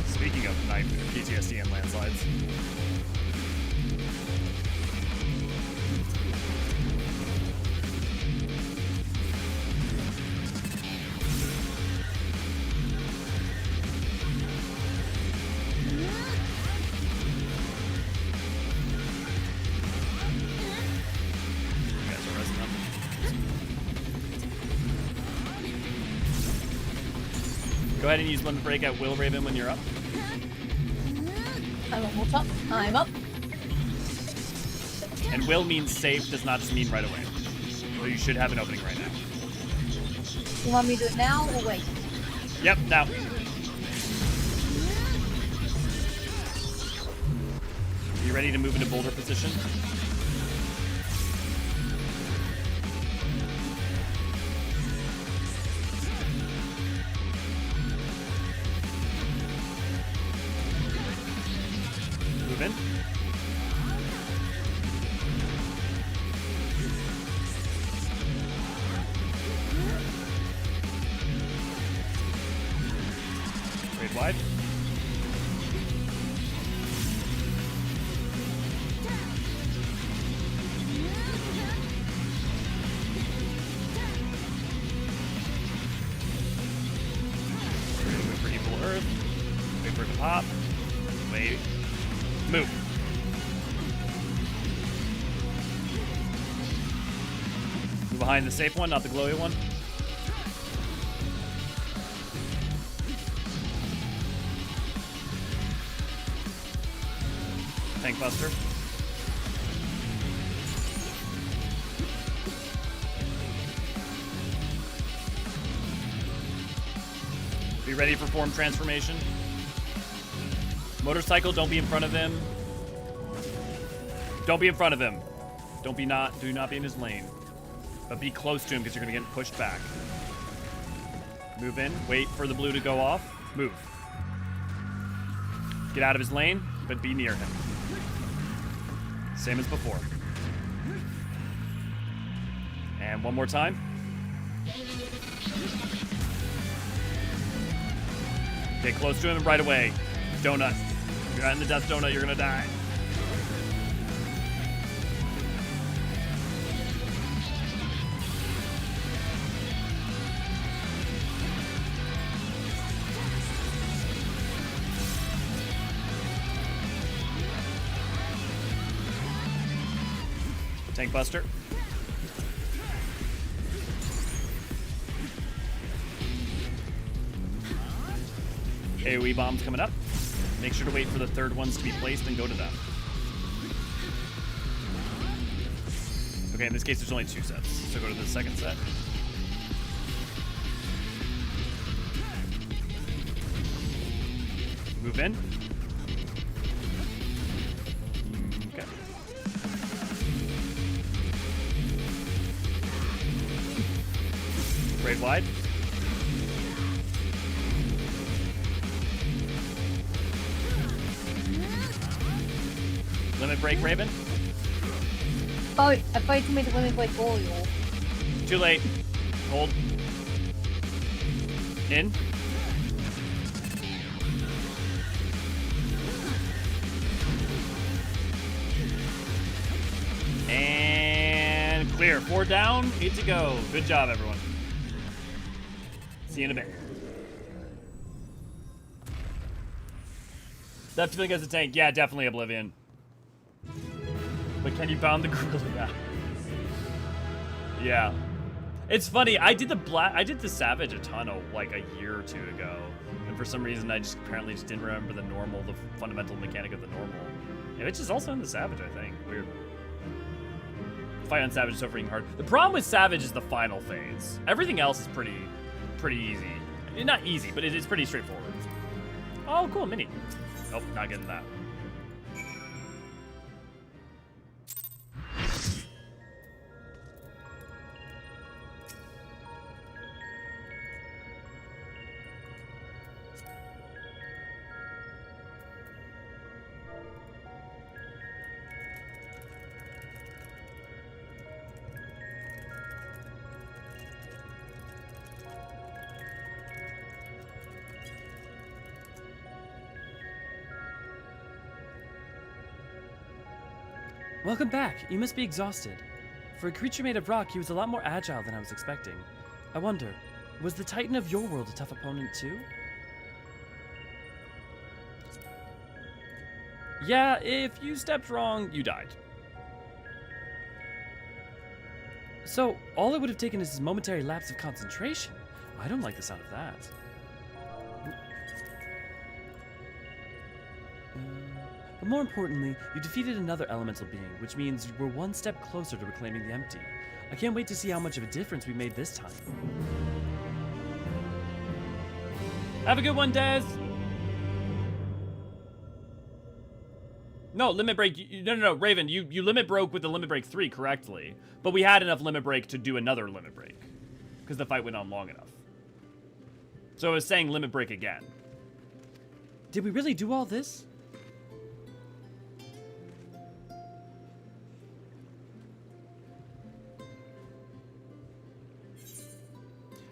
[SPEAKER 1] Speaking of night PTSD and landslides. You guys are resting up. Go ahead and use Limit Break at will, Raven, when you're up.
[SPEAKER 4] I'm almost up. I'm up.
[SPEAKER 1] And will means safe, does not just mean right away. So you should have an opening right now.
[SPEAKER 4] You want me to do it now or wait?
[SPEAKER 1] Yep, now. You ready to move into boulder position? Move in. Trade wide. Wait for evil earth. Wait for it to pop. Wait. Move. Move behind the safe one, not the glowy one. Tank Buster. Be ready for form transformation. Motorcycle, don't be in front of him. Don't be in front of him. Do not be in his lane. But be close to him because you're gonna get pushed back. Move in, wait for the blue to go off. Move. Get out of his lane, but be near him. Same as before. And one more time. Get close to him right away. Donut. If you're not in the death donut, you're gonna die. Tank Buster. AoE bombs coming up. Make sure to wait for the third ones to be placed and go to them. Okay, in this case, there's only 2 sets, so go to the second set. Move in. Okay. Raid wide. Limit break, Raven.
[SPEAKER 4] Oh, I thought you made the limit break oil.
[SPEAKER 1] Too late. Hold. In. right, 4 down, 8 to go. Good job, everyone. See you in a bit. That feeling as a tank, yeah, definitely Oblivion. But can you pound the gorilla? Yeah. Yeah. It's funny, I did the Savage a ton of, like, a year or 2 ago. And for some reason, I just apparently just didn't remember the fundamental mechanic of the normal. And it's just also in the Savage, I think. Weird. Fight on Savage is so freaking hard. The problem with Savage is the final phase. Everything else is pretty easy. Not easy, but it's pretty straightforward. Oh, cool, mini. Nope, not getting that.
[SPEAKER 2] Welcome back. You must be exhausted. For a creature made of rock, he was a lot more agile than I was expecting. I wonder, was the Titan of your world a tough opponent too?
[SPEAKER 1] Yeah, if you stepped wrong, you died.
[SPEAKER 2] So, all it would have taken is his momentary lapse of concentration. I don't like the sound of that. But more importantly, you defeated another elemental being, which means you were one step closer to reclaiming the empty. I can't wait to see how much of a difference we made this time.
[SPEAKER 1] Have a good one, Dez. No, limit break. No, Raven, you limit broke with the limit break 3 correctly, but we had enough limit break to do another limit break because the fight went on long enough. So I was saying limit break again.
[SPEAKER 2] Did we really do all this?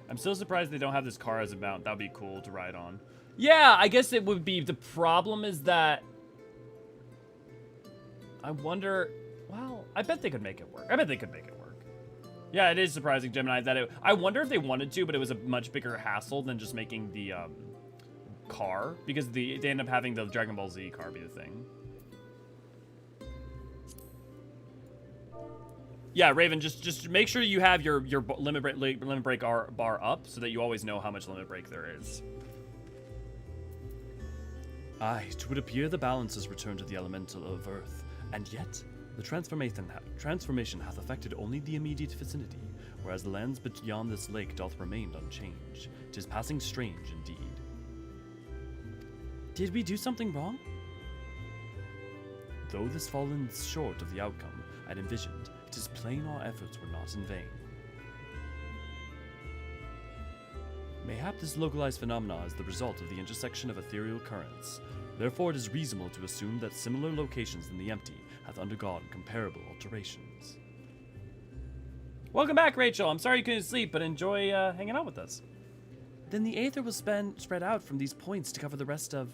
[SPEAKER 1] I'm still surprised they don't have this car as a mount. That would be cool to ride on. Yeah, I guess it would be. The problem is that I wonder. Well, I bet they could make it work. I bet they could make it work. Yeah, it is surprising, Gemini, that I wonder if they wanted to, but it was a much bigger hassle than just making the car, because they end up having the Dragon Ball Z car be the thing. Yeah, Raven, just make sure you have your limit break bar up so that you always know how much limit break there is.
[SPEAKER 2] Aye, it would appear the balance has returned to the elemental of Earth, and yet the transformation hath affected only the immediate vicinity, whereas the lands beyond this lake doth remain unchanged. 'Tis passing strange indeed. Did we do something wrong? Though this falleth short of the outcome I'd envisioned, 'tis plain our efforts were not in vain. Mayhap this localized phenomena is the result of the intersection of ethereal currents. Therefore it is reasonable to assume that similar locations in the empty hath undergone comparable alterations.
[SPEAKER 1] Welcome back, Rachel. I'm sorry you couldn't sleep, but enjoy hanging out with us.
[SPEAKER 2] Then the aether will spread out from these points to cover the rest of...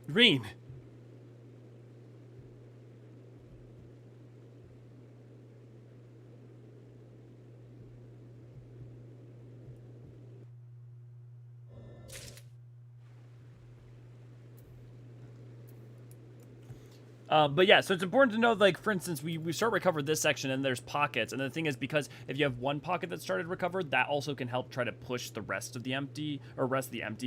[SPEAKER 1] Reen. But yeah, so it's important to know, like, for instance, we start recover this section and there's pockets. And the thing is, because if you have one pocket that started recovered, that also can help try to push the rest of the empty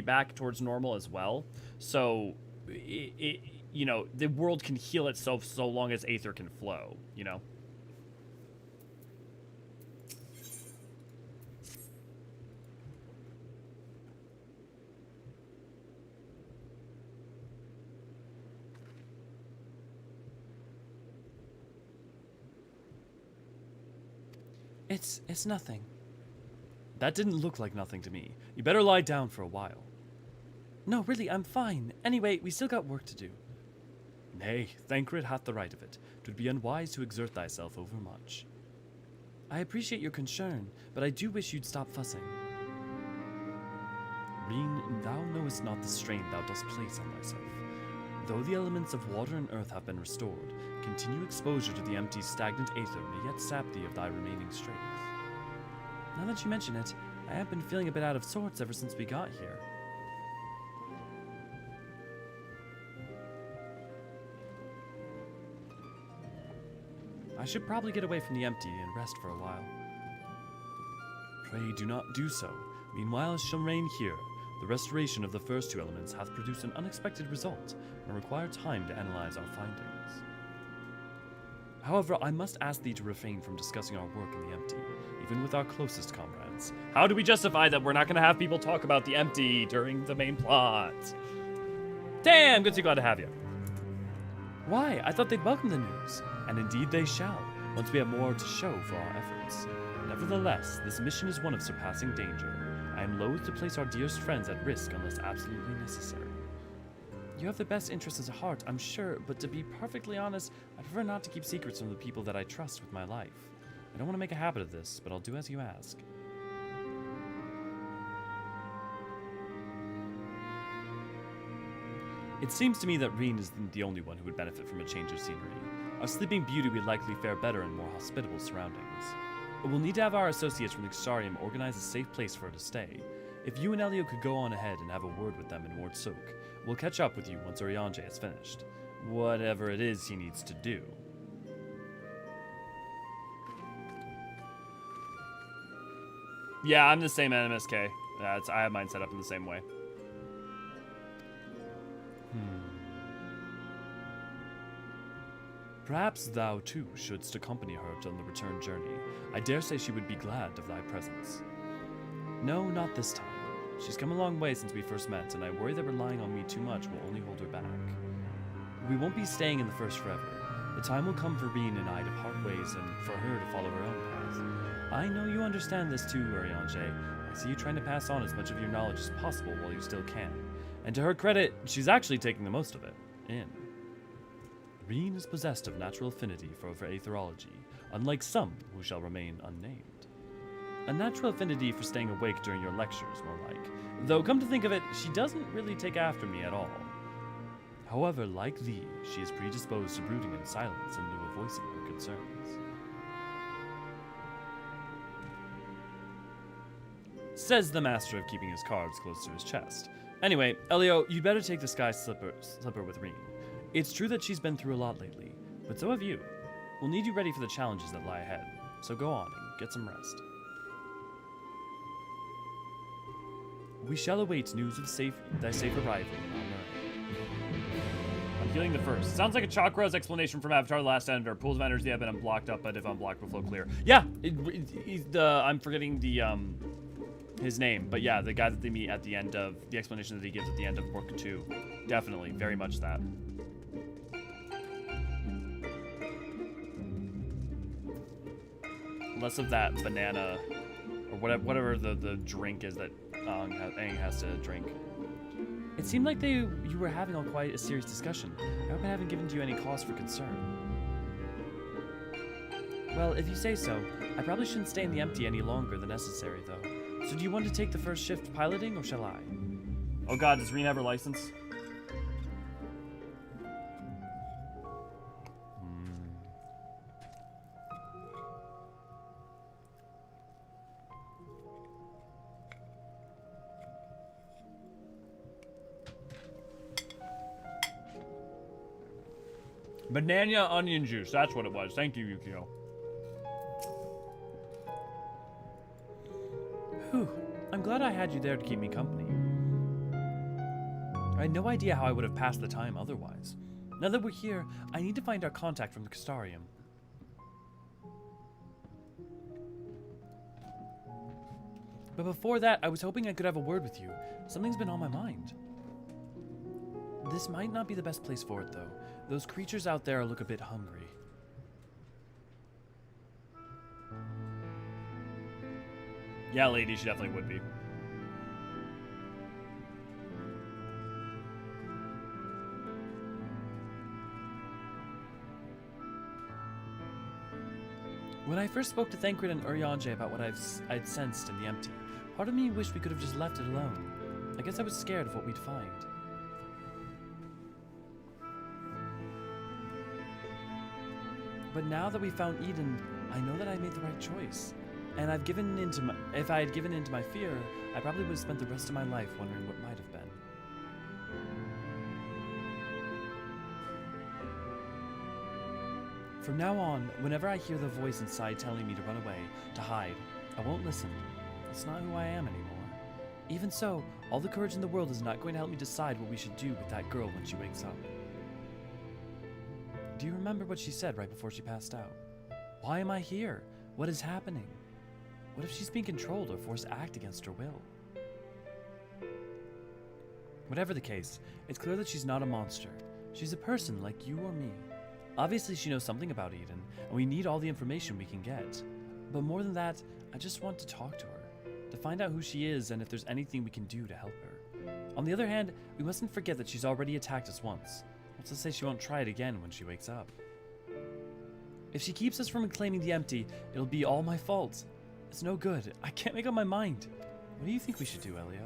[SPEAKER 1] back towards normal as well. So you know, the world can heal itself so long as aether can flow, you know?
[SPEAKER 2] It's nothing. That didn't look like nothing to me. You better lie down for a while. No, really, I'm fine. Anyway, we still got work to do. Nay, Thancred hath the right of it. 'Twould be unwise to exert thyself overmuch. I appreciate your concern, but I do wish you'd stop fussing. Reen, thou knowest not the strain thou dost place on thyself. Though the elements of water and earth have been restored, continued exposure to the empty, stagnant aether may yet sap thee of thy remaining strength. Now that you mention it, I have been feeling a bit out of sorts ever since we got here. I should probably get away from the empty and rest for a while. Pray do not do so. Meanwhile, as shall reign here, the restoration of the first two elements hath produced an unexpected result, and require time to analyze our findings. However, I must ask thee to refrain from discussing our work in the empty, even with our closest comrades.
[SPEAKER 1] How do we justify that we're not going to have people talk about the empty during the main plot? Damn, good to see, glad to have you.
[SPEAKER 2] Why? I thought they'd welcome the news, and indeed they shall, once we have more to show for our efforts. Nevertheless, this mission is one of surpassing danger. I am loath to place our dearest friends at risk unless absolutely necessary. You have the best interests at heart, I'm sure, but to be perfectly honest, I prefer not to keep secrets from the people that I trust with my life. I don't want to make a habit of this, but I'll do as you ask. It seems to me that Reen isn't the only one who would benefit from a change of scenery. Our sleeping beauty would likely fare better in more hospitable surroundings. But we'll need to have our associates from the Exarium organize a safe place for her to stay. If you and Elio could go on ahead and have a word with them in Ward Soak, we'll catch up with you once Eorzean is finished. Whatever it is he needs to do.
[SPEAKER 1] Yeah, I'm the same at MSK. I have mine set up in the same way.
[SPEAKER 2] Perhaps thou too shouldst accompany her on the return journey. I dare say she would be glad of thy presence. No, not this time. She's come a long way since we first met, and I worry that relying on me too much will only hold her back. We won't be staying in the First forever. The time will come for Reen and I to part ways and for her to follow her own path. I know you understand this too, Eorzean. I see you trying to pass on as much of your knowledge as possible while you still can. And to her credit, she's actually taking the most of it. Reen is possessed of natural affinity for aetherology, unlike some who shall remain unnamed. A natural affinity for staying awake during your lectures, more like. Though, come to think of it, she doesn't really take after me at all. However, like thee, she is predisposed to brooding in silence and to voicing her concerns. Says the master of keeping his cards close to his chest. Anyway, Elio, you'd better take the sky slipper with Reen. It's true that she's been through a lot lately, but so have you. We'll need you ready for the challenges that lie ahead, so go on and get some rest. We shall await news of thy safe arrival in Almera.
[SPEAKER 1] I'm healing the first. Sounds like a Chakra's explanation from Avatar The Last Ender. Pools of energy have been unblocked up, but if unblocked will flow clear. Yeah, I'm forgetting his name, but yeah, the guy that they meet at the end of the explanation that he gives at the end of Book 2. Definitely, very much that. Less of that banana, or whatever the drink is that Aang has to drink.
[SPEAKER 2] It seemed like you were having quite a serious discussion. I hope I haven't given you any cause for concern. Well, if you say so, I probably shouldn't stay in the empty any longer than necessary, though. So do you want to take the first shift piloting, or shall I?
[SPEAKER 1] Oh god, does Reen have her license? Banana onion juice, that's what it was. Thank you, Yukio.
[SPEAKER 2] Whew, I'm glad I had you there to keep me company. I had no idea how I would have passed the time otherwise. Now that we're here, I need to find our contact from the Castarium. But before that, I was hoping I could have a word with you. Something's been on my mind. This might not be the best place for it, though. Those creatures out there look a bit hungry.
[SPEAKER 1] Yeah, lady, she definitely would be.
[SPEAKER 2] When I first spoke to Thancred and Eorzean about what I'd sensed in the empty, part of me wished we could have just left it alone. I guess I was scared of what we'd find. But now that we found Eden, I know that I made the right choice. And if I had given in to my fear, I probably would have spent the rest of my life wondering what might have been. From now on, whenever I hear the voice inside telling me to run away, to hide, I won't listen. It's not who I am anymore. Even so, all the courage in the world is not going to help me decide what we should do with that girl when she wakes up. Do you remember what she said right before she passed out? Why am I here? What is happening? What if she's being controlled or forced to act against her will? Whatever the case, it's clear that she's not a monster. She's a person like you or me. Obviously, she knows something about Eden, and we need all the information we can get. But more than that, I just want to talk to her, to find out who she is and if there's anything we can do to help her. On the other hand, we mustn't forget that she's already attacked us once. What's to say she won't try it again when she wakes up? If she keeps us from reclaiming the empty, it'll be all my fault. It's no good. I can't make up my mind. What do you think we should do, Elio?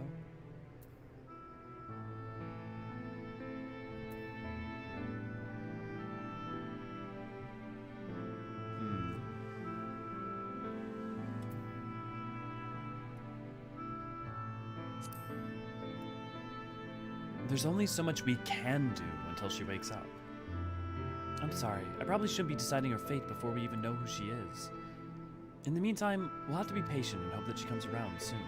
[SPEAKER 2] There's only so much we can do until she wakes up. I'm sorry, I probably shouldn't be deciding her fate before we even know who she is. In the meantime, we'll have to be patient and hope that she comes around soon.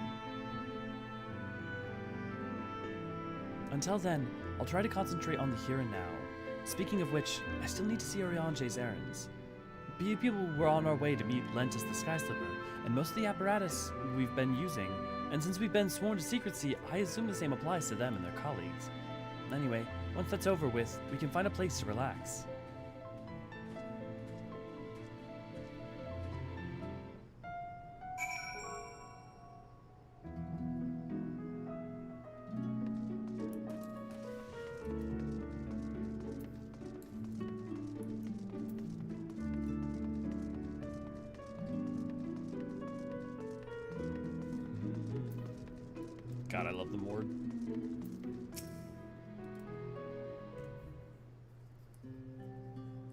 [SPEAKER 2] Until then, I'll try to concentrate on the here and now. Speaking of which, I still need to see Eorzean's errands. People were on our way to meet Lentus the Sky Slipper, and most of the apparatus we've been using, and since we've been sworn to secrecy, I assume the same applies to them and their colleagues. Anyway, once that's over with, we can find a place to relax.
[SPEAKER 1] God, I love the Mord.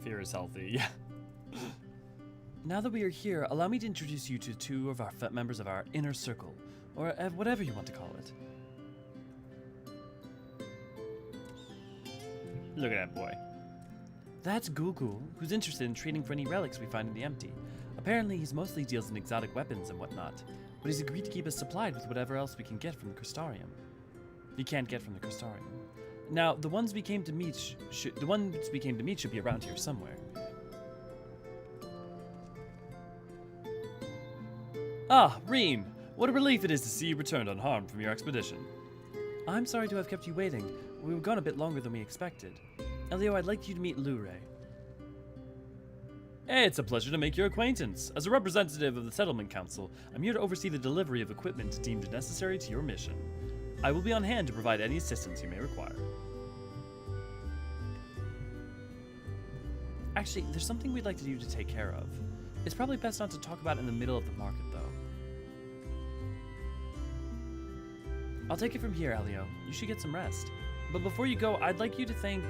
[SPEAKER 1] Fear is healthy, yeah.
[SPEAKER 2] Now that we are here, allow me to introduce you to two of our members of our inner circle, or whatever you want to call it.
[SPEAKER 1] Look at that boy.
[SPEAKER 2] That's Gulgul, who's interested in trading for any relics we find in the empty. Apparently, he mostly deals in exotic weapons and whatnot, but he's agreed to keep us supplied with whatever else we can get from the Crystarium. You can't get from the Crystarium. Now, the ones we came to meet should be around here somewhere.
[SPEAKER 1] Ah, Reem! What a relief it is to see you returned unharmed from your expedition.
[SPEAKER 2] I'm sorry to have kept you waiting. We were gone a bit longer than we expected. Elio, I'd like you to meet Lure.
[SPEAKER 1] Hey, it's a pleasure to make your acquaintance. As a representative of the Settlement Council, I'm here to oversee the delivery of equipment deemed necessary to your mission. I will be on hand to provide any assistance you may require.
[SPEAKER 2] Actually, there's something we'd like to do to take care of. It's probably best not to talk about it in the middle of the market, though. I'll take it from here, Elio. You should get some rest. But before you go, I'd like you to thank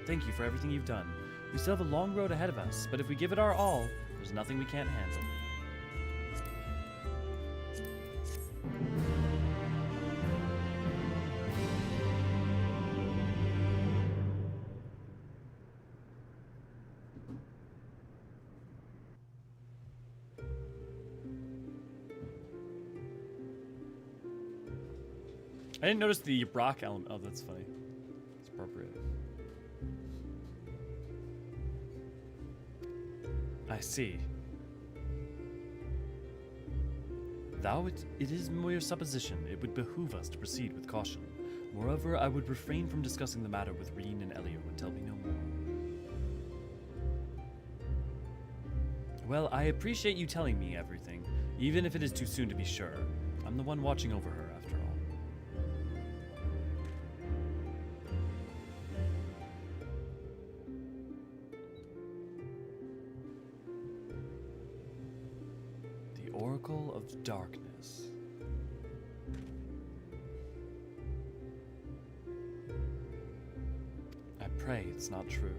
[SPEAKER 2] you for everything you've done. We still have a long road ahead of us, but if we give it our all, there's nothing we can't handle.
[SPEAKER 1] I didn't notice the rock element. Oh, that's funny. It's appropriate.
[SPEAKER 2] I see. It is mere supposition. It would behoove us to proceed with caution. Moreover, I would refrain from discussing the matter with Reen and Elio until we know more. Well, I appreciate you telling me everything, even if it is too soon to be sure. I'm the one watching over her, after all. The Oracle of Darkness. pray it's not true.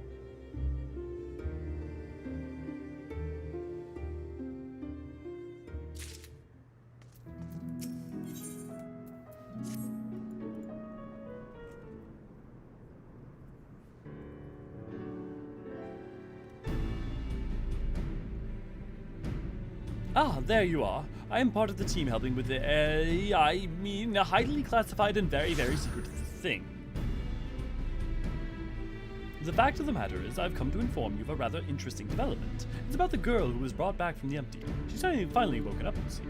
[SPEAKER 2] Ah, there you are. I am part of the team helping with the, a highly classified and very, very secret thing. The fact of the matter is, I've come to inform you of a rather interesting development. It's about the girl who was brought back from the empty. She's finally woken up, you see.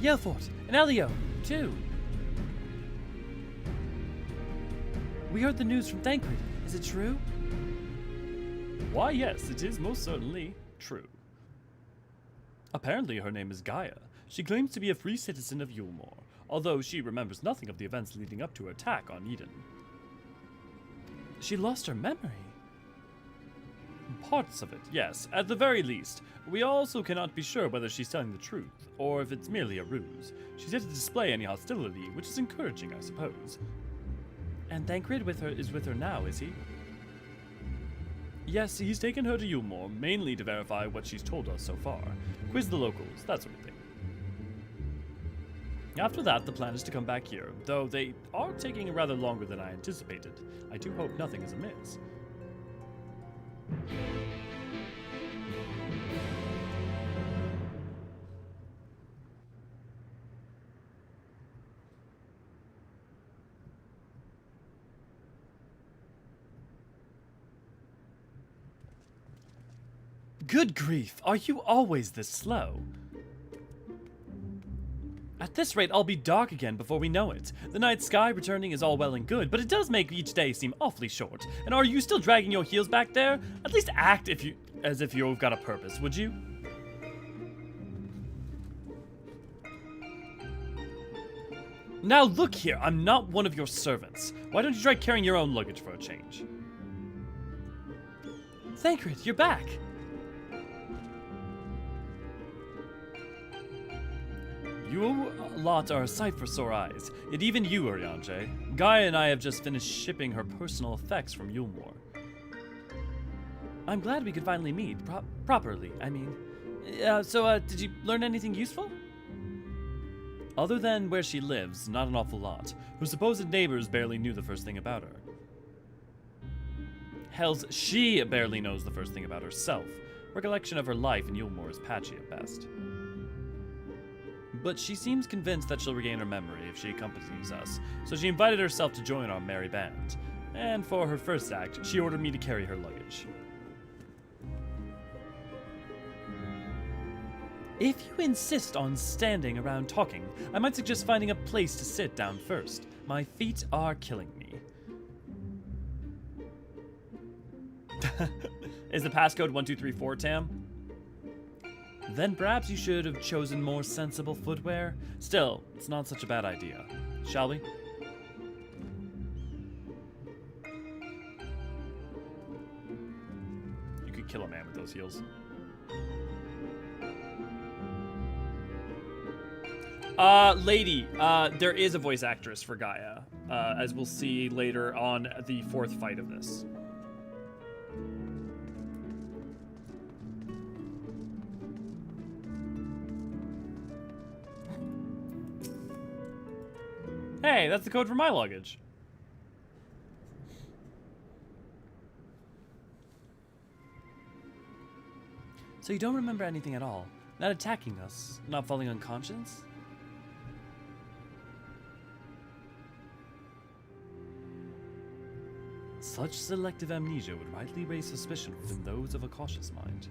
[SPEAKER 2] Yelfort, and Elio, too. We heard the news from Thancred. Is it true? Why, yes, it is most certainly true. Apparently her name is Gaia. She claims to be a free citizen of Yulmore, although she remembers nothing of the events leading up to her attack on Eden. She lost her memory? Parts of it, yes, at the very least. We also cannot be sure whether she's telling the truth, or if it's merely a ruse. She's yet to display any hostility, which is encouraging, I suppose. And Thancred is with her now, is he? Yes, he's taken her to Yulmore, mainly to verify what she's told us so far. Quiz the locals, that sort of thing. After that, the plan is to come back here, though they are taking rather longer than I anticipated. I do hope nothing is amiss. Good grief, are you always this slow? At this rate, I'll be dark again before we know it. The night sky returning is all well and good, but it does make each day seem awfully short. And are you still dragging your heels back there? At least act as if you've got a purpose, would you? Now look here, I'm not one of your servants. Why don't you try carrying your own luggage for a change? Thancred, you're back. You lot are a sight for sore eyes, yet even you, Eorzean. Gaia and I have just finished shipping her personal effects from Yulmore. I'm glad we could finally meet, properly, I mean. Did you learn anything useful? Other than where she lives, not an awful lot. Her supposed neighbors barely knew the first thing about her. Hells, she barely knows the first thing about herself. Recollection of her life in Yulmore is patchy at best. But she seems convinced that she'll regain her memory if she accompanies us, so she invited herself to join our merry band. And for her first act, she ordered me to carry her luggage. If you insist on standing around talking, I might suggest finding a place to sit down first. My feet are killing me. Is the passcode 1234, Tam? Then perhaps you should have chosen more sensible footwear. Still, it's not such a bad idea. Shall we? You could kill a man with those heels. Lady, there is a voice actress for Gaia, as we'll see later on the fourth fight of this. Hey, that's the code for my luggage. So you don't remember anything at all? Not attacking us? Not falling unconscious? Such selective amnesia would rightly raise suspicion within those of a cautious mind.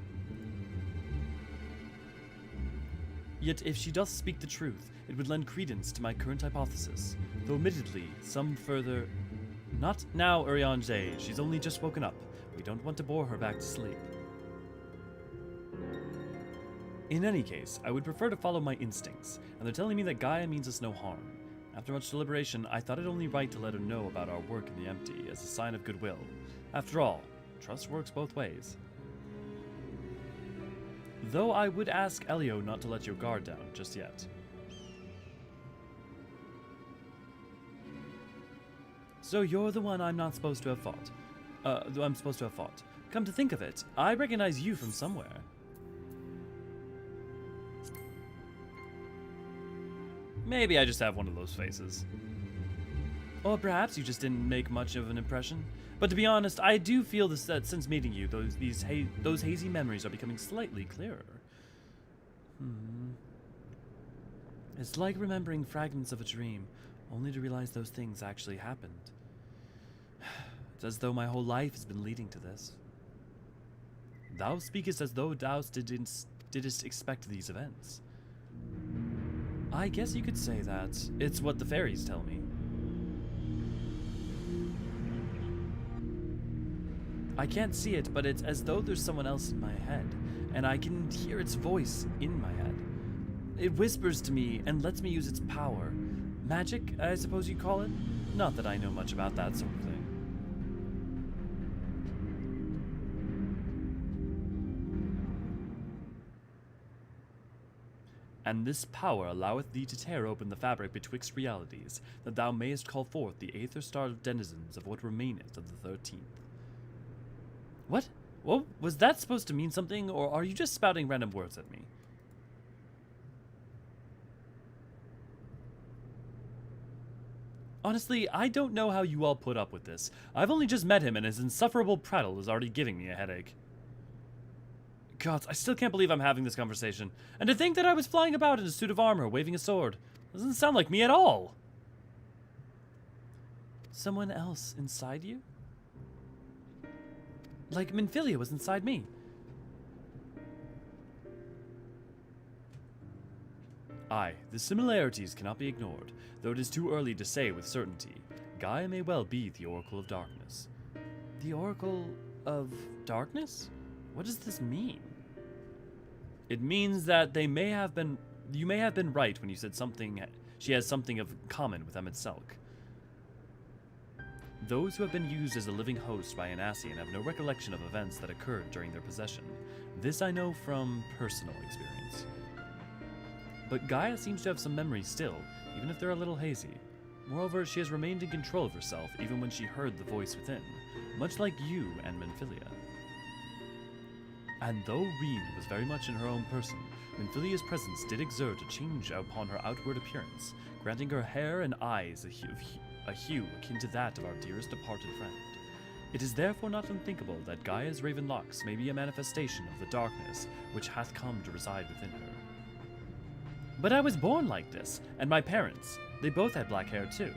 [SPEAKER 2] Yet if she doth speak the truth, it would lend credence to my current hypothesis, though admittedly, some further... Not now, Eorzean. She's only just woken up. We don't want to bore her back to sleep. In any case, I would prefer to follow my instincts, and they're telling me that Gaia means us no harm. After much deliberation, I thought it only right to let her know about our work in the empty as a sign of goodwill. After all, trust works both ways. Though I would ask Elio not to let your guard down just yet. So you're the one I'm not supposed to have fought. I'm supposed to have fought. Come to think of it, I recognize you from somewhere.
[SPEAKER 1] Maybe I just have one of those faces.
[SPEAKER 2] Or perhaps you just didn't make much of an impression. But to be honest, I do feel that since meeting you, those hazy memories are becoming slightly clearer. It's like remembering fragments of a dream, only to realize those things actually happened. It's as though my whole life has been leading to this. Thou speakest as though thou didst expect these events. I guess you could say that. It's what the fairies tell me. I can't see it, but it's as though there's someone else in my head, and I can hear its voice in my head. It whispers to me and lets me use its power. Magic, I suppose you'd call it? Not that I know much about that sort of thing. And this power alloweth thee to tear open the fabric betwixt realities, that thou mayest call forth the aether-starved denizens of what remaineth of the 13th. What? Well, was that supposed to mean something, or are you just spouting random words at me? Honestly, I don't know how you all put up with this. I've only just met him, and his insufferable prattle is already giving me a headache. God, I still can't believe I'm having this conversation. And to think that I was flying about in a suit of armor, waving a sword. Doesn't sound like me at all. Someone else inside you? Like Minfilia was inside me. Aye, the similarities cannot be ignored, though it is too early to say with certainty. Gaia may well be the Oracle of Darkness. The Oracle of Darkness? What does this mean? It means that you may have been right when you said she has something of common with Emetselk. Those who have been used as a living host by an Eorzean have no recollection of events that occurred during their possession. This I know from personal experience. But Gaia seems to have some memories still, even if they're a little hazy. Moreover, she has remained in control of herself even when she heard the voice within, much like you and Minfilia. And though Reen was very much in her own person, Minfilia's presence did exert a change upon her outward appearance, granting her hair and eyes a hue akin to that of our dearest departed friend. It is therefore not unthinkable that Gaia's raven locks may be a manifestation of the darkness which hath come to reside within her. But I was born like this, and my parents, they both had black hair too.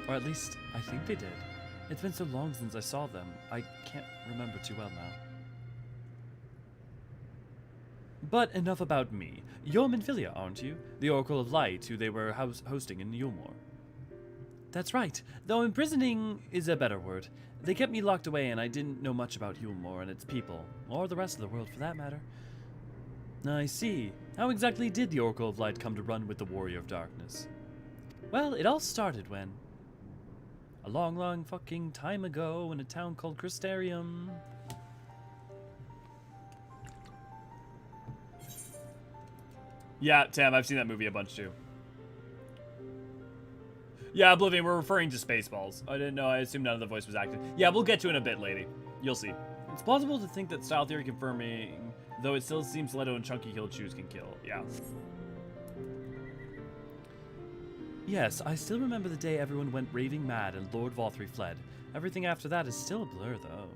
[SPEAKER 2] Or at least, I think they did. It's been so long since I saw them, I can't remember too well now. But enough about me. You're Minfilia, aren't you? The Oracle of Light who they were hosting in Yulmore. That's right, though imprisoning is a better word. They kept me locked away and I didn't know much about Yulmore and its people, or the rest of the world for that matter. I see. How exactly did the Oracle of Light come to run with the Warrior of Darkness? Well, it all started when... a long, long fucking time ago in a town called Crystarium.
[SPEAKER 1] Yeah, Tam, I've seen that movie a bunch too. Yeah, Oblivion, we're referring to Spaceballs. I didn't know, I assumed none of the voice was active. Yeah, we'll get to it in a bit, lady. You'll see. It's plausible to think that style theory confirming, though it still seems Leto and Chunky Hill Chews can kill. Yeah.
[SPEAKER 2] Yes, I still remember the day everyone went raving mad and Lord Valthree fled. Everything after that is still a blur, though.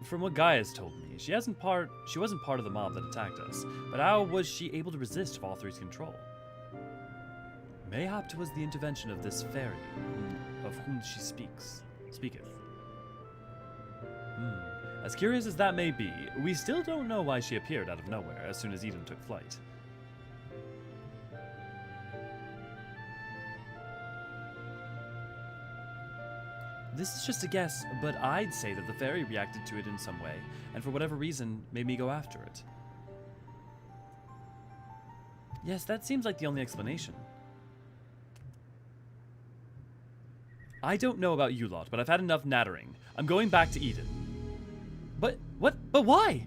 [SPEAKER 2] From what Gaia's told me, she wasn't part of the mob that attacked us, but how was she able to resist Valthree's control? Mayhap 'twas the intervention of this fairy, of whom she speaketh. As curious as that may be, we still don't know why she appeared out of nowhere as soon as Eden took flight. This is just a guess, but I'd say that the fairy reacted to it in some way, and for whatever reason, made me go after it. Yes, that seems like the only explanation. I don't know about you lot, but I've had enough nattering. I'm going back to Eden. But, what? But why?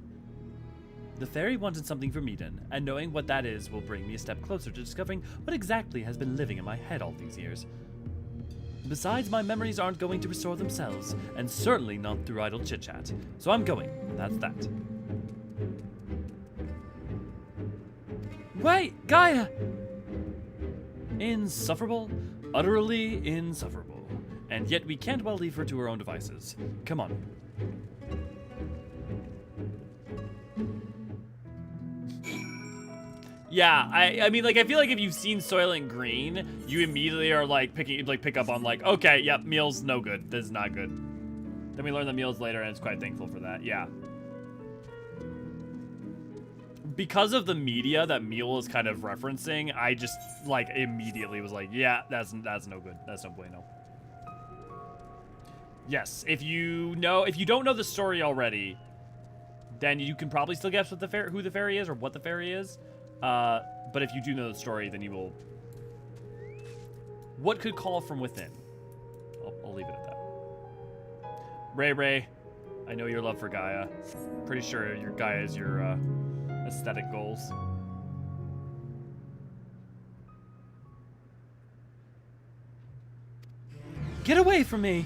[SPEAKER 2] The fairy wanted something from Eden, and knowing what that is will bring me a step closer to discovering what exactly has been living in my head all these years. Besides, my memories aren't going to restore themselves, and certainly not through idle chit-chat. So I'm going. That's that. Wait, Gaia! Insufferable? Utterly insufferable. And yet we can't well leave her to her own devices. Come on.
[SPEAKER 1] Yeah, I mean, like, I feel like if you've seen Soylent Green, you immediately are, like, pick up on, like, okay, yep, meal's no good. This is not good. Then we learn the meals later, and it's quite thankful for that, yeah. Because of the media that Meal is kind of referencing, I just, like, immediately was like, yeah, that's no good. That's no bueno. Yes, if you don't know the story already, then you can probably still guess what who the fairy is or what the fairy is. But if you do know the story, then you will... What could call from within? I'll leave it at that. Ray, I know your love for Gaia. Pretty sure your Gaia is your aesthetic goals.
[SPEAKER 2] Get away from me!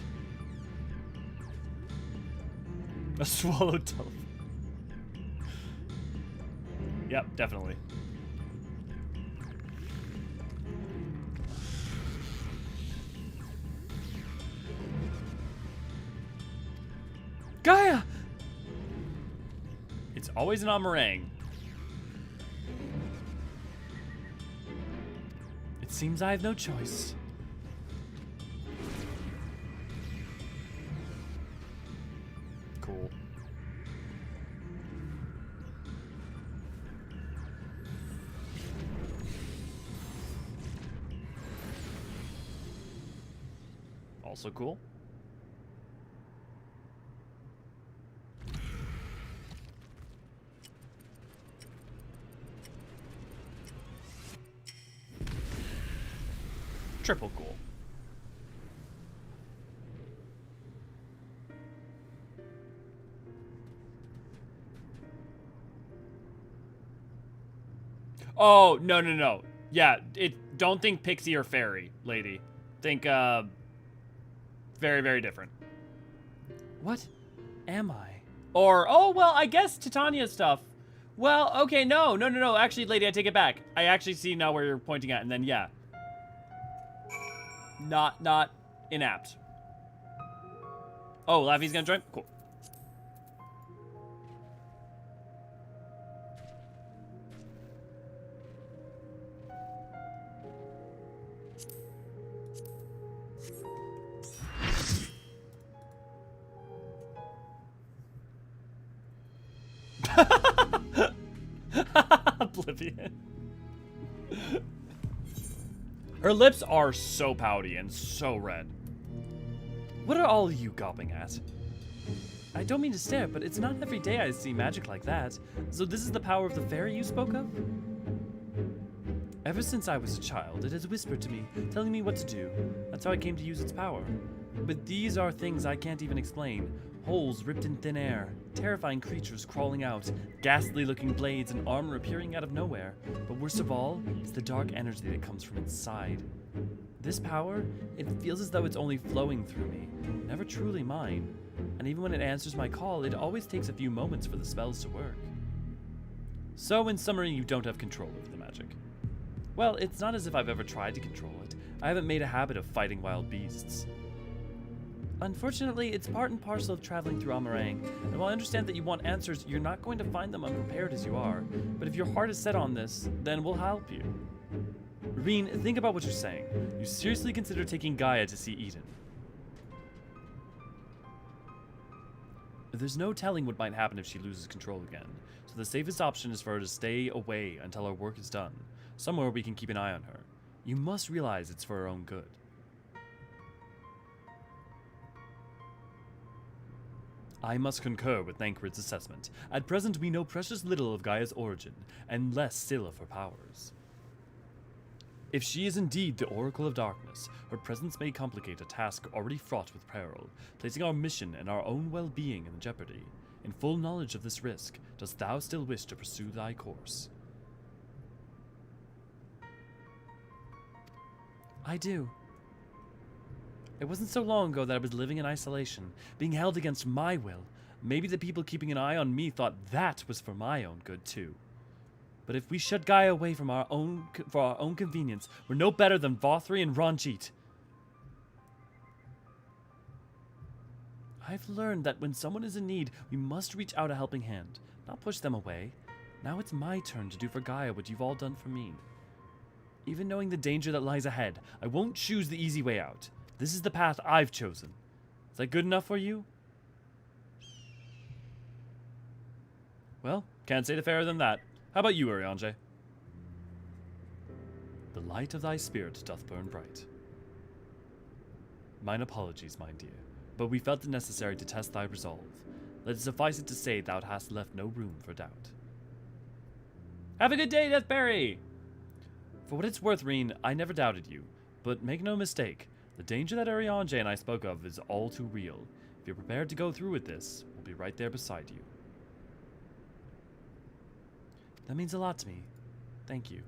[SPEAKER 1] A swallowed telephone. Yep, definitely.
[SPEAKER 2] Gaia!
[SPEAKER 1] It's always an meringue.
[SPEAKER 2] It seems I have no choice.
[SPEAKER 1] Cool. Also cool. Triple cool. Oh, no. Yeah, don't think pixie or fairy, lady. Think, very, very different.
[SPEAKER 2] What am I?
[SPEAKER 1] Or, oh, well, I guess Titania stuff. Well, okay, no. Actually, lady, I take it back. I actually see now where you're pointing at, and then, yeah. Not inapt. Oh, Laffy's gonna join? Cool. Oblivion. Her lips are so pouty and so red.
[SPEAKER 2] What are all you gawping at? I don't mean to stare, but it's not every day I see magic like that. So this is the power of the fairy you spoke of? Ever since I was a child, it has whispered to me, telling me what to do. That's how I came to use its power. But these are things I can't even explain. Holes ripped in thin air, terrifying creatures crawling out, ghastly-looking blades and armor appearing out of nowhere. But worst of all is the dark energy that comes from inside. This power, it feels as though it's only flowing through me, never truly mine. And even when it answers my call, it always takes a few moments for the spells to work. So, in summary, you don't have control over the magic. Well, it's not as if I've ever tried to control it. I haven't made a habit of fighting wild beasts. Unfortunately, it's part and parcel of traveling through Amarang, and while I understand that you want answers, you're not going to find them unprepared as you are. But if your heart is set on this, then we'll help you. Reen, think about what you're saying. You seriously consider taking Gaia to see Eden. There's no telling what might happen if she loses control again, so the safest option is for her to stay away until our work is done. Somewhere we can keep an eye on her. You must realize it's for her own good. I must concur with Thancred's assessment. At present, we know precious little of Gaia's origin, and less still of her powers. If she is indeed the Oracle of Darkness, her presence may complicate a task already fraught with peril, placing our mission and our own well-being in jeopardy. In full knowledge of this risk, dost thou still wish to pursue thy course? I do. It wasn't so long ago that I was living in isolation, being held against my will. Maybe the people keeping an eye on me thought that was for my own good too. But if we shut Gaia away from for our own convenience, we're no better than Vothri and Ranjit. I've learned that when someone is in need, we must reach out a helping hand, not push them away. Now it's my turn to do for Gaia what you've all done for me. Even knowing the danger that lies ahead, I won't choose the easy way out. This is the path I've chosen. Is that good enough for you? Well, can't say it fairer than that. How about you, Eorzean? The light of thy spirit doth burn bright. Mine apologies, my dear, but we felt it necessary to test thy resolve. Let it suffice it to say thou hast left no room for doubt.
[SPEAKER 1] Have a good day, Deathberry!
[SPEAKER 2] For what it's worth, Reen, I never doubted you. But make no mistake, the danger that Eorzean and I spoke of is all too real. If you're prepared to go through with this, we'll be right there beside you. That means a lot to me. Thank you.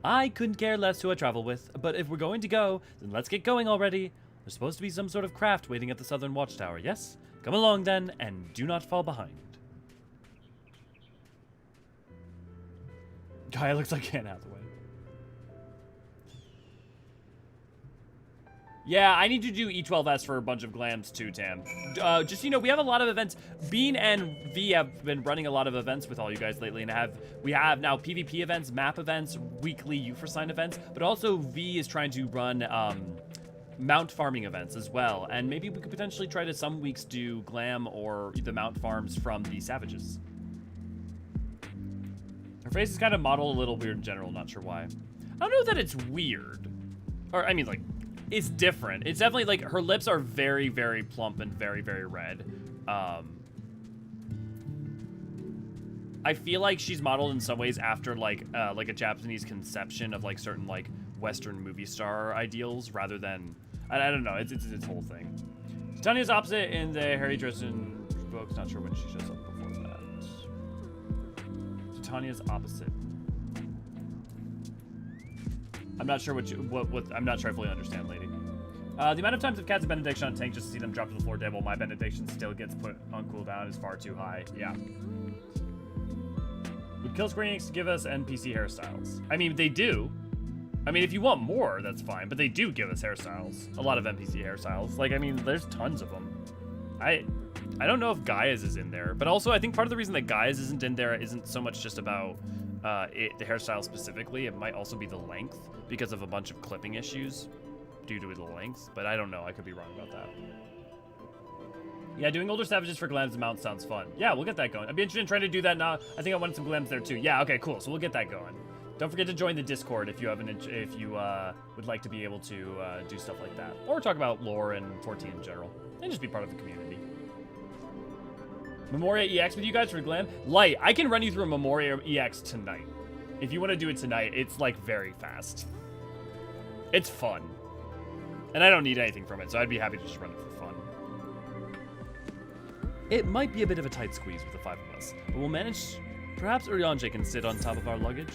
[SPEAKER 1] I couldn't care less who I travel with, but if we're going to go, then let's get going already.
[SPEAKER 2] There's supposed to be some sort of craft waiting at the southern watchtower, yes? Come along then, and do not fall behind.
[SPEAKER 1] Gaia looks like Anne Hathaway. Yeah, I need to do E12S for a bunch of glams too, Tam. Just, you know, we have a lot of events. Bean and V have been running a lot of events with all you guys lately, and we have now PvP events, map events, weekly Euphrosyne events, but also V is trying to run mount farming events as well, and maybe we could potentially try to some weeks do glam or the mount farms from the Savages. Her face is kind of modeled a little weird in general, not sure why. I don't know that it's weird. Or, I mean, like, it's different. It's definitely, like, her lips are very, very plump and very, very red. I feel like she's modeled in some ways after, like a Japanese conception of, like, certain, like, Western movie star ideals rather than... I don't know. It's its whole thing. Titania's opposite in the Harry Dresden books. Not sure when she shows up before that. Titania's opposite. I'm not sure what I'm not sure I fully understand, lady. The amount of times I've cast a benediction on tank just to see them drop to the floor dead while my benediction still gets put on cooldown is far too high. Yeah. Would Kill Square Enix give us NPC hairstyles? I mean, they do. I mean, if you want more, that's fine, but they do give us hairstyles. A lot of NPC hairstyles. Like, I mean, there's tons of them. I don't know if Gaia's is in there, but also I think part of the reason that Gaia's isn't in there isn't so much just about the hairstyle specifically. It might also be the length because of a bunch of clipping issues due to the length, but I don't know. I could be wrong about that. Yeah, doing older savages for glams and mounts sounds fun. Yeah, we'll get that going. I'd be interested in trying to do that now. I think I wanted some glams there too. Yeah, okay, cool. So we'll get that going. Don't forget to join the Discord if you have if you would like to be able to do stuff like that, or talk about lore and 14 in general, and just be part of the community. Memoria EX with you guys for glam. Light, I can run you through a Memoria EX tonight. If you want to do it tonight, it's like very fast. It's fun, and I don't need anything from it, so I'd be happy to just run it for fun.
[SPEAKER 2] It might be a bit of a tight squeeze with the 5 of us, but we'll manage. Perhaps Eorzean can sit on top of our luggage.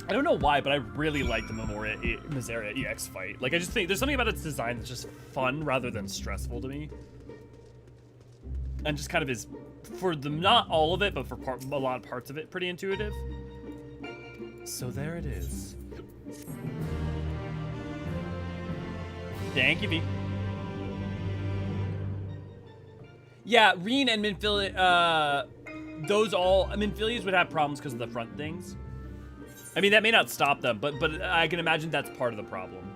[SPEAKER 1] I don't know why, but I really like the Memoria EX fight. Like, I just think there's something about its design that's just fun rather than stressful to me. And just kind of is, for the not all of it, but for a lot of parts of it, pretty intuitive.
[SPEAKER 2] So there it is.
[SPEAKER 1] Thank you, V. Yeah, Reen and Minfilia, Minfilias would have problems because of the front things. I mean, that may not stop them, but I can imagine that's part of the problem.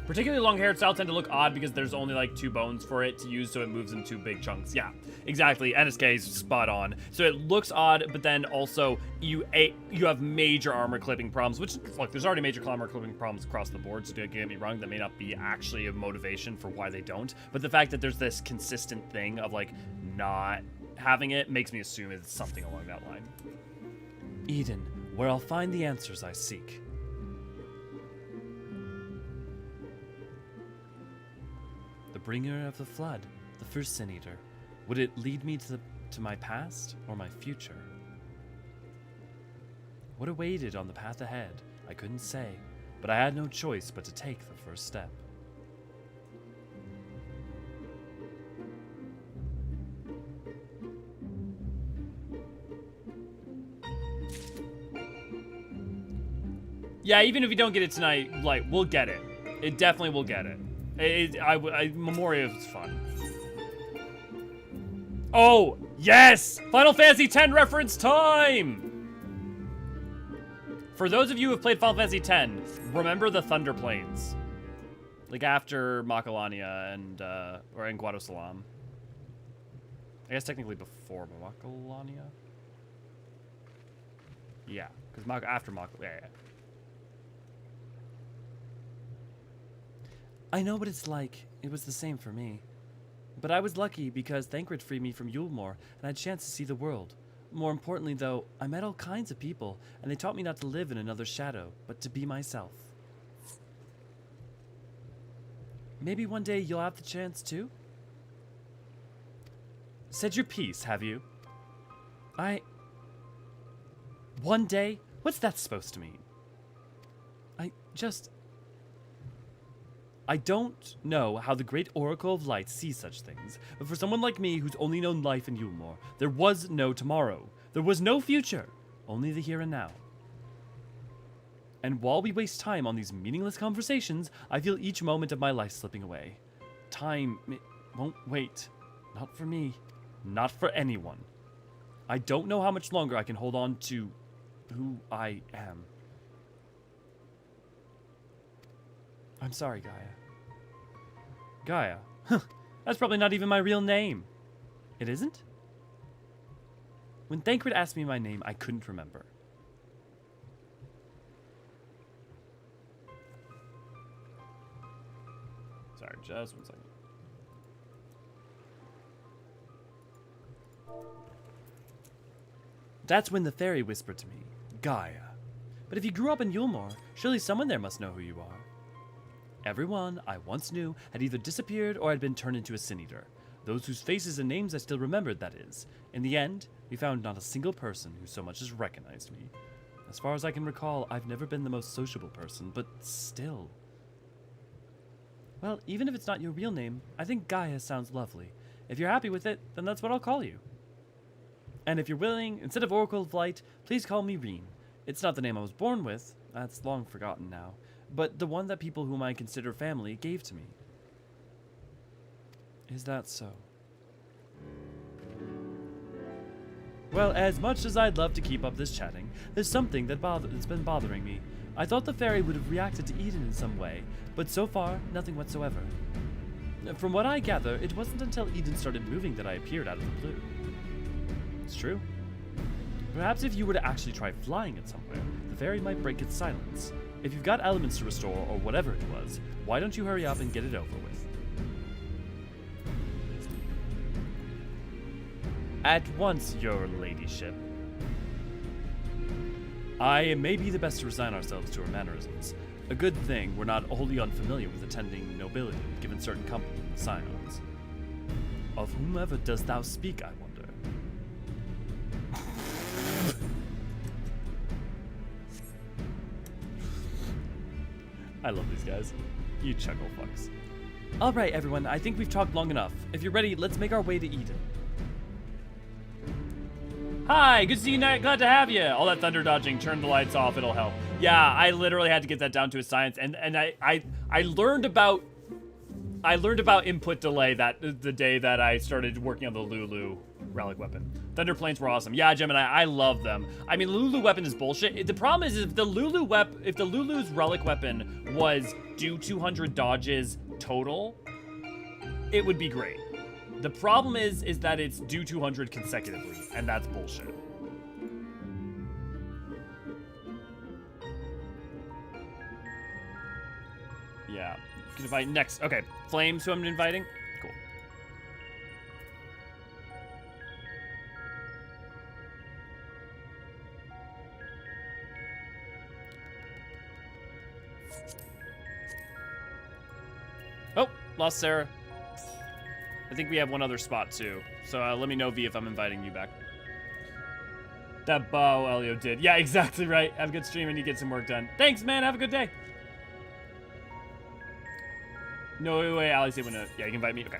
[SPEAKER 1] Particularly long-haired style tend to look odd because there's only like 2 bones for it to use, so it moves in 2 big chunks. Yeah, exactly. NSK is spot on. So it looks odd, but then also you have major armor clipping problems, which, look, there's already major armor clipping problems across the board, so don't get me wrong, that may not be actually a motivation for why they don't. But the fact that there's this consistent thing of like not having it makes me assume it's something along that line.
[SPEAKER 2] Eden, where I'll find the answers I seek. bringer of the flood, the first Sin Eater. Would it lead me to my past or my future? What awaited on the path ahead, I couldn't say, but I had no choice but to take the first step.
[SPEAKER 1] Yeah, even if we don't get it tonight, like, we'll get it. It definitely will get it. Memoria is fun. Oh, yes! Final Fantasy X reference time! For those of you who have played Final Fantasy X, remember the Thunder Plains. Like after Macalania and, or in Guadosalam. I guess technically before Macalania? Yeah, because after Macalania, yeah.
[SPEAKER 2] I know what it's like. It was the same for me. But I was lucky because Thancred freed me from Yulmore and I had a chance to see the world. More importantly, though, I met all kinds of people, and they taught me not to live in another shadow, but to be myself. Maybe one day you'll have the chance too? Said your piece, have you? One day? What's that supposed to mean? I don't know how the great Oracle of Light sees such things, but for someone like me who's only known life in Yulmore, there was no tomorrow. There was no future, only the here and now. And while we waste time on these meaningless conversations, I feel each moment of my life slipping away. Time won't wait. Not for me. Not for anyone. I don't know how much longer I can hold on to who I am. I'm sorry, Gaia. Gaia? Huh, that's probably not even my real name. It isn't? When Thancred asked me my name, I couldn't remember.
[SPEAKER 1] Sorry, just 1 second.
[SPEAKER 2] That's when the fairy whispered to me, Gaia. But if you grew up in Yulmore, surely someone there must know who you are. Everyone I once knew had either disappeared or had been turned into a Sin Eater. Those whose faces and names I still remembered, that is. In the end, we found not a single person who so much as recognized me. As far as I can recall, I've never been the most sociable person, but still. Well, even if it's not your real name, I think Gaia sounds lovely. If you're happy with it, then that's what I'll call you. And if you're willing, instead of Oracle of Light, please call me Reen. It's not the name I was born with, that's long forgotten now, but the one that people whom I consider family gave to me. Is that so? Well, as much as I'd love to keep up this chatting, there's something that's been bothering me. I thought the fairy would have reacted to Eden in some way, but so far, nothing whatsoever. From what I gather, it wasn't until Eden started moving that I appeared out of the blue. It's true. Perhaps if you were to actually try flying it somewhere, the fairy might break its silence. If you've got elements to restore, or whatever it was, why don't you hurry up and get it over with? At once, your ladyship. It may be the best to resign ourselves to her mannerisms. A good thing we're not wholly unfamiliar with attending nobility, given certain company in the Scions. Of whomever dost thou speak, I wonder? I love these guys. You chuckle fucks. Alright, everyone, I think we've talked long enough. If you're ready, let's make our way to Eden.
[SPEAKER 1] Hi, good to see you, glad to have you. All that thunder dodging, turn the lights off, it'll help. Yeah, I literally had to get that down to a science, and I learned about input delay the day that I started working on the Lulu relic weapon. Thunder planes were awesome. Yeah, Gemini, I love them. I mean, Lulu weapon is bullshit. The problem is if the Lulu's relic weapon was do 200 dodges total, it would be great. The problem is that it's do 200 consecutively, and that's bullshit. Yeah, you can invite next. Okay, Flames, who I'm inviting. Cool. Oh, lost Sarah. think we have one other spot too. So let me know, V, if I'm inviting you back. That bow Elio did. Yeah, exactly right. Have a good stream and you get some work done. Thanks, man. Have a good day. No, wait, Ali's able to... Yeah, you can invite me. Okay.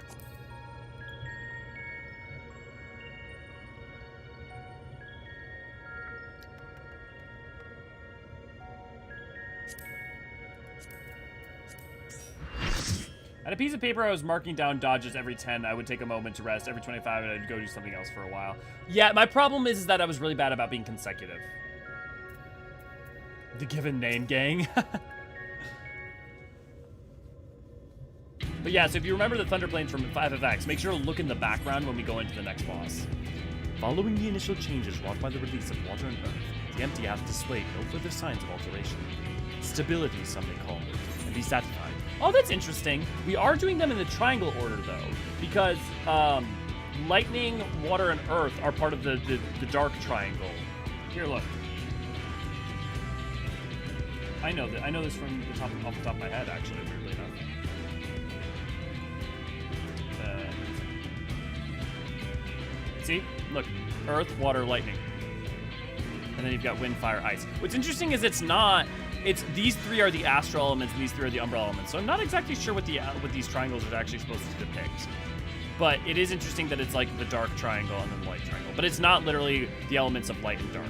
[SPEAKER 1] At a piece of paper, I was marking down dodges every 10. I would take a moment to rest. Every 25, and I'd go do something else for a while. Yeah, my problem is that I was really bad about being consecutive. The given name, gang. But yeah, so if you remember the Thunder Plains from FFX, make sure to look in the background when we go into the next boss.
[SPEAKER 2] Following the initial changes wrought by the release of water and earth, the empty app displayed no further signs of alteration. Stability, some may call it, and be satisfied.
[SPEAKER 1] Oh, that's interesting. We are doing them in the triangle order, though, because lightning, water, and earth are part of the dark triangle. Here, look. I know that. I know this from the top, off the top of my head, actually, weirdly enough. See? Look. Earth, water, lightning. And then you've got wind, fire, ice. What's interesting is it's not... It's these three are the astral elements and these three are the umbral elements. So I'm not exactly sure what these triangles are actually supposed to depict. But it is interesting that it's like the dark triangle and then the light triangle. But it's not literally the elements of light and dark.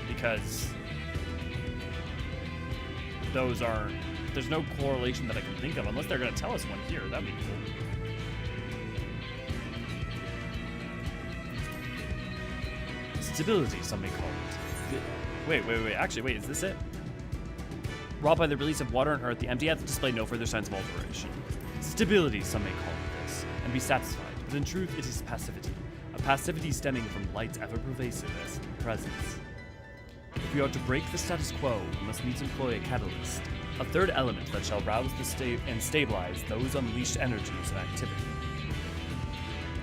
[SPEAKER 1] Because those aren't... There's no correlation that I can think of unless they're going to tell us one here. That'd be cool.
[SPEAKER 2] Stability, some may call it.
[SPEAKER 1] Wait. Actually, wait, is this it? Wrought by the release of water and earth, the empty hath displayed no further signs of alteration.
[SPEAKER 2] Stability, some may call it this, and be satisfied, but in truth it is passivity. A passivity stemming from light's ever-pervasiveness and presence. If we are to break the status quo, we must needs employ a catalyst, a third element that shall rouse and stabilize those unleashed energies and activity.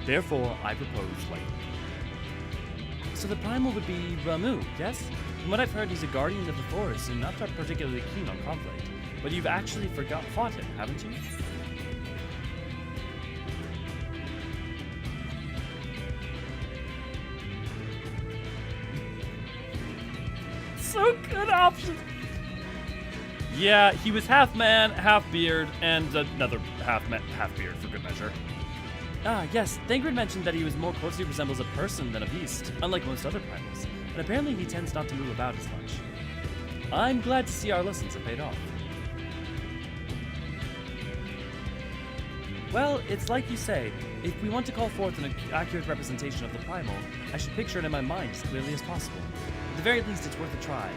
[SPEAKER 2] Therefore, I propose lightning. So the primal would be Ramu, yes? From what I've heard, he's a guardian of the forest and not particularly keen on conflict. But you've actually fought him, haven't you?
[SPEAKER 1] So good option. Yeah, he was half man, half beard, and another half beard for good measure.
[SPEAKER 2] Ah, yes, Thangrid mentioned that he was more closely resembles a person than a beast, unlike most other primals, and apparently he tends not to move about as much. I'm glad to see our lessons have paid off. Well, it's like you say, if we want to call forth an accurate representation of the primal, I should picture it in my mind as clearly as possible. At the very least, it's worth a try,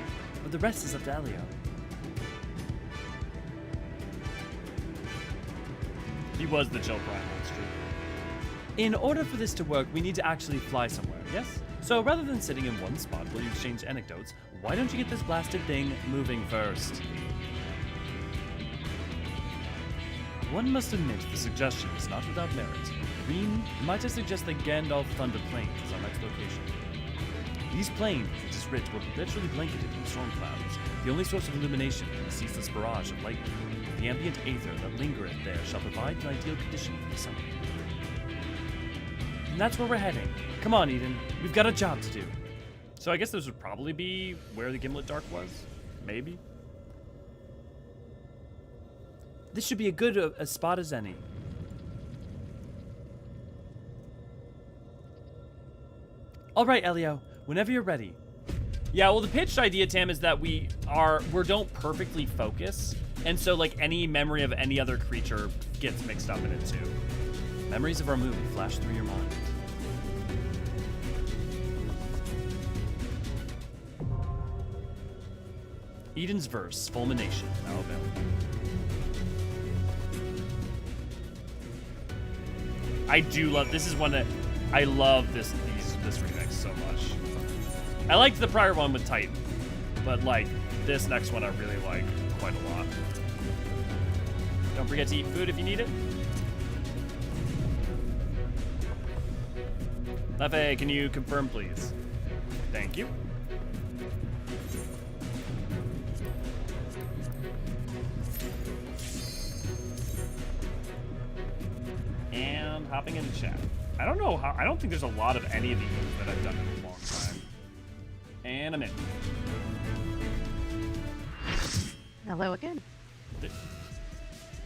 [SPEAKER 2] but the rest is up to Elio.
[SPEAKER 1] He was the chill primal, it's true.
[SPEAKER 2] In order for this to work, we need to actually fly somewhere, yes? So rather than sitting in one spot while you exchange anecdotes, why don't you get this blasted thing moving first? One must admit the suggestion is not without merit. Reem, might I suggest that Gandalf Thunder Plains is our next location? These plains, it is writ, were perpetually blanketed in storm clouds, the only source of illumination in the ceaseless barrage of lightning. The ambient aether that lingereth there shall provide an ideal condition for the summer. And that's where we're heading. Come on, Eden. We've got a job to do.
[SPEAKER 1] So I guess this would probably be where the Gimlet Dark was? Maybe?
[SPEAKER 2] This should be a good a spot as any. All right, Elio. Whenever you're ready.
[SPEAKER 1] Yeah, well, the pitched idea, Tam, is that we don't perfectly focus. And so, like, any memory of any other creature gets mixed up in it, too.
[SPEAKER 2] Memories of our movie flash through your mind. Eden's Verse, Fulmination, now available.
[SPEAKER 1] I do love, this is one that, I love this remix so much. I liked the prior one with Titan, but, like, this next one I really like quite a lot. Don't forget to eat food if you need it. Lefe, can you confirm, please? Thank you. And hopping into chat. I don't know how. I don't think there's a lot of any of these that I've done in a long time. And I'm in.
[SPEAKER 5] Hello again.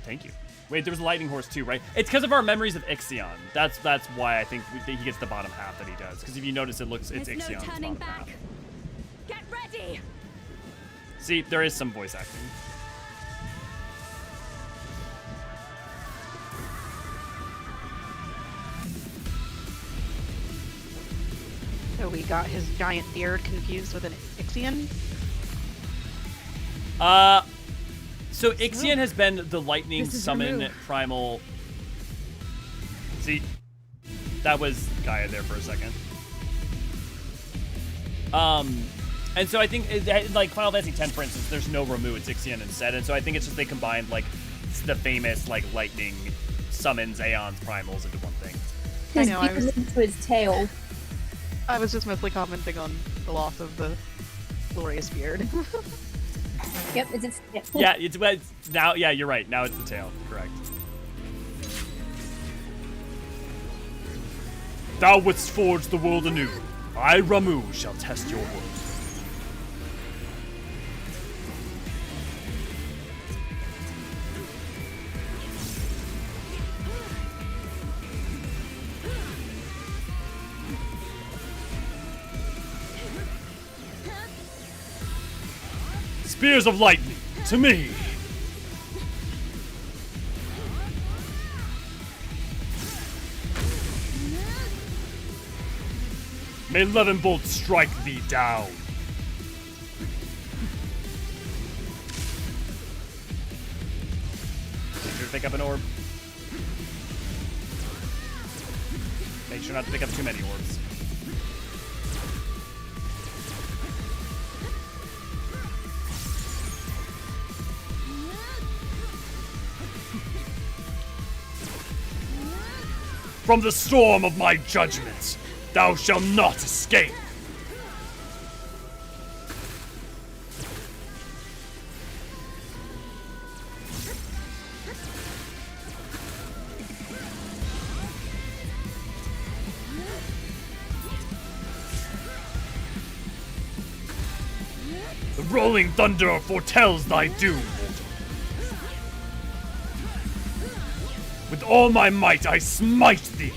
[SPEAKER 1] Thank you. Wait, there was a lightning horse too, right? It's because of our memories of Eorzean. That's why I think he gets the bottom half that he does. Because if you notice, it's
[SPEAKER 7] There's
[SPEAKER 1] Eorzean's
[SPEAKER 7] no turning
[SPEAKER 1] bottom
[SPEAKER 7] back.
[SPEAKER 1] half.
[SPEAKER 7] Get ready.
[SPEAKER 1] See, there is some voice acting.
[SPEAKER 5] So we got his giant beard confused with an Eorzean.
[SPEAKER 1] So Eorzean has been the lightning
[SPEAKER 7] This is
[SPEAKER 1] summon
[SPEAKER 7] removed.
[SPEAKER 1] primal. See, that was Gaia there for a second. And so I think like Final Fantasy X, for instance, there's no Ramu, it's Eorzean instead, and so I think it's just they combined like the famous like lightning summons Aeon's primals into one thing.
[SPEAKER 5] I
[SPEAKER 4] His
[SPEAKER 5] know, I
[SPEAKER 4] beard
[SPEAKER 5] was-
[SPEAKER 4] into his tail.
[SPEAKER 5] I was just mostly commenting on the loss of the glorious beard.
[SPEAKER 4] Yep, it's
[SPEAKER 1] Yeah, it's now. Yeah, you're right. Now it's the tail. Correct.
[SPEAKER 3] Thou wouldst forge the world anew. I, Ramu, shall test your words. Spears of lightning, to me! May Levin Bolt strike thee down.
[SPEAKER 1] Make sure to pick up an orb. Make sure not to pick up too many orbs.
[SPEAKER 3] From the storm of my judgment, thou shalt not escape. The rolling thunder foretells thy doom, mortal. With all my might I smite thee.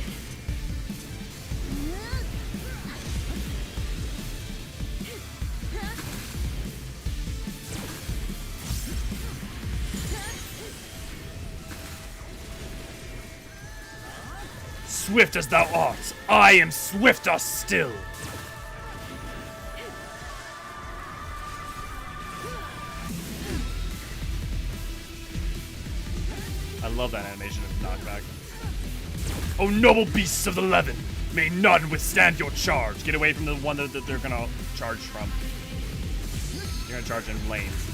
[SPEAKER 3] Swift as thou art, I am swifter still.
[SPEAKER 1] I love that animation of knockback.
[SPEAKER 3] O noble beasts of the Levin, may none withstand your charge.
[SPEAKER 1] Get away from the one that they're gonna charge from. You're gonna charge in lanes.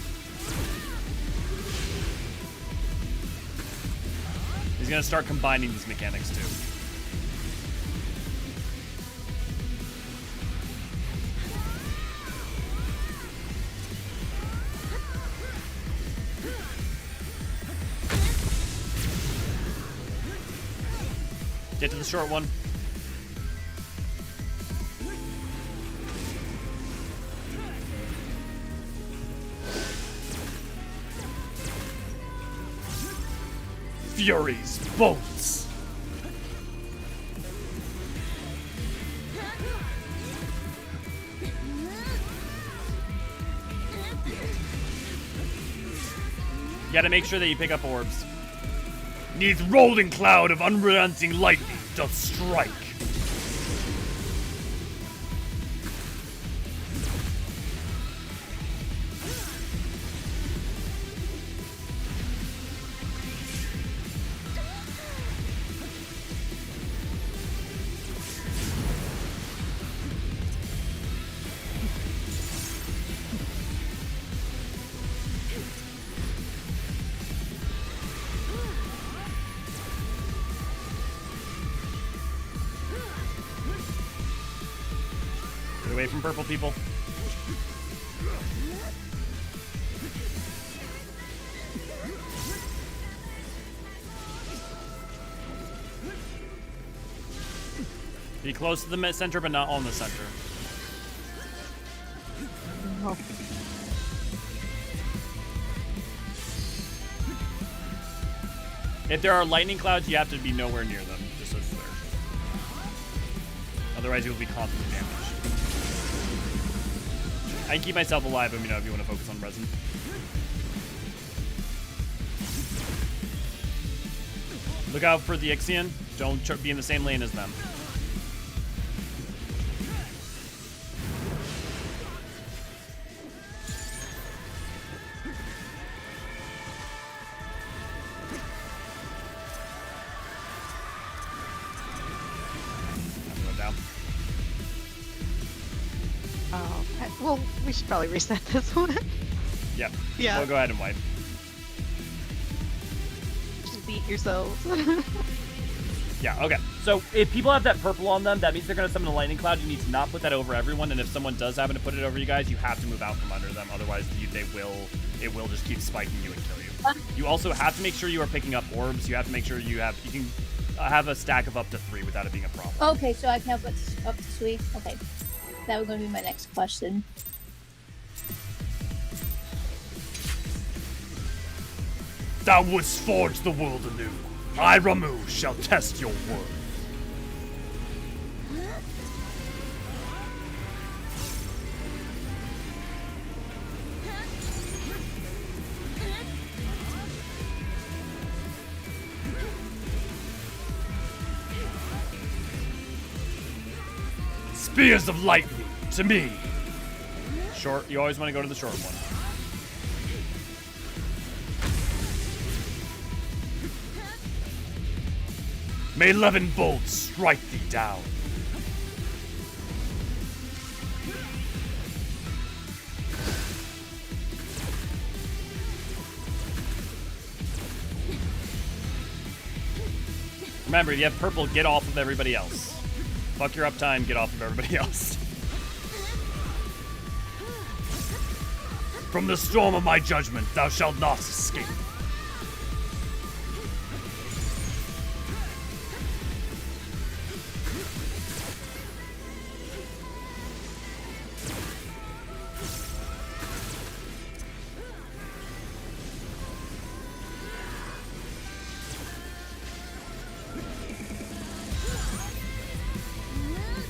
[SPEAKER 1] He's gonna start combining these mechanics too. Get to the short one.
[SPEAKER 3] Fury's bolts.
[SPEAKER 1] You gotta make sure that you pick up orbs.
[SPEAKER 3] Neath rolling cloud of unrelenting lightning doth strike.
[SPEAKER 1] Get away from purple people. Be close to the center, but not on the center.
[SPEAKER 4] Oh.
[SPEAKER 1] If there are lightning clouds, you have to be nowhere near them, just so it's clear. Otherwise, you will be constantly damaged. I can keep myself alive, if you want to focus on resin. Look out for the Eorzean. Don't be in the same lane as them.
[SPEAKER 5] Well, we should probably reset this one.
[SPEAKER 1] Yeah.
[SPEAKER 5] Yeah.
[SPEAKER 1] We'll go ahead and wipe.
[SPEAKER 5] Just beat yourselves.
[SPEAKER 1] Yeah, okay. So if people have that purple on them, that means they're going to summon a lightning cloud. You need to not put that over everyone, and if someone does happen to put it over you guys, you have to move out from under them. Otherwise, it will just keep spiking you and kill you. You also have to make sure you are picking up orbs. You have to make sure you can have a stack of up to 3 without it being a problem.
[SPEAKER 4] Okay, so I can have up to 3. Okay. That was going to be my next question.
[SPEAKER 3] Thou wouldst forge the world anew. I, Ramu, shall test your worth. Spears of lightning, to me.
[SPEAKER 1] Short. You always want to go to the short one.
[SPEAKER 3] May 11 bolts strike thee down.
[SPEAKER 1] Remember, if you have purple, get off of everybody else. Fuck your uptime, get off of everybody else.
[SPEAKER 3] From the storm of my judgment, thou shalt not escape.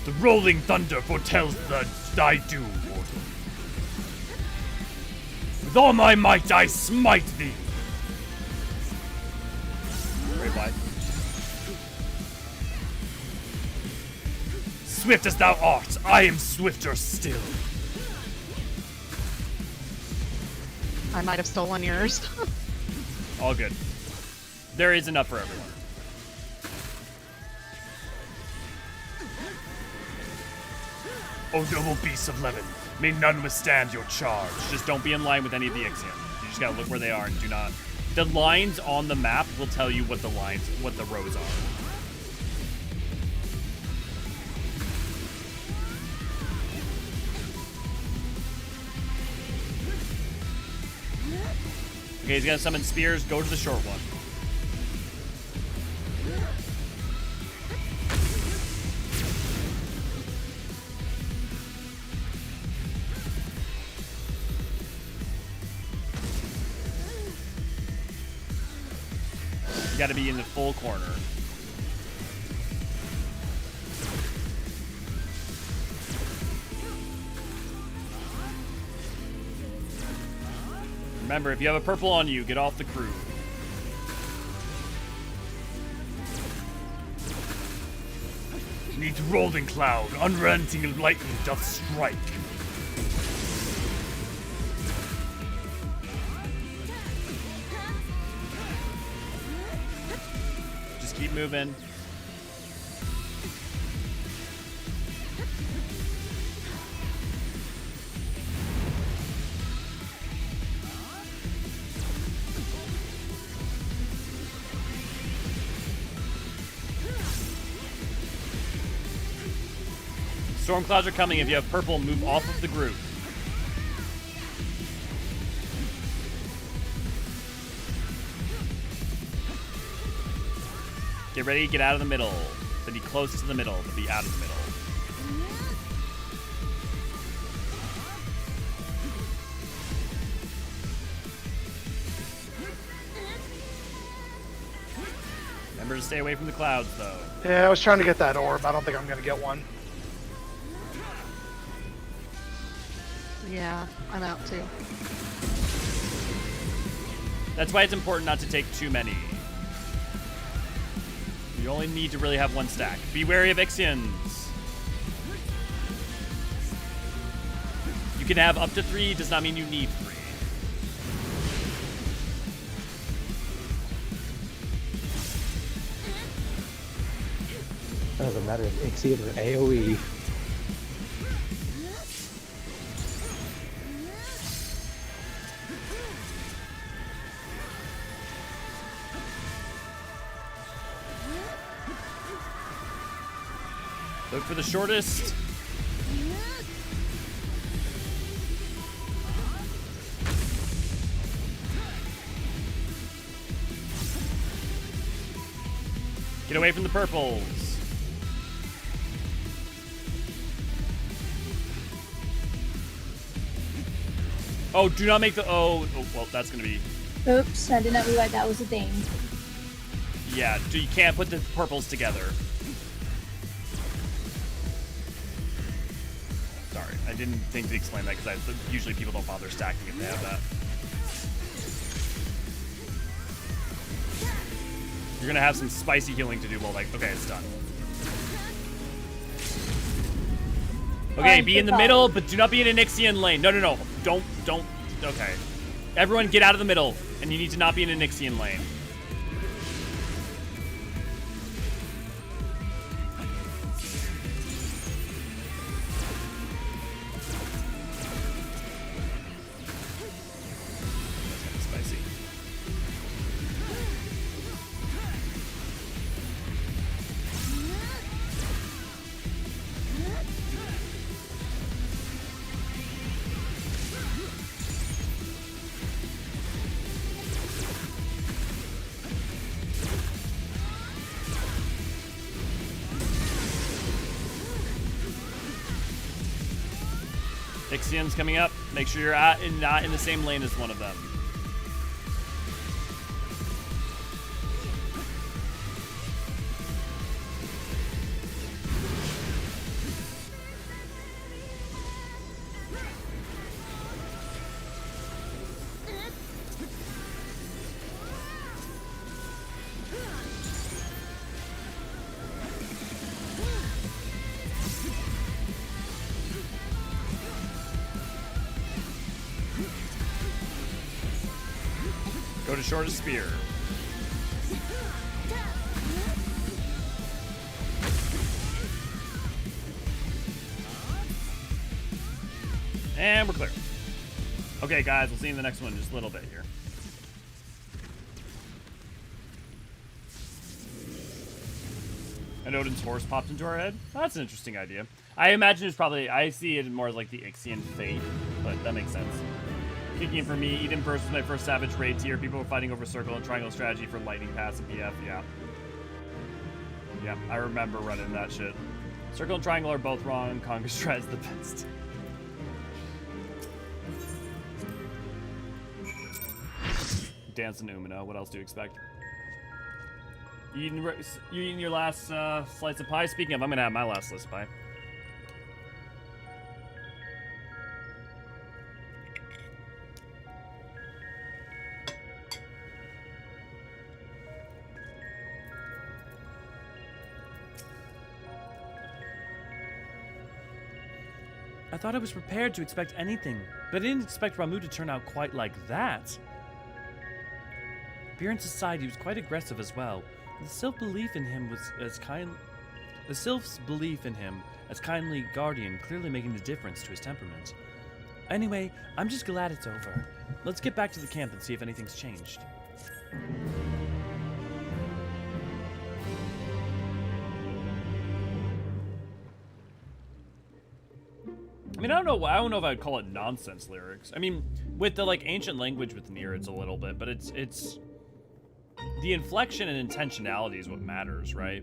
[SPEAKER 3] The rolling thunder foretells thy doom, mortal. With all my might I smite thee.
[SPEAKER 1] Very wide.
[SPEAKER 3] Swift as thou art, I am swifter still.
[SPEAKER 5] I might have stolen yours.
[SPEAKER 1] All good. There is enough for everyone.
[SPEAKER 3] O noble beasts of Levin, may none withstand your charge.
[SPEAKER 1] Just don't be in line with any of the Eorzean. You just gotta look where they are and do not. The lines on the map will tell you what the rows are. Okay, he's gonna summon spears. Go to the short one. You gotta be in the full corner. Remember, if you have a purple on you, get off the crew.
[SPEAKER 3] Neath rolling cloud, unrelenting lightning doth strike.
[SPEAKER 1] Just keep moving. Storm clouds are coming. If you have purple, move off of the group. Get ready, get out of the middle. But be close to the middle, but be out of the middle. Remember to stay away from the clouds, though.
[SPEAKER 6] Yeah, I was trying to get that orb. I don't think I'm gonna get one.
[SPEAKER 5] Yeah, I'm out too.
[SPEAKER 1] That's why it's important not to take too many. You only need to really have one stack. Be wary of Ixians. You can have up to 3, does not mean you need 3.
[SPEAKER 8] Doesn't matter if Ixian or AoE.
[SPEAKER 1] Look for the shortest. Get away from the purples. Oh, do not make the... Oh, well, that's going to be...
[SPEAKER 4] Oops, I did not realize that was a thing.
[SPEAKER 1] Yeah, you can't put the purples together. Sorry, I didn't think to explain that because usually people don't bother stacking if they have that. You're gonna have some spicy healing to do while like, okay, it's done. Okay, be in the middle, but do not be in an Ixian lane. No, don't, okay. Everyone get out of the middle, and you need to not be in an Ixian lane. Spicy. Ixian's coming up. Make sure you're not in the same lane as one of them. Go to shortest spear. And we're clear. Okay, guys, we'll see you in the next one in just a little bit here. And Odin's horse popped into our head. Oh, that's an interesting idea. I imagine it's probably, I see it more as like the Ixian fate, but that makes sense. Kicking in for me, Eden Burst was my first Savage raid tier. People were fighting over Circle and Triangle strategy for Lightning Pass and PF, yeah. Yeah, I remember running that shit. Circle and Triangle are both wrong, Conga strat's the best. Dance and Umina, what else do you expect? You eating your last slice of pie? Speaking of, I'm gonna have my last slice of pie.
[SPEAKER 2] I thought I was prepared to expect anything, but I didn't expect Ramuh to turn out quite like that. Appearance aside, he was quite aggressive as well. The sylph's belief in him as kindly guardian clearly making the difference to his temperament. Anyway, I'm just glad it's over. Let's get back to the camp and see if anything's changed.
[SPEAKER 1] I mean, I don't know if I'd call it nonsense lyrics. I mean, with the like ancient language with Nier, it's a little bit, but it's the inflection and intentionality is what matters, right?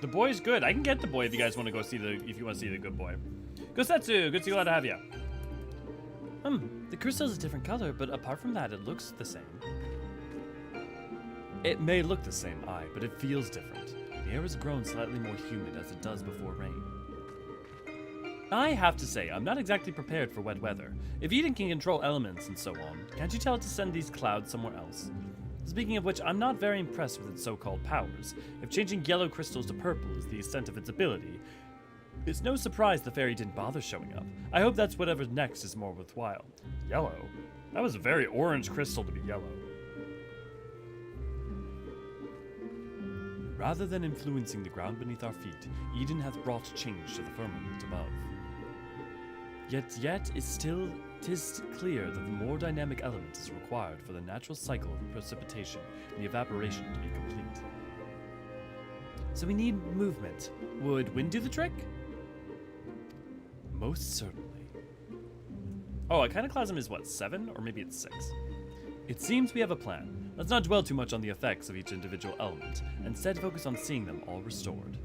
[SPEAKER 1] The boy's good. I can get the boy if you guys want to go see the, if you want to see the good boy. Gosetsu, good to see, glad to have you.
[SPEAKER 2] The crystal's a different color, but apart from that, it looks the same. It may look the same, aye, but it feels different. The air has grown slightly more humid as it does before rain. I have to say, I'm not exactly prepared for wet weather. If Eden can control elements and so on, can't you tell it to send these clouds somewhere else? Speaking of which, I'm not very impressed with its so-called powers. If changing yellow crystals to purple is the extent of its ability, it's no surprise the fairy didn't bother showing up. I hope that's whatever's next is more worthwhile.
[SPEAKER 3] Yellow? That was a very orange crystal to be yellow.
[SPEAKER 2] Rather than influencing the ground beneath our feet, Eden hath brought change to the firmament above. Yet tis clear that the more dynamic element is required for the natural cycle of precipitation and the evaporation to be complete. So we need movement. Would wind do the trick? Most certainly.
[SPEAKER 1] Oh, iconoclasm is what, 7? Or maybe it's 6.
[SPEAKER 2] It seems we have a plan. Let's not dwell too much on the effects of each individual element, and instead focus on seeing them all restored.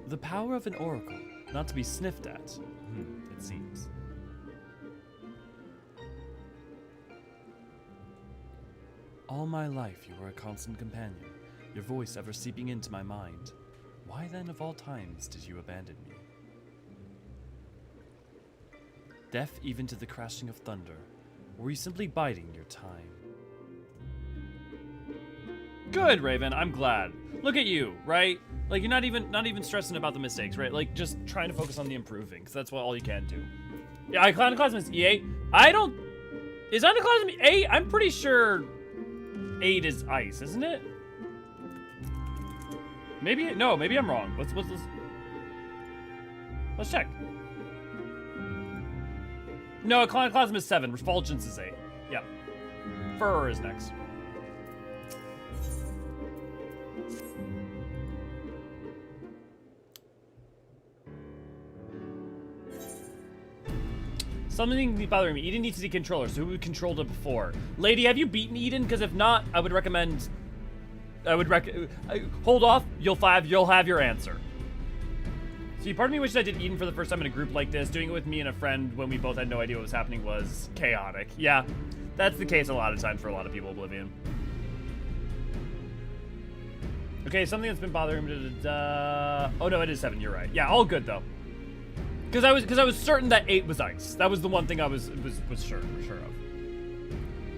[SPEAKER 2] The power of an oracle, not to be sniffed at, it seems. All my life you were a constant companion, your voice ever seeping into my mind. Why then of all times did you abandon me? Deaf even to the crashing of thunder, or were you simply biding your time?
[SPEAKER 1] Good, Raven. I'm glad. Look at you, right? Like, you're not even stressing about the mistakes, right? Like, just trying to focus on the improving, because that's what all you can do. Yeah, iconoclasm is E8. Is iconoclasm 8? I'm pretty sure 8 is ice, isn't it? Maybe I'm wrong. Let's check. No, iconoclasm is 7. Refulgence is 8. Yeah. Fur is next. Something bothering me. Eden needs to see controller, so who controlled it before? Lady, have you beaten Eden? Because if not, I would recommend... hold off. You'll have your answer. See, part of me wishes I did Eden for the first time in a group like this. Doing it with me and a friend when we both had no idea what was happening was chaotic. Yeah, that's the case a lot of times for a lot of people, Oblivion. Okay, something that's been bothering me. Oh no, it is 7. You're right. Yeah, all good though. Because I was certain that 8 was ice. That was the one thing I was sure of.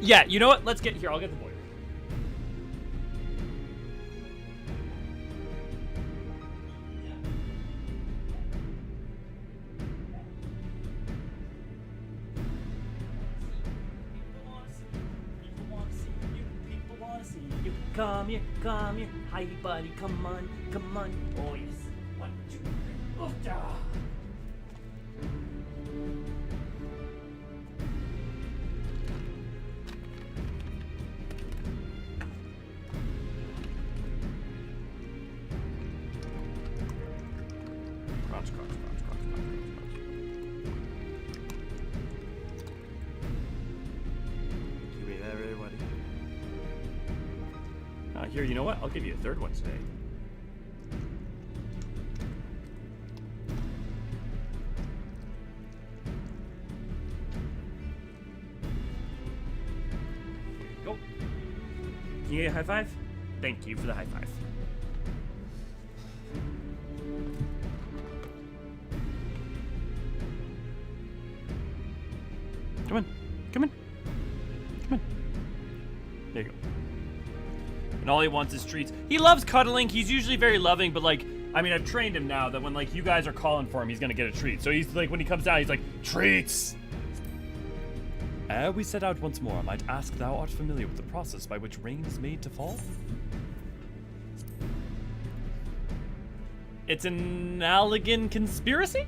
[SPEAKER 1] Yeah, you know what? Let's get here. I'll get the boy. Come here. Hi, buddy. Come on. Oh, yes. 1, 2, 3. Oh, da. Crouch. QA there, everybody. Here, you know what? I'll give you a 3rd one today. Here you go. Can you get a high five? Thank you for the high five. Come on. There you go. And all he wants is treats. He loves cuddling. He's usually very loving, but like, I mean, I've trained him now that when like you guys are calling for him, he's gonna get a treat. So he's like, when he comes down, he's like, treats.
[SPEAKER 2] Ere we set out once more, I might ask thou art familiar with the process by which rain is made to fall?
[SPEAKER 1] It's an Allegan conspiracy?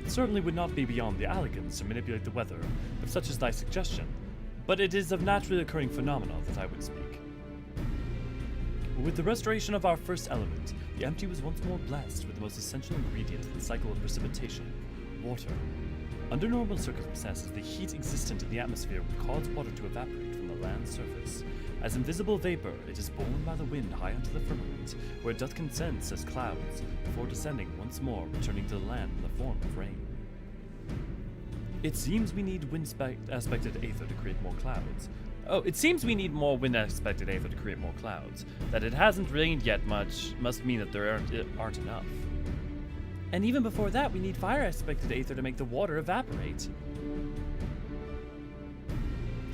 [SPEAKER 2] It certainly would not be beyond the Allegans to manipulate the weather, if such is thy suggestion. But it is of naturally occurring phenomena that I would speak. With the restoration of our first element, the empty was once more blessed with the most essential ingredient in the cycle of precipitation, water. Under normal circumstances, the heat existent in the atmosphere would cause water to evaporate from the land's surface. As invisible vapor, it is borne by the wind high unto the firmament, where it doth condense as clouds, before descending once more, returning to the land in the form of rain. It seems we need wind-aspected aether to create more clouds. Oh, it seems we need more wind-aspected aether to create more clouds. That it hasn't rained yet much must mean that there aren't enough. And even before that, we need fire-aspected aether to make the water evaporate.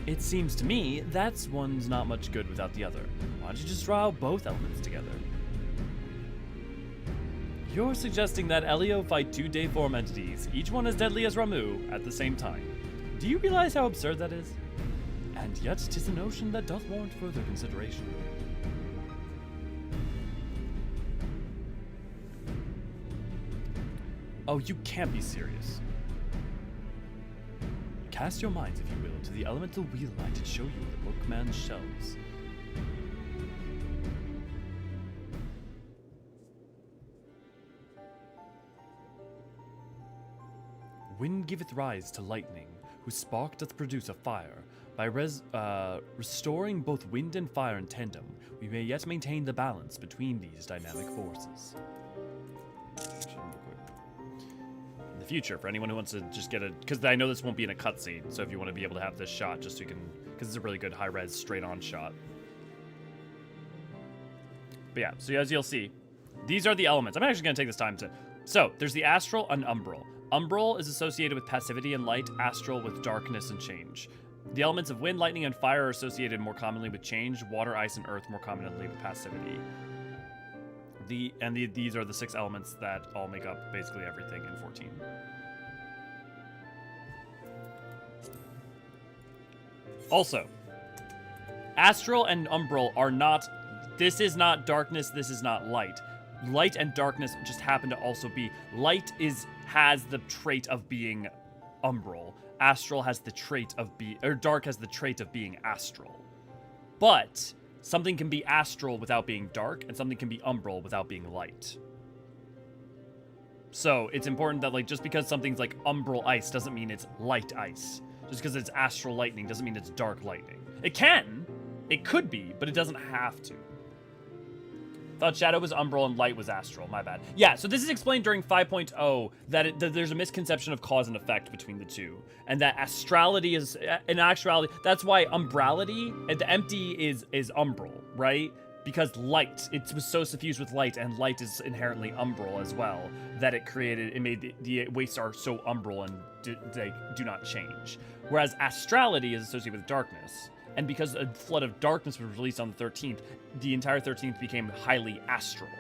[SPEAKER 2] It seems to me that's one's not much good without the other. Why don't you just draw out both elements together? You're suggesting that Elio fight two Dayform entities, each one as deadly as Ramu, at the same time. Do you realize how absurd that is? And yet 'tis a notion that doth warrant further consideration. Oh, you can't be serious. Cast your minds, if you will, to the elemental wheel I did show you in the bookman's shelves. Wind giveth rise to lightning, whose spark doth produce a fire. By restoring both wind and fire in tandem, we may yet maintain the balance between these dynamic forces. In the future, for anyone who wants to just get a... Because I know this won't be in a cutscene, so if you want to be able to have this shot, just so you can... Because it's a really good high-res, straight-on shot. But yeah, so as you'll see, these are the elements. I'm actually going to take this time to... So, there's the astral and umbral. Umbral is associated with passivity and light, astral with darkness and change. The elements of wind, lightning, and fire are associated more commonly with change, water, ice, and earth more commonly with passivity. These are the 6 elements that all make up basically everything in 14. Also, astral and umbral are not... This is not darkness, this is not light. Light and darkness just happen to also be... Light has the trait of being umbral. Astral has the trait of dark has the trait of being astral. But something can be astral without being dark, and something can be umbral without being light. So it's important that, like, just because something's like umbral ice doesn't mean it's light ice. Just because it's astral lightning doesn't mean it's dark lightning. It can, it could be, but it doesn't have to. Thought shadow was umbral and light was astral. My bad. Yeah, so this is explained during 5.0 that there's a misconception of cause and effect between the two. And that astrality is, in actuality, that's why umbrality, the empty is umbral, right? Because light, it was so suffused with light, and light is inherently umbral as well, that it made the wastes are so umbral and they do not change. Whereas astrality is associated with darkness. And because a flood of darkness was released on the 13th, the entire 13th became highly astral.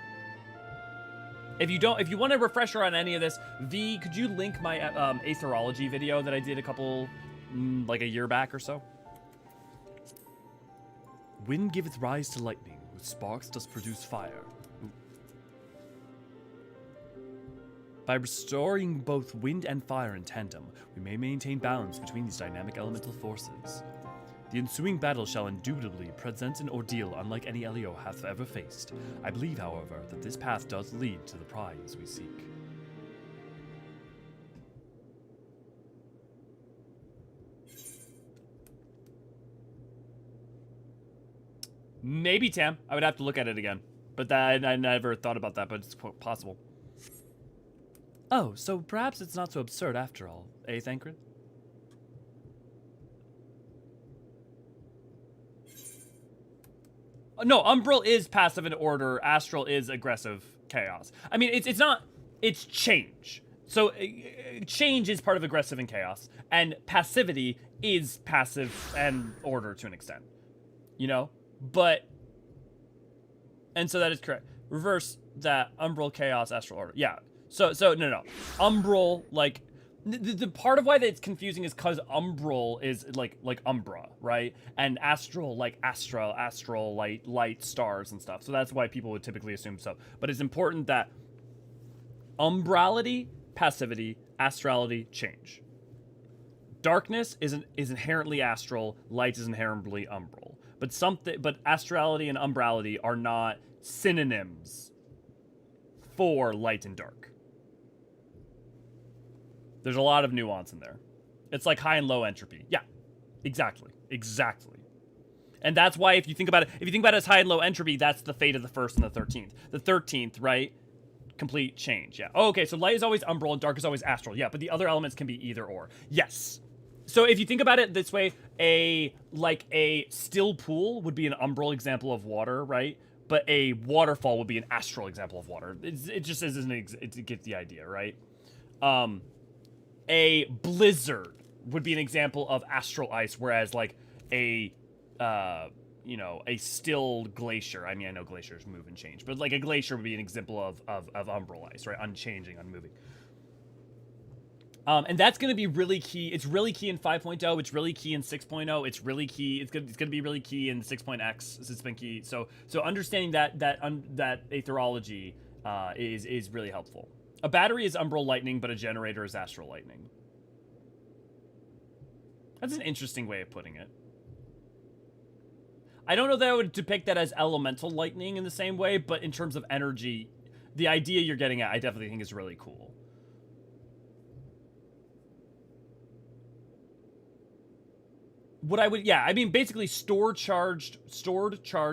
[SPEAKER 2] If you want a refresher on any of this, V, could you link my aetherology video that I did like a year back or so? Wind giveth rise to lightning, whose sparks does produce fire. Ooh. By restoring both wind and fire in tandem, we may maintain balance between these dynamic elemental forces. The ensuing battle shall indubitably present an ordeal unlike any Elio hath ever faced. I believe, however, that this path does lead to the prize we seek.
[SPEAKER 1] Maybe, Tam. I would have to look at it again. But I never thought about that, but it's possible.
[SPEAKER 2] Oh, so perhaps it's not so absurd after all, eh, Thancred?
[SPEAKER 1] No, umbral is passive in order. Astral is aggressive chaos. I mean, it's not... It's change. So change is part of aggressive and chaos. And passivity is passive and order to an extent. You know? But... And so that is correct. Reverse that. Umbral, chaos, astral, order. Yeah. So no. Umbral, like... The part of why that's confusing is because umbral is like umbra, right? And astral, like astral, light, stars and stuff. So that's why people would typically assume so. But it's important that umbrality, passivity, astrality, change. Darkness is inherently astral, light is inherently umbral. But astrality and umbrality are not synonyms for light and dark. There's a lot of nuance in there. It's like high and low entropy. Yeah, exactly. And that's why if you think about it as high and low entropy, that's the fate of the 1st and the 13th. The 13th, right? Complete change. Yeah. Oh, okay. So light is always umbral and dark is always astral. Yeah, but the other elements can be either or. Yes. So if you think about it this way, a still pool would be an umbral example of water, right? But a waterfall would be an astral example of water. It just isn't. It gets the idea, right? A blizzard would be an example of astral ice, whereas like a still glacier. I mean, I know glaciers move and change, but like a glacier would be an example of umbral ice, right? Unchanging, unmoving. And that's going to be really key. It's really key in 5.0. It's really key in 6.0. It's really key. It's going to be really key in 6.x. It's been key. So understanding that aetherology is really helpful. A battery is umbral lightning, but a generator is astral lightning. That's an interesting way of putting it. I don't know that I would depict that as elemental lightning in the same way, but in terms of energy, the idea you're getting at, I definitely think is really cool. Basically stored charge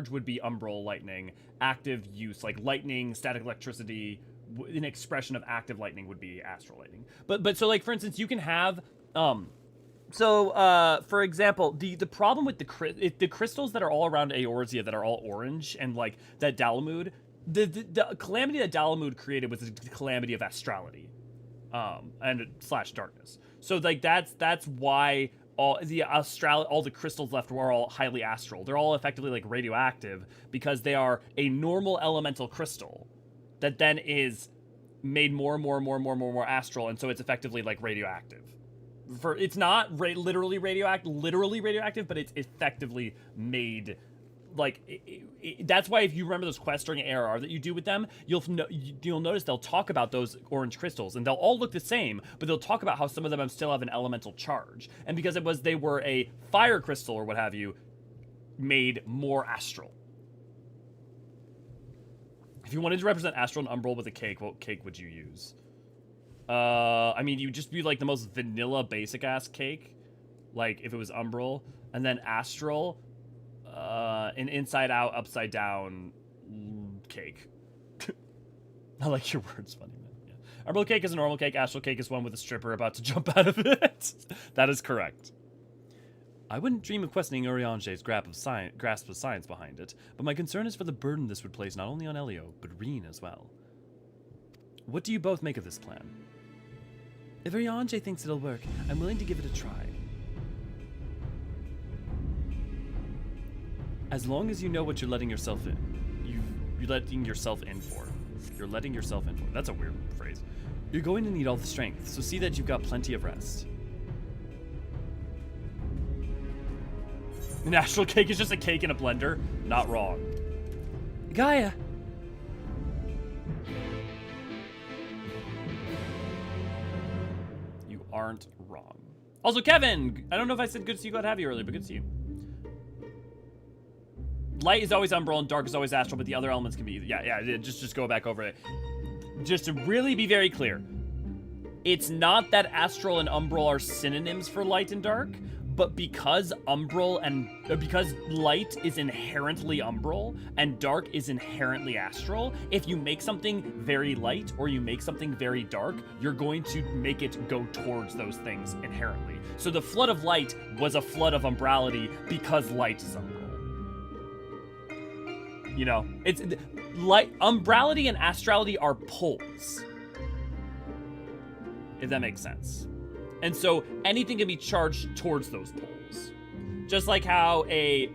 [SPEAKER 1] would be umbral lightning. Active use, like lightning, static electricity, an expression of active lightning would be astral lightning. But so like, for instance, you can have, for example, the problem with the crystals that are all around Eorzea that are all orange and like that Dalamud, the calamity that Dalamud created was the calamity of astrality, and / darkness. So like that's why all the crystals left were all highly astral. They're all effectively like radioactive because they are a normal elemental crystal that then is made more astral, and so it's effectively like radioactive. It's not literally radioactive, but it's effectively made like that's why if you remember those quests during ARR that you do with them, you'll notice they'll talk about those orange crystals and they'll all look the same, but they'll talk about how some of them still have an elemental charge, and because they were a fire crystal or what have you, made more astral. If you wanted to represent astral and umbral with a cake, what cake would you use? I mean, you'd just be like the most vanilla basic ass cake, like if it was umbral, and then astral, an inside out, upside down cake. I like your words, funny man. Yeah. Umbral cake is a normal cake. Astral cake is one with a stripper about to jump out of it. That is correct. I wouldn't dream of questioning Urianger's grasp of science behind it, but my concern is for the burden this would place not only on Elio, but Reen as well. What do you both make of this plan? If Urianger thinks it'll work, I'm willing to give it a try. As long as you know what you're letting yourself in. You're letting yourself in for. You're letting yourself in for. That's a weird phrase. You're going to need all the strength, so see that you've got plenty of rest. An astral cake is just a cake in a blender? Not wrong. Gaia! You aren't wrong. Also, Kevin! I don't know if I said good to see you, glad to have you earlier, but good to see you. Light is always umbral and dark is always astral, but the other elements can be either. Yeah, just go back over it. Just to really be very clear, it's not that astral and umbral are synonyms for light and dark, but because light is inherently umbral and dark is inherently astral, if you make something very light or you make something very dark, you're going to make it go towards those things inherently. So the flood of light was a flood of umbrality because light is umbral. You know, it's light, umbrality and astrality are poles, if that makes sense. And so anything can be charged towards those poles. Just like how a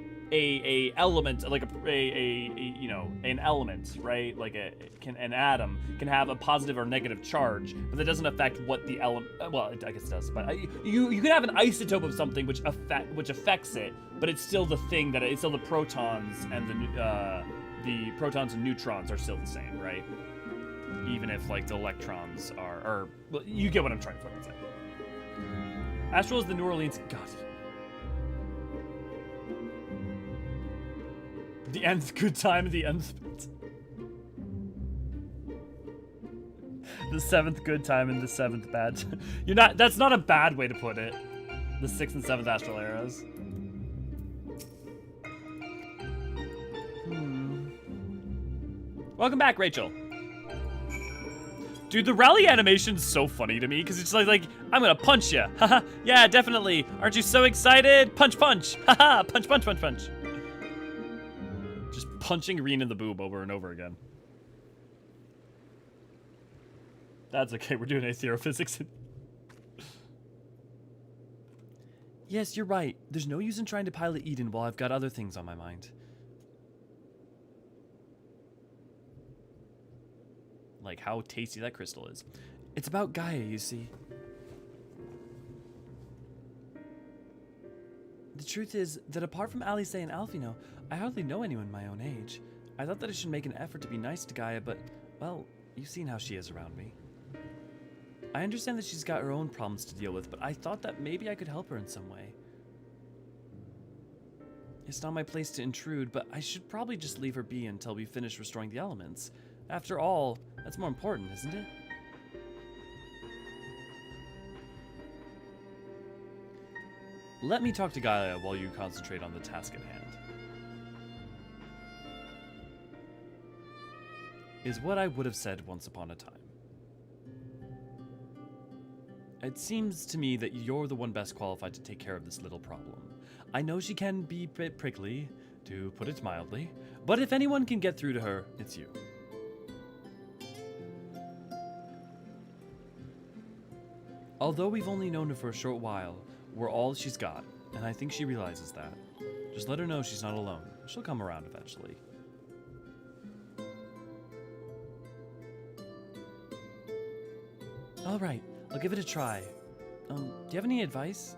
[SPEAKER 1] element, like an element, right? Like an atom can have a positive or negative charge, but that doesn't affect what the element. Well, I guess it does. But you can have an isotope of something which affects it, but it's still the thing that it's still the protons and the protons and neutrons are still the same, right? Even if like the electrons are, well, you get what I'm trying to fucking say. Astral is the New Orleans god. The nth good time of the nth. The seventh good time and the seventh bad time. You're not. That's not a bad way to put it. The sixth and seventh astral eras. Welcome back, Rachel. Dude, the rally animation's so funny to me because it's like I'm gonna punch you. Haha. Yeah, definitely. Aren't you so excited? Punch, punch. Haha. Punch, punch, punch, punch. Just punching Reen in the boob over and over again. That's okay. We're doing atherophysics.
[SPEAKER 2] Yes, you're right. There's no use in trying to pilot Eden while I've got other things on my mind.
[SPEAKER 1] Like how tasty that crystal is.
[SPEAKER 2] It's about Gaia, you see. The truth is that apart from Alice and Alfino, I hardly know anyone my own age. I thought that I should make an effort to be nice to Gaia, but, well, you've seen how she is around me. I understand that she's got her own problems to deal with, but I thought that maybe I could help her in some way. It's not my place to intrude, but I should probably just leave her be until we finish restoring the elements. After all, that's more important, isn't it?
[SPEAKER 1] Let me talk to Gaia while you concentrate on the task at hand.
[SPEAKER 2] Is what I would have said once upon a time. It seems to me that you're the one best qualified to take care of this little problem. I know she can be a bit prickly, to put it mildly, but if anyone can get through to her, it's you. Although we've only known her for a short while, we're all she's got, and I think she realizes that. Just let her know she's not alone. She'll come around eventually. All right, I'll give it a try. Do you have any advice?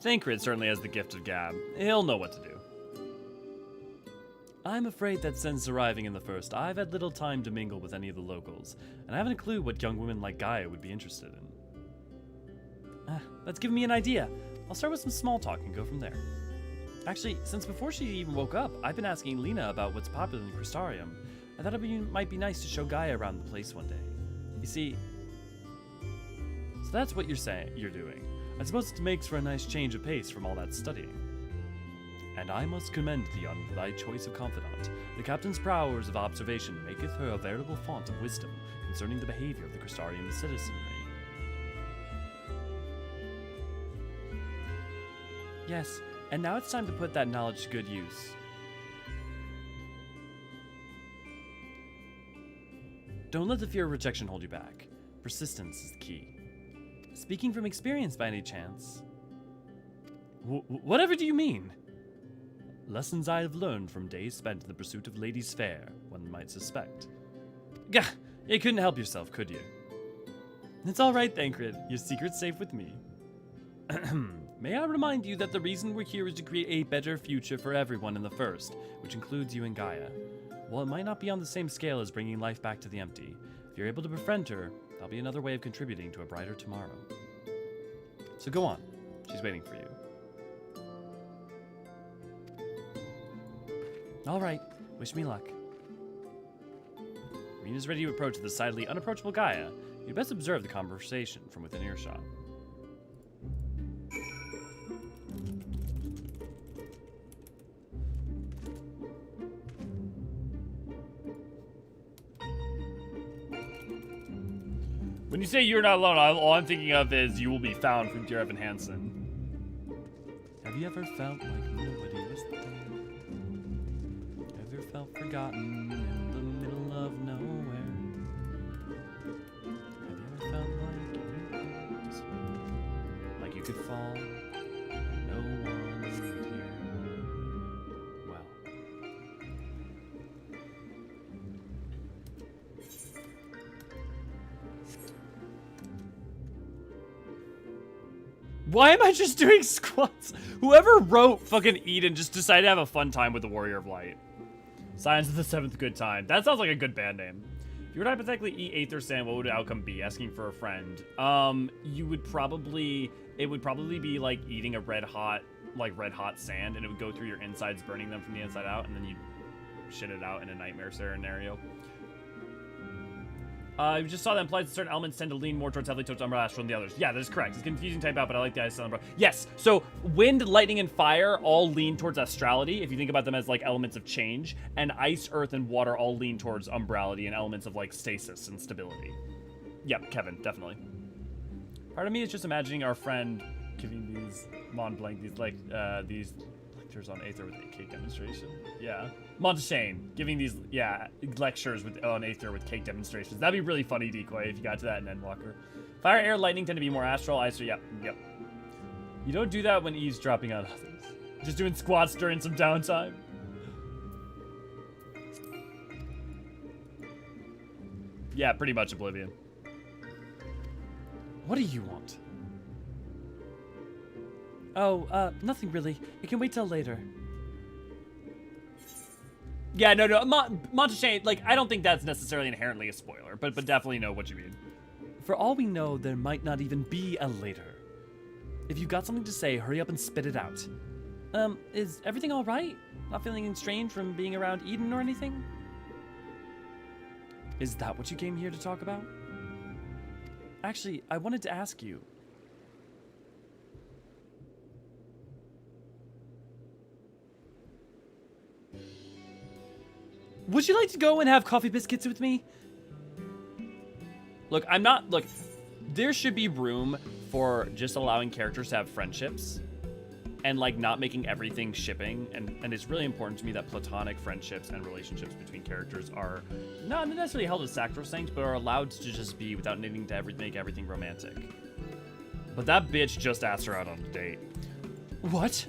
[SPEAKER 1] Thancred certainly has the gift of gab. He'll know what to do.
[SPEAKER 2] I'm afraid that since arriving in the first, I've had little time to mingle with any of the locals, and I haven't a clue what young women like Gaia would be interested in. That's given me an idea. I'll start with some small talk and go from there. Actually, since before she even woke up, I've been asking Lena about what's popular in the Crystarium. I thought it might be nice to show Gaia around the place one day. You see, so that's what you're doing. I suppose it makes for a nice change of pace from all that studying. And I must commend thee on thy choice of confidant. The captain's powers of observation maketh her a veritable font of wisdom concerning the behavior of the Crystarium citizenry. Yes, and now it's time to put that knowledge to good use. Don't let the fear of rejection hold you back. Persistence is the key. Speaking from experience by any chance? Whatever do you mean? Lessons I have learned from days spent in the pursuit of ladies fair, one might suspect. Gah! You couldn't help yourself, could you? It's all right, Thancred. Your secret's safe with me. May I remind you that the reason we're here is to create a better future for everyone in the first, which includes you and Gaia. While it might not be on the same scale as bringing life back to the empty, if you're able to befriend her, that'll be another way of contributing to a brighter tomorrow. So go on. She's waiting for you. All right. Wish me luck. Rena's ready to approach the decidedly unapproachable Gaia. You'd best observe the conversation from within earshot.
[SPEAKER 1] When you say you're not alone, all I'm thinking of is you will be found from Dear Evan Hansen.
[SPEAKER 2] Have you ever felt like nobody was there? Ever felt forgotten in the middle of nowhere? Have you ever felt like you could fall and no one would hear? Well,
[SPEAKER 1] Why am I just doing squats? Whoever wrote fucking Eden just decided to have a fun time with the Warrior of Light. Signs of the Seventh Good Time. That sounds like a good band name. If you were to hypothetically eat Aether Sand, what would the outcome be? Asking for a friend. It would probably be like eating a red hot sand, and it would go through your insides, burning them from the inside out, and then you'd shit it out in a nightmare scenario. We just saw that implies that certain elements tend to lean more towards heavily towards Umbra Astral than the others. Yeah, that is correct. It's confusing type out, but I like the idea of Umbra. Yes, so wind, lightning, and fire all lean towards astrality, if you think about them as like elements of change, and ice, earth, and water all lean towards umbrality and elements of like stasis and stability. Yep, Kevin, definitely. Part of me is just imagining our friend giving these Mont Blanc, these lectures on Aether with a cake demonstration. Yeah. Montaigne giving these, lectures on Aether with cake demonstrations. That'd be really funny, Decoy, if you got to that in Endwalker. Fire, air, lightning tend to be more astral. Ice, yep. You don't do that when eavesdropping on others. Just doing squats during some downtime. Yeah, pretty much Oblivion.
[SPEAKER 2] What do you want? Oh, nothing really. It can wait till later.
[SPEAKER 1] Yeah, no. Montaigne, like, I don't think that's necessarily inherently a spoiler, but definitely know what you mean.
[SPEAKER 2] For all we know, there might not even be a later. If you've got something to say, hurry up and spit it out. Is everything all right? Not feeling strange from being around Eden or anything? Is that what you came here to talk about? Actually, I wanted to ask you. Would you like to go and have coffee biscuits with me?
[SPEAKER 1] Look, there should be room for just allowing characters to have friendships and like not making everything shipping, and it's really important to me that platonic friendships and relationships between characters are not necessarily held as sacrosanct, but are allowed to just be without needing to make everything romantic. But that bitch just asked her out on a date.
[SPEAKER 2] What?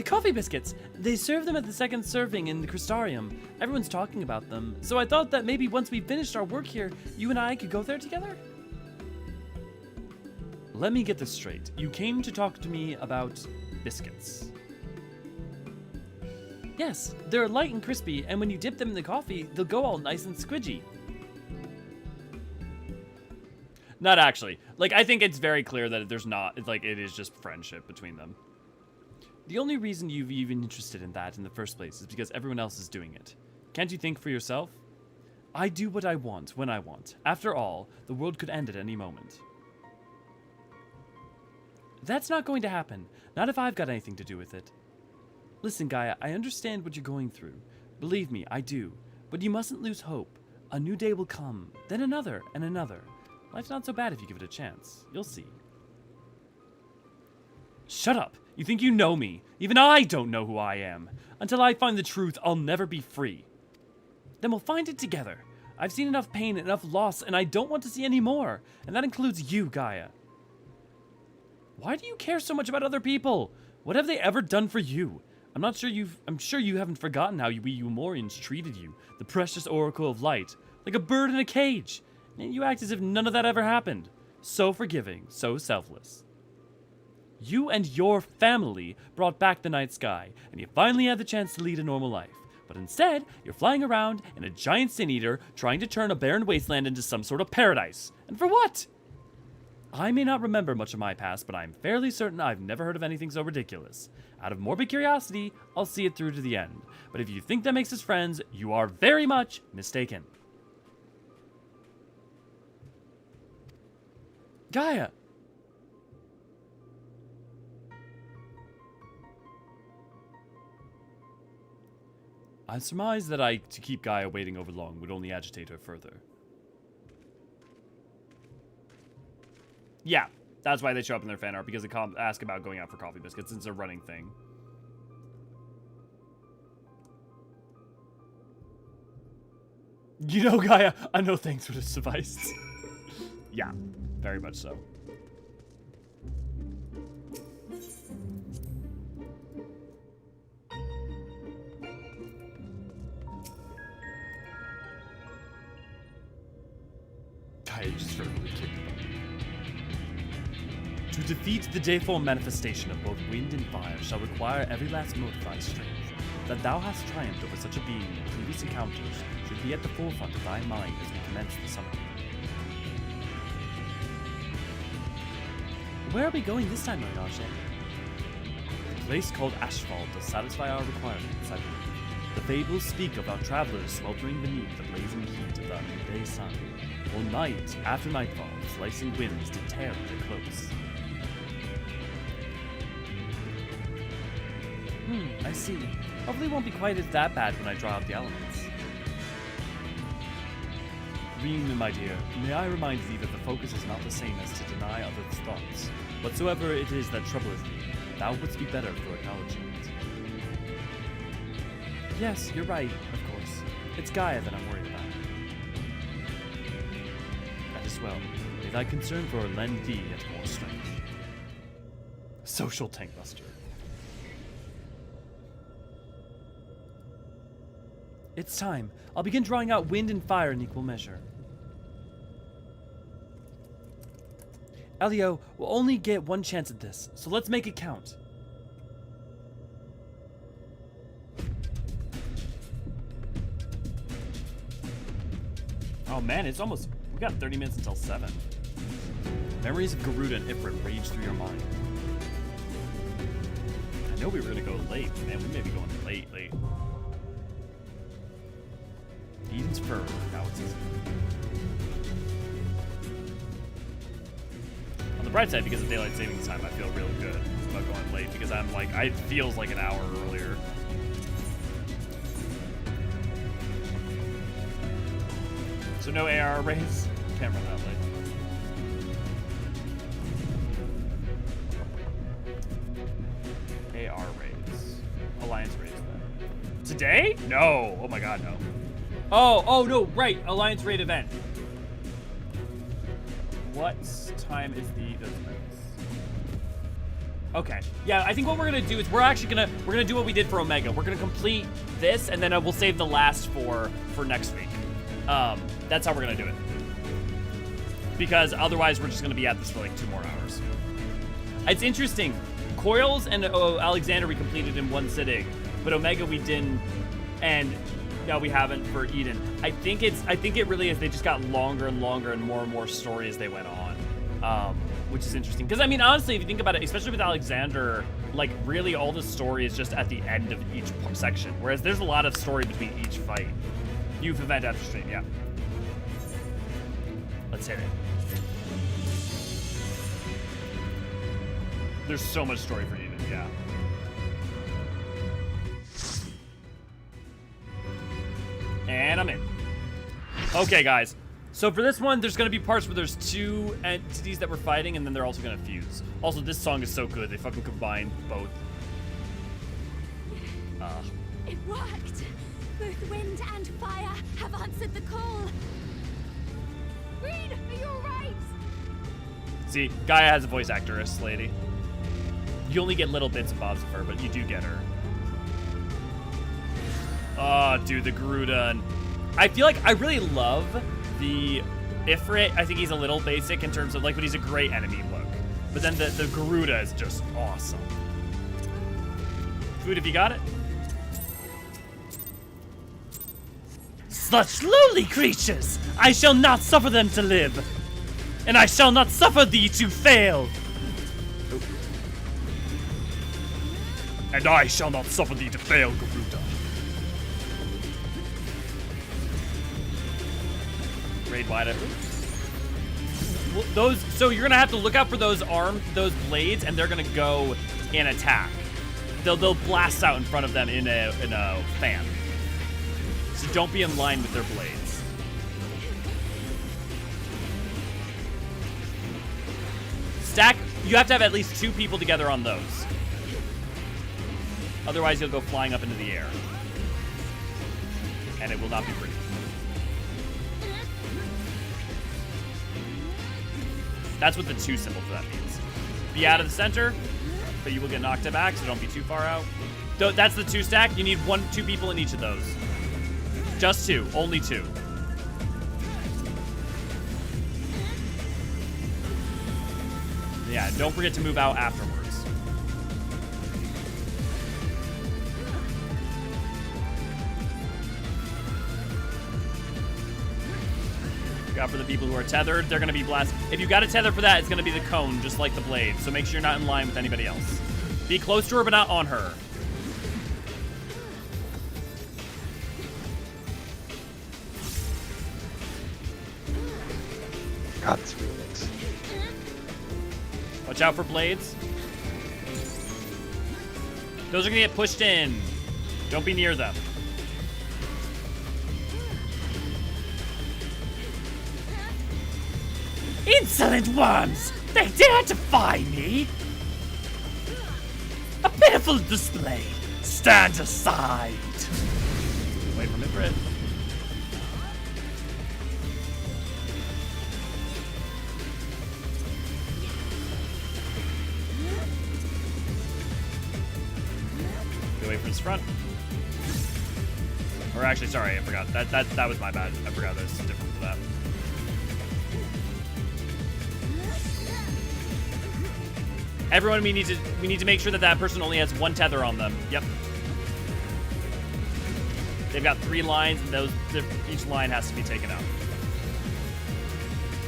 [SPEAKER 2] Coffee biscuits. They serve them at the second serving in the Crystarium. Everyone's talking about them, so I thought that maybe once we finished our work here, you and I could go there together? Let me get this straight. You came to talk to me about biscuits. Yes, they're light and crispy, and when you dip them in the coffee, they'll go all nice and squidgy.
[SPEAKER 1] Not actually. Like, I think it's very clear that there's not, it's like, it is just friendship between them.
[SPEAKER 2] The only reason you've even interested in that in the first place is because everyone else is doing it. Can't you think for yourself? I do what I want, when I want. After all, the world could end at any moment. That's not going to happen. Not if I've got anything to do with it. Listen, Gaia, I understand what you're going through. Believe me, I do. But you mustn't lose hope. A new day will come, then another, and another. Life's not so bad if you give it a chance. You'll see. Shut up! You think you know me. Even I don't know who I am. Until I find the truth, I'll never be free. Then we'll find it together. I've seen enough pain and enough loss, and I don't want to see any more. And that includes you, Gaia. Why do you care so much about other people? What have they ever done for you? I'm sure you haven't forgotten how we Umorians treated you, the precious Oracle of Light, like a bird in a cage. And you act as if none of that ever happened. So forgiving, so selfless. You and your family brought back the night sky, and you finally had the chance to lead a normal life. But instead, you're flying around in a giant sin eater trying to turn a barren wasteland into some sort of paradise. And for what? I may not remember much of my past, but I'm fairly certain I've never heard of anything so ridiculous. Out of morbid curiosity, I'll see it through to the end. But if you think that makes us friends, you are very much mistaken. Gaia! I surmise that to keep Gaia waiting over long would only agitate her further.
[SPEAKER 1] Yeah, that's why they show up in their fan art, because they ask about going out for coffee biscuits. It's a running thing.
[SPEAKER 2] You know, Gaia, I know thanks would have sufficed.
[SPEAKER 1] Yeah, very much so.
[SPEAKER 2] Gaia just verbally kicked the button. To defeat the dayform manifestation of both wind and fire shall require every last mote of thy strength. That thou hast triumphed over such a being in previous encounters should be at the forefront of thy mind as we commence the summit. Where are we going this time, Eorzean? A place called Ashfall to satisfy our requirements, I believe. The fables speak of our travelers sweltering beneath the blazing heat of the midday sun, while night after nightfall, slicing winds did tear at their cloaks. I see. Hopefully it won't be quite as that bad when I draw out the elements. Reem, my dear, may I remind thee that the focus is not the same as to deny others' thoughts. Whatsoever it is that troubleth thee, thou wouldst be better for acknowledging it. Yes, you're right, of course. It's Gaia that I'm worried about. That is well. May thy concern for her lend thee yet more strength. Social tank buster. It's time. I'll begin drawing out wind and fire in equal measure. Elio, we'll only get one chance at this, so let's make it count.
[SPEAKER 1] Oh man, it's almost... We got 30 minutes until 7.
[SPEAKER 2] Memories of Garuda and Ifrit rage through your mind.
[SPEAKER 1] I know we were gonna go late, but man, we may be going late.
[SPEAKER 2] Eden's fur, now it's easy.
[SPEAKER 1] On the bright side, because of daylight savings time, I feel really good about going late because I'm like, it feels like an hour earlier. So no AR raise? Can't run that late. AR raise. Alliance raise then. Today? No. Oh my god, no. Oh, no, right. Alliance raid event. What time is those events? Okay. Yeah, I think what we're gonna do is we're gonna do what we did for Omega. We're gonna complete this and then we'll save the last for next week. That's how we're gonna do it. Because otherwise we're just gonna be at this for like 2 more hours. It's interesting. Coils and Alexander we completed in one sitting, but Omega we didn't, and no, we haven't for Eden. I think it really is. They just got longer and longer and more story as they went on, which is interesting. Because I mean, honestly, if you think about it, especially with Alexander, like really all the story is just at the end of each section, whereas there's a lot of story between each fight. Youth event after stream, yeah. Let's hit it. There's so much story for Eden, yeah. And I'm in. Okay, guys. So for this one, there's going to be parts where there's 2 entities that we're fighting, and then they're also going to fuse. Also, this song is so good. They fucking combined both.
[SPEAKER 7] It worked. Both wind and fire have answered the call. Reed, are you alright?
[SPEAKER 1] See, Gaia has a voice actress, lady. You only get little bits and bobs of her, but you do get her. Oh, dude, the Garuda. And I feel like I really love the Ifrit. I think he's a little basic in terms of like, but he's a great enemy look. But then the Garuda is just awesome. Food, if you got it.
[SPEAKER 2] Such lowly creatures! I shall not suffer them to live, and I shall not suffer thee to fail.
[SPEAKER 3] And I shall not suffer thee to fail, Garuda.
[SPEAKER 1] Raid wide open. Those, so you're gonna have to look out for those blades, and they're gonna go and attack. They'll blast out in front of them in a fan. So don't be in line with their blades. Stack, you have to have at least 2 people together on those. Otherwise you'll go flying up into the air. And it will not be pretty. That's what the 2 symbol for that means. Be out of the center, but you will get knocked back, so don't be too far out. That's the 2 stack. You need 2 people in each of those. Just 2. Only 2. Yeah, don't forget to move out afterwards. Look out for the people who are tethered. They're going to be blasted. If you got a tether for that, it's going to be the cone, just like the blade. So make sure you're not in line with anybody else. Be close to her, but not on her.
[SPEAKER 8] got this remix.
[SPEAKER 1] Watch out for blades. Those are gonna get pushed in. Don't be near them.
[SPEAKER 2] Insolent worms! They dare defy me! A pitiful display! Stand aside!
[SPEAKER 1] Wait for Midred. Get away from his front. Or actually, sorry, I forgot. That was my bad. I forgot there's different for that. Everyone, we need to make sure that that person only has one tether on them. Yep. They've got 3 lines, and each line has to be taken out.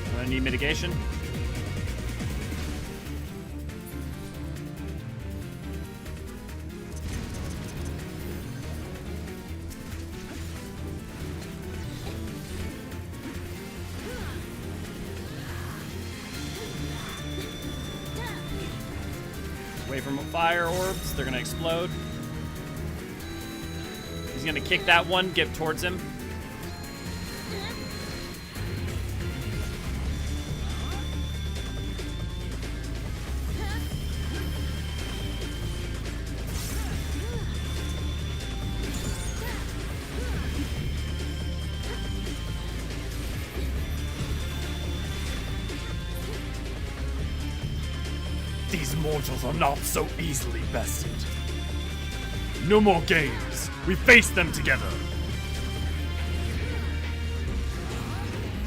[SPEAKER 1] I'm gonna need mitigation. Away from fire orbs, they're gonna explode. He's gonna kick that one, get towards him.
[SPEAKER 3] These mortals are not so easily bested. No more games. We face them together.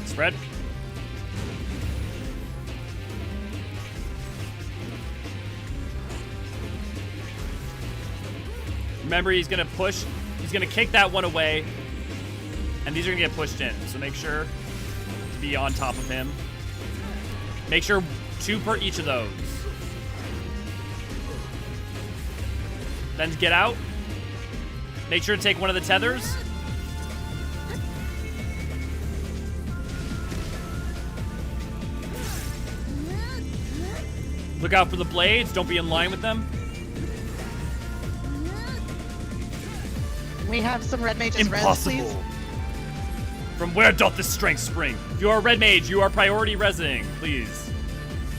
[SPEAKER 1] Spread. Remember, he's gonna push. He's gonna kick that one away, and these are gonna get pushed in. So make sure to be on top of him. Make sure 2 per each of those. Then get out. Make sure to take one of the tethers. Look out for the blades. Don't be in line with them.
[SPEAKER 5] We have some red mages res, please.
[SPEAKER 3] Impossible.
[SPEAKER 1] From where doth this strength spring? If you are a red mage, you are priority resing, please.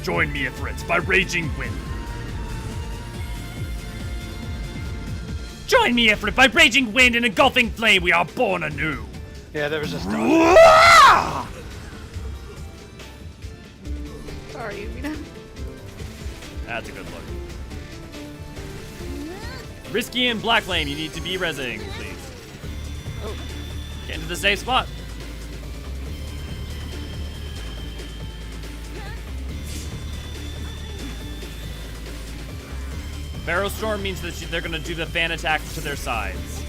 [SPEAKER 3] Join me, Ifrit, by raging wind.
[SPEAKER 1] Join me, Ifrit, by raging wind and engulfing flame. We are born anew.
[SPEAKER 6] Yeah, there was just.
[SPEAKER 5] Sorry, Rita.
[SPEAKER 1] That's a good look. Risky and Black Flame, you need to be resing, please. Oh, get into the safe spot. Barrow Storm means that they're going to do the fan attack to their sides.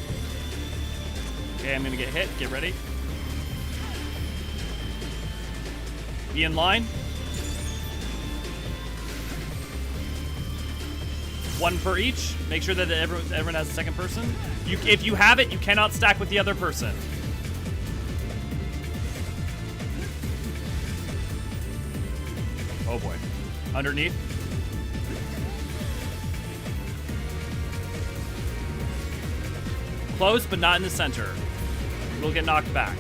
[SPEAKER 1] Okay, I'm going to get hit. Get ready. Be in line. 1 per each. Make sure that everyone has a second person. If you have it, you cannot stack with the other person. Oh boy. Underneath. Close, but not in the center. We'll get knocked back.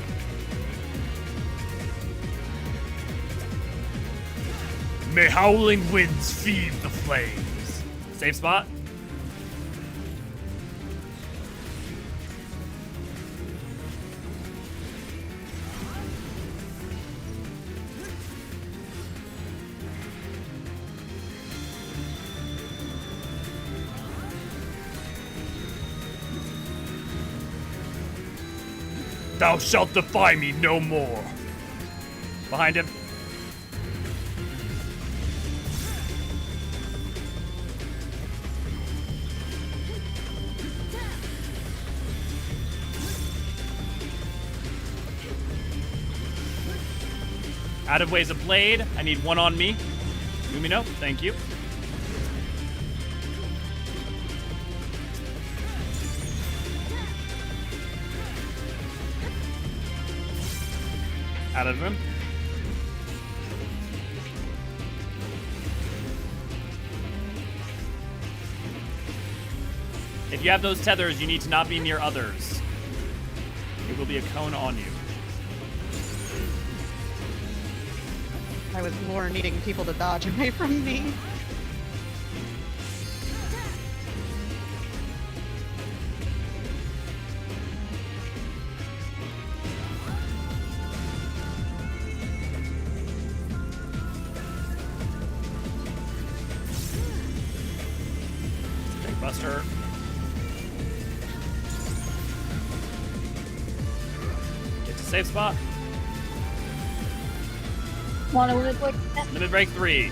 [SPEAKER 3] May howling winds feed the flames.
[SPEAKER 1] Safe spot.
[SPEAKER 3] Thou shalt defy me no more.
[SPEAKER 1] Behind him. Out of ways of blade. I need 1 on me. Lumino, thank you. Out of him. If you have those tethers, you need to not be near others. It will be a cone on you.
[SPEAKER 5] I was more needing people to dodge away from me.
[SPEAKER 1] Big Buster. Get to safe spot.
[SPEAKER 4] Wanna limit break?
[SPEAKER 1] Limit break 3.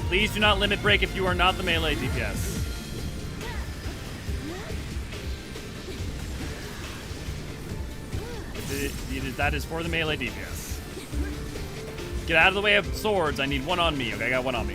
[SPEAKER 1] Please do not limit break if you are not the melee DPS. That is for the melee DPS. Get out of the way of swords. I need one on me. Okay, I got one on me.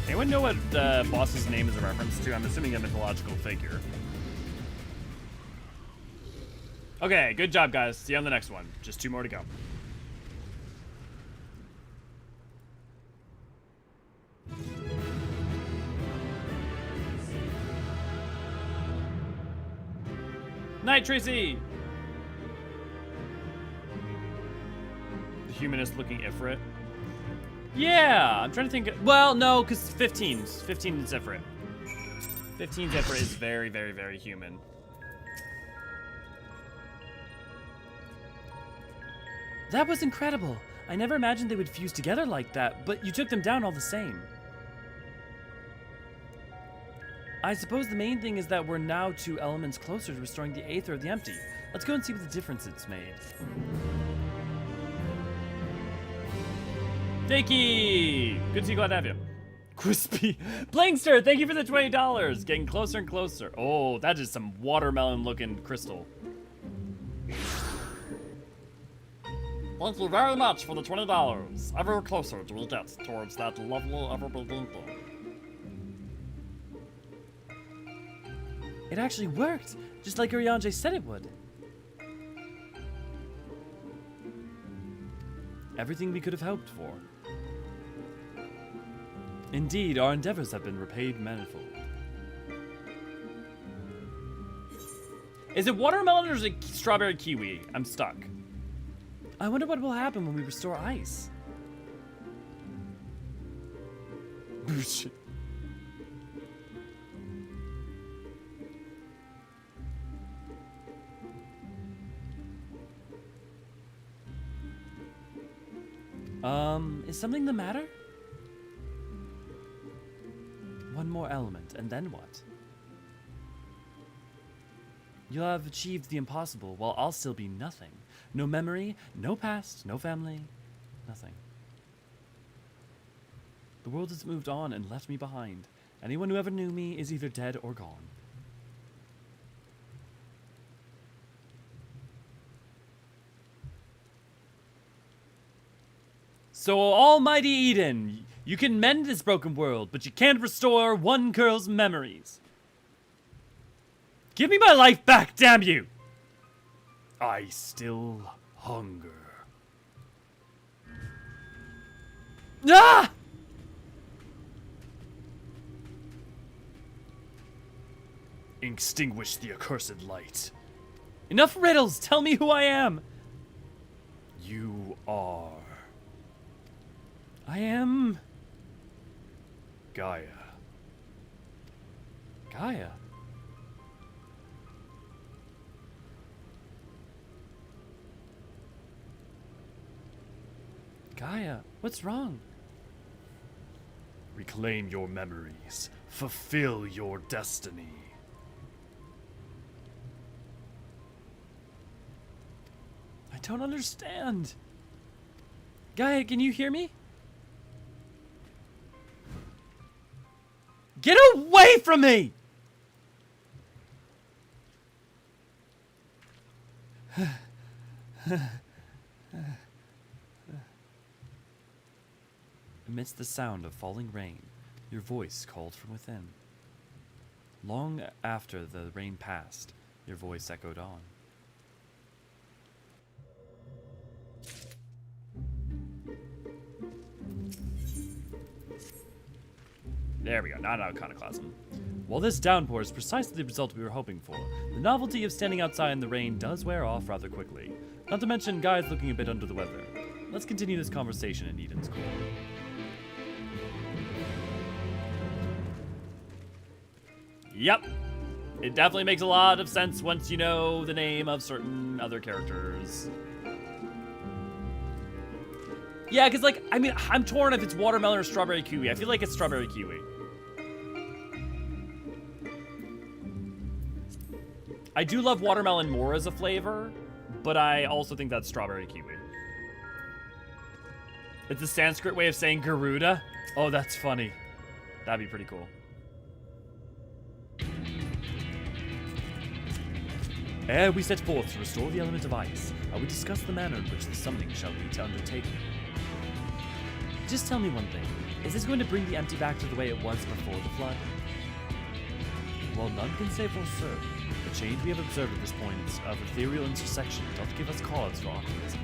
[SPEAKER 1] Anyone know what the boss's name is a reference to? I'm assuming a mythological figure. Okay, good job, guys. See you on the next one. Just 2 more to go. Night, Tracy! The humanist-looking Ifrit. Yeah, I'm trying to think. Well, no, because 15 is Ifrit. 15's Ifrit is very, very, very human.
[SPEAKER 2] That was incredible. I never imagined they would fuse together like that, but you took them down all the same. I suppose the main thing is that we're now 2 elements closer to restoring the Aether of the Empty. Let's go and see what the difference it's made.
[SPEAKER 1] Dakey! Good to see you, glad to have you. Crispy. Blankster, thank you for the $20. Getting closer and closer. Oh, that is some watermelon looking crystal. Thank you very much for the $20. Ever closer do we get towards that lovely ever-building thing.
[SPEAKER 2] It actually worked, just like Eorzean said it would. Everything we could have hoped for. Indeed, our endeavors have been repaid manifold.
[SPEAKER 1] Is it watermelon or is it strawberry kiwi? I'm stuck.
[SPEAKER 2] I wonder what will happen when we restore ice. Is something the matter? One more element, and then what? You'll have achieved the impossible, while I'll still be nothing. No memory, no past, no family, nothing. The world has moved on and left me behind. Anyone who ever knew me is either dead or gone.
[SPEAKER 1] So, Almighty Eden, you can mend this broken world, but you can't restore one girl's memories. Give me my life back, damn you! I still hunger. Ah! Extinguish the accursed light. Enough riddles! Tell me who I am! You are...
[SPEAKER 2] I am...
[SPEAKER 3] Gaia.
[SPEAKER 2] Gaia. Gaia, what's wrong?
[SPEAKER 3] Reclaim your memories. Fulfill your destiny.
[SPEAKER 2] I don't understand. Gaia, can you hear me? Get away from me! Amidst the sound of falling rain, your voice called from within. Long after the rain passed, your voice echoed on.
[SPEAKER 1] There we go, not iconoclasm.
[SPEAKER 2] While this downpour is precisely the result we were hoping for, the novelty of standing outside in the rain does wear off rather quickly. Not to mention, Guy's looking a bit under the weather. Let's continue this conversation in Eden's core.
[SPEAKER 1] Yep. It definitely makes a lot of sense once you know the name of certain other characters.
[SPEAKER 2] Yeah, because, like, I mean, I'm torn if it's watermelon or strawberry kiwi. I feel like it's strawberry kiwi.
[SPEAKER 1] I do love watermelon more as a flavor, but I also think that's strawberry kiwi. It's a Sanskrit way of saying Garuda. Oh, that's funny. That'd be pretty cool.
[SPEAKER 2] Ere we set forth to restore the element of ice, I would discuss the manner in which the summoning shall be undertaken. Just tell me one thing. Is this going to bring the empty back to the way it was before the flood? While none can say for certain, the change we have observed at this point of ethereal intersection doth give us cause for optimism.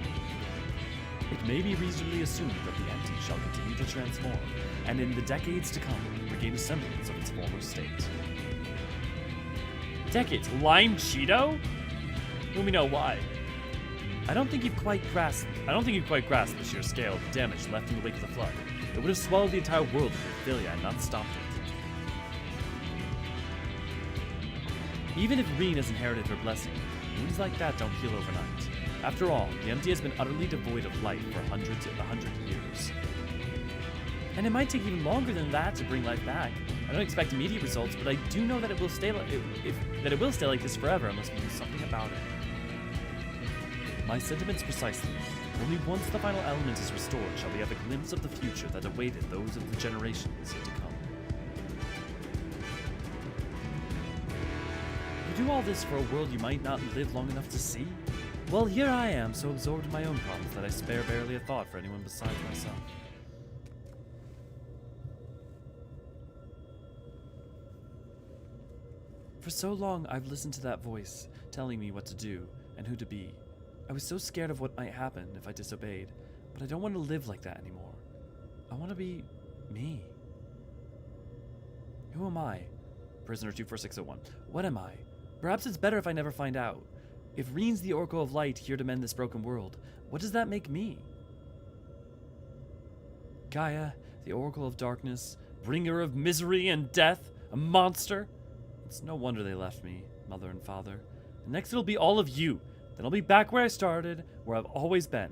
[SPEAKER 2] It may be reasonably assumed that the empty shall continue to transform, and in the decades to come, regain a semblance of its former state.
[SPEAKER 1] Decades? Lime Cheeto? Let me know why.
[SPEAKER 2] I don't think you've quite grasped the sheer scale of the damage left in the wake of the flood. It would have swallowed the entire world if Ophelia had not stopped it. Even if Reen has inherited her blessing, wounds like that don't heal overnight. After all, the empty has been utterly devoid of life for 100 years. And it might take even longer than that to bring life back. I don't expect immediate results, but I do know that it will stay like this forever unless we do something about it. My sentiments precisely. Only once the final element is restored shall we have a glimpse of the future that awaited those of the generations yet to come. You do all this for a world you might not live long enough to see? Well, here I am, so absorbed in my own problems that I spare barely a thought for anyone besides myself. For so long, I've listened to that voice, telling me what to do and who to be. I was so scared of what might happen if I disobeyed, but I don't want to live like that anymore. I want to be me. Who am I? Prisoner 24601. What am I? Perhaps it's better if I never find out. If Reen's the Oracle of Light here to mend this broken world, what does that make me? Gaia, the Oracle of Darkness, bringer of misery and death, a monster? It's no wonder they left me, mother and father. And next it'll be all of you. Then I'll be back where I started, where I've always been.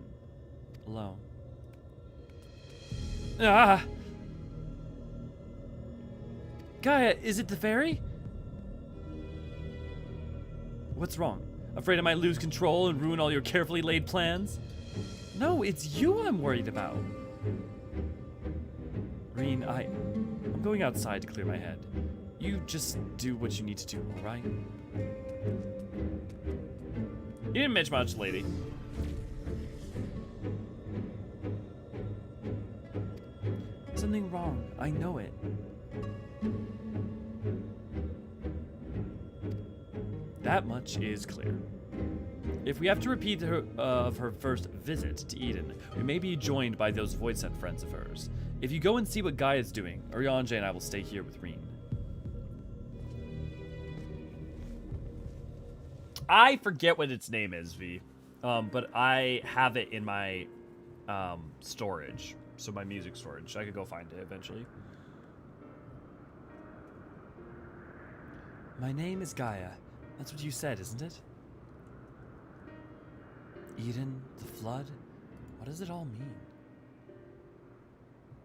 [SPEAKER 2] Alone. Ah! Gaia, is it the fairy? What's wrong? Afraid I might lose control and ruin all your carefully laid plans? No, it's you I'm worried about. Reen, I'm going outside to clear my head. You just do what you need to do, alright?
[SPEAKER 1] You didn't mention much, lady.
[SPEAKER 2] Something wrong. I know it. That much is clear. If we have to repeat her first visit to Eden, we may be joined by those void-sent friends of hers. If you go and see what Gaia is doing, Eorzean and I will stay here with Reen.
[SPEAKER 1] I forget what its name is, V. But I have it in my storage. So my music storage. I could go find it eventually.
[SPEAKER 2] My name is Gaia. That's what you said, isn't it? Eden, the flood? What does it all mean?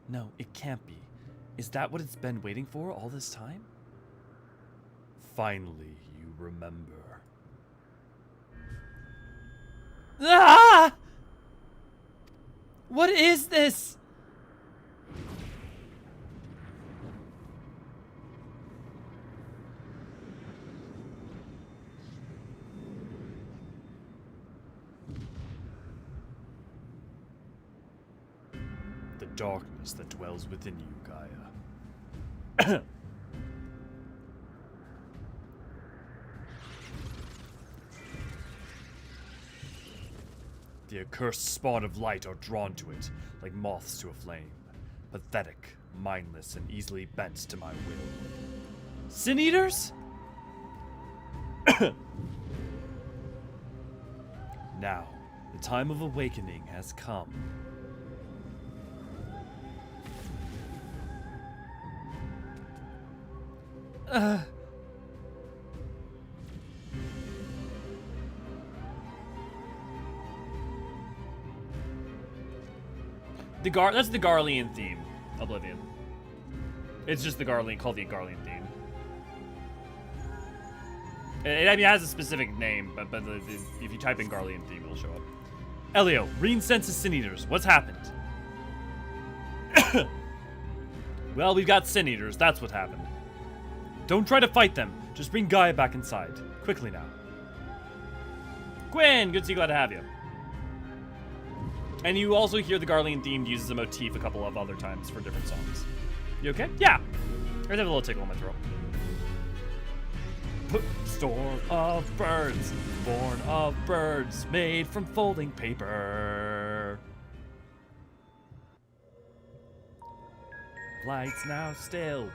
[SPEAKER 2] No, it can't be. Is that what it's been waiting for all this time?
[SPEAKER 3] Finally, you remember.
[SPEAKER 2] Ah! What is this?
[SPEAKER 3] The darkness that dwells within you, Gaia. The accursed spawn of light are drawn to it, like moths to a flame. Pathetic, mindless, and easily bent to my will.
[SPEAKER 2] Sin Eaters?
[SPEAKER 3] Now,
[SPEAKER 2] The time of awakening has come.
[SPEAKER 1] That's the Garlean theme, Oblivion. It's just the Garlean, called the Garlean theme. I mean, it has a specific name, but if you type in Garlean theme, it'll show up.
[SPEAKER 2] Elio, Reen senses Sin Eaters. What's happened?
[SPEAKER 1] Well, we've got Sin Eaters, that's what happened.
[SPEAKER 2] Don't try to fight them. Just bring Gaia back inside. Quickly now.
[SPEAKER 1] Gwen, good to see you, glad to have you. And you also hear the Garlean theme uses a motif a couple of other times for different songs. You okay? Yeah. I just have a little tickle in my throat.
[SPEAKER 2] Storm of birds, born of birds, made from folding paper. Lights now stilled.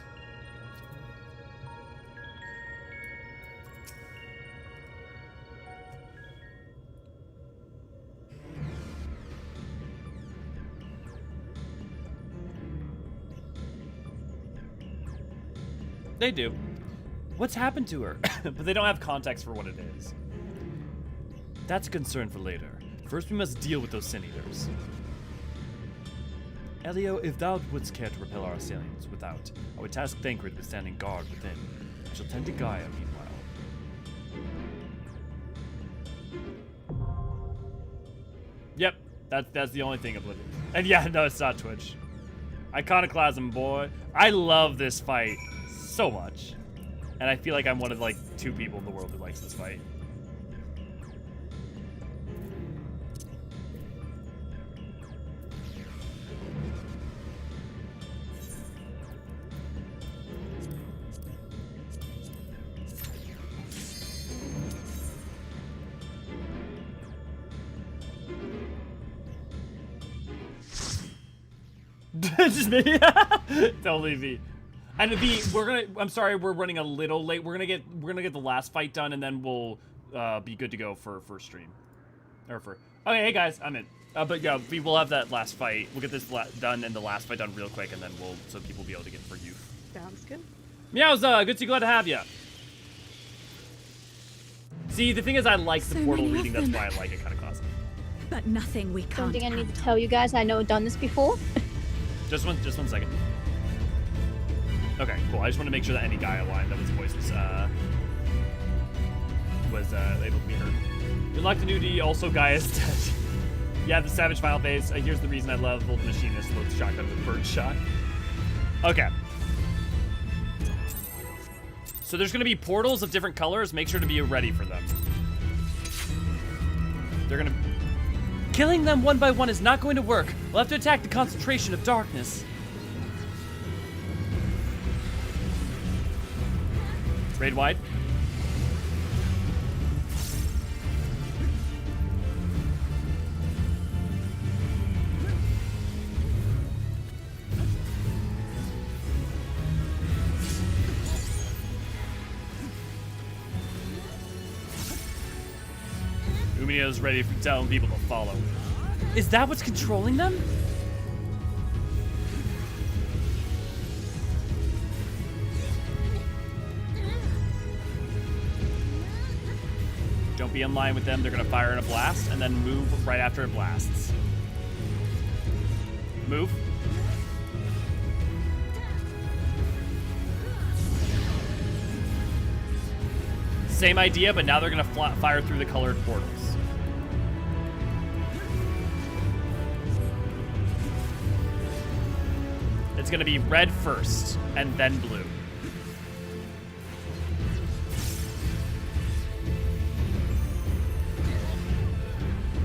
[SPEAKER 1] They do.
[SPEAKER 2] What's happened to her?
[SPEAKER 1] But they don't have context for what it is.
[SPEAKER 2] That's a concern for later. First we must deal with those Sin Eaters. Elio, if thou wouldst care to repel our assailants without, I would task Thancred with standing guard within. I shall tend to Gaia meanwhile.
[SPEAKER 1] Yep, that's the only thing Oblivion. And yeah, no, it's not Twitch. Iconoclasm, boy. I love this fight so much. And I feel like I'm one of like 2 people in the world who likes this fight. Just me. Totally me. And V, I'm sorry, we're running a little late. We're gonna get the last fight done, and then we'll be good to go for stream. Okay, hey guys, I'm in. But yeah, V, we'll have that last fight. We'll get this done and the last fight done real quick, and then so people will be able to get for youth.
[SPEAKER 5] Sounds good.
[SPEAKER 1] Meowza, good to see, glad to have you. See, the thing is, I like the
[SPEAKER 7] So
[SPEAKER 1] portal
[SPEAKER 7] many of
[SPEAKER 1] reading. That's
[SPEAKER 7] them.
[SPEAKER 1] why I like it, kind of classic.
[SPEAKER 7] But nothing we
[SPEAKER 4] Don't
[SPEAKER 7] can't
[SPEAKER 4] think I need to
[SPEAKER 7] handle.
[SPEAKER 4] tell you guys. I know I've done this before.
[SPEAKER 1] Just one second. Okay, cool. I just want to make sure that any Gaia line that was voiced was able to be heard. You unlocked a new D, also Gaia's dead. Yeah, the Savage Final Phase. Here's the reason I love Volt Machinist, loads shotgun with bird shot. Okay. So there's going to be portals of different colors. Make sure to be ready for them. They're going to...
[SPEAKER 2] Killing them one by one is not going to work. We'll have to attack the concentration of darkness.
[SPEAKER 1] Raid wide. Umino's ready for telling people to follow.
[SPEAKER 2] Is that what's controlling them?
[SPEAKER 1] Don't be in line with them. They're going to fire in a blast and then move right after it blasts. Move. Same idea, but now they're going to fire through the colored portals. it's gonna be red first, and then blue.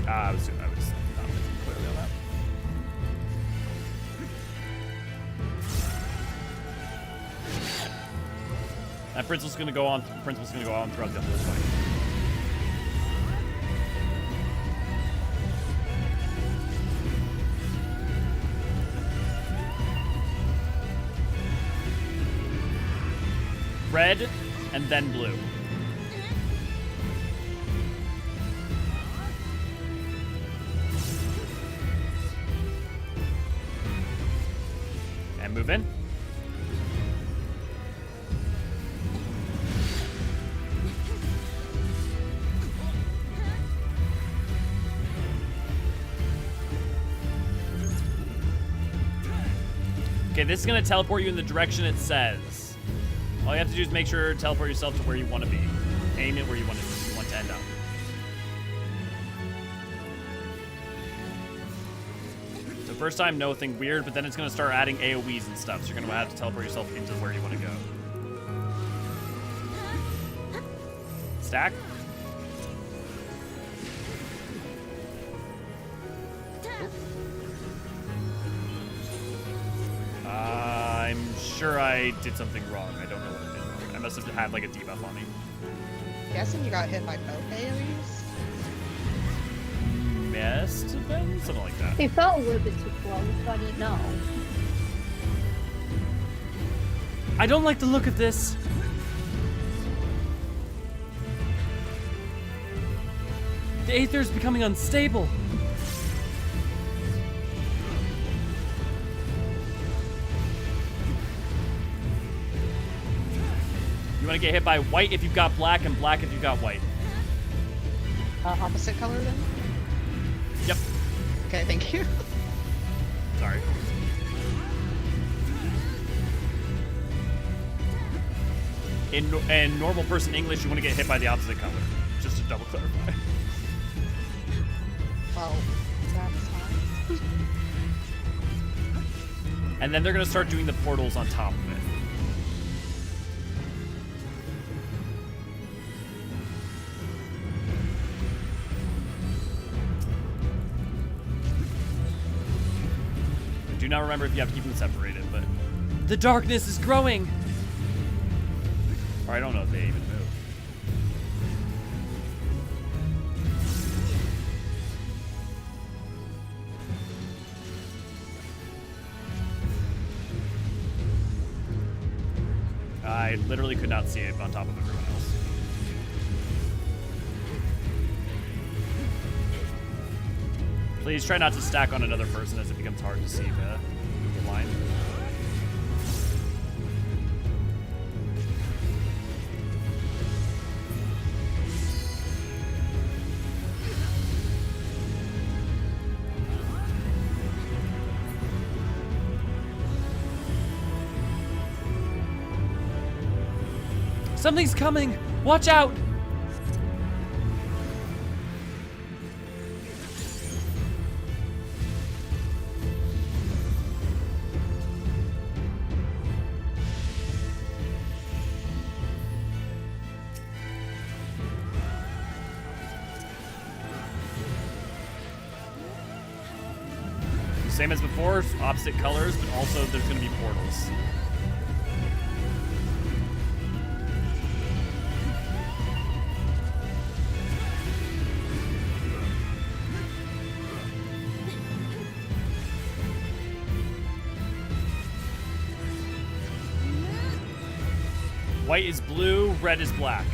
[SPEAKER 1] I was not clearly on that. That principle's gonna go on throughout the whole fight. Red, and then blue. And move in. Okay, this is gonna teleport you in the direction it says. All you have to do is make sure to teleport yourself to where you want to be. Aim it where you want to end up. So first time, nothing weird, but then it's going to start adding AoEs and stuff, so you're going to have to teleport yourself into where you want to go. Stack. I'm sure I did something wrong. I don't know what I did wrong. I must have had like a debuff on me.
[SPEAKER 5] Guessing you got hit by both AoEs?
[SPEAKER 1] Must have been something like that.
[SPEAKER 4] It felt a little bit too close, but I didn't know.
[SPEAKER 2] I don't like the look of this. The Aether is becoming unstable.
[SPEAKER 1] You want to get hit by white if you've got black, and black if you've got white.
[SPEAKER 5] Opposite color then?
[SPEAKER 1] Yep.
[SPEAKER 5] Okay, thank you.
[SPEAKER 1] Sorry. In normal person English, you want to get hit by the opposite color. Just to double clarify.
[SPEAKER 5] Well, that's fine.
[SPEAKER 1] And then they're going to start doing the portals on top of it. I do not remember if you have to keep them separated, but...
[SPEAKER 2] The darkness is growing.
[SPEAKER 1] Or I don't know if they even move. I literally could not see it on top of everyone else. Please try not to stack on another person as it becomes hard to see the line.
[SPEAKER 2] Something's coming. Watch out.
[SPEAKER 1] Same as before, opposite colors, but also there's going to be portals. White is blue, red is black.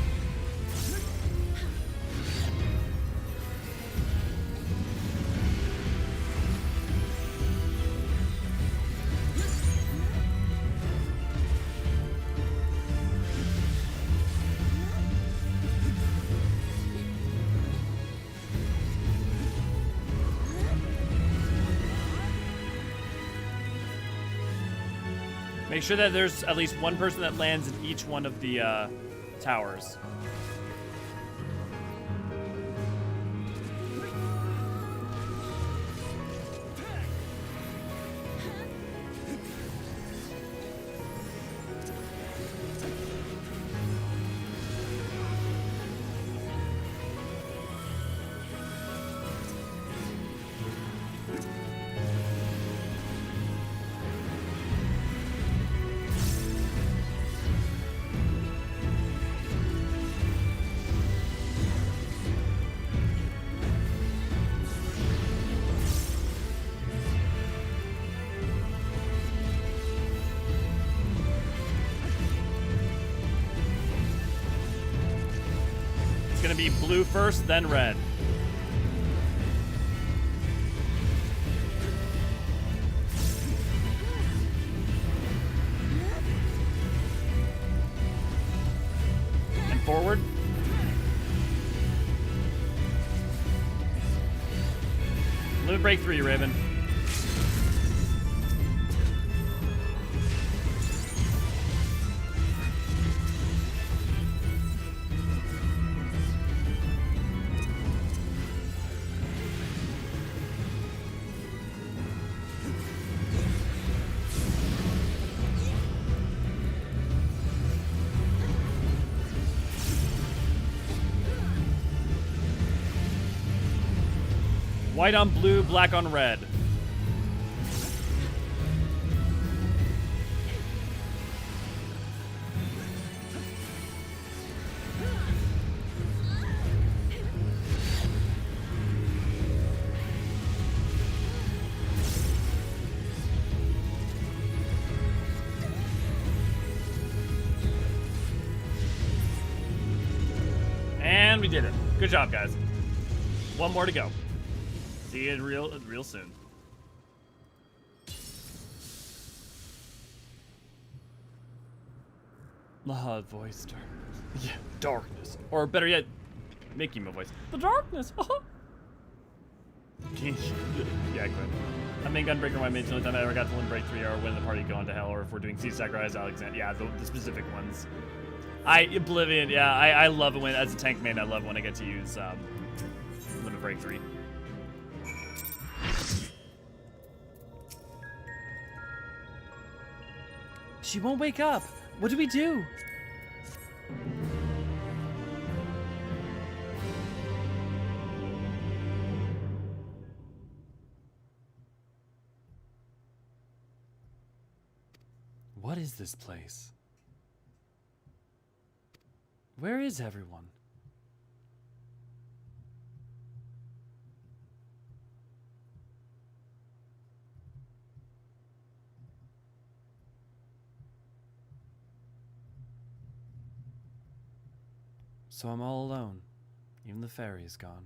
[SPEAKER 1] Make sure that there's at least one person that lands in each one of the towers. be blue first, then red. And forward. Limit break 3, Raven. White on blue, black on red. And we did it. Good job, guys. One more to go. See you real soon.
[SPEAKER 2] Loud voice, darkness.
[SPEAKER 1] Yeah, darkness. Or better yet, making my voice. The darkness. Yeah, Quinn. I mean, Gunbreaker, my main, the only time I ever got to win break 3 or win the party going to hell, or if we're doing Sea Sacrifice, Alexander. Yeah, the specific ones. Oblivion, yeah, I love it when, as a tank main, I love when I get to use Limit Break 3.
[SPEAKER 2] She won't wake up. What do we do? What is this place? Where is everyone? So I'm all alone. Even the fairy is gone.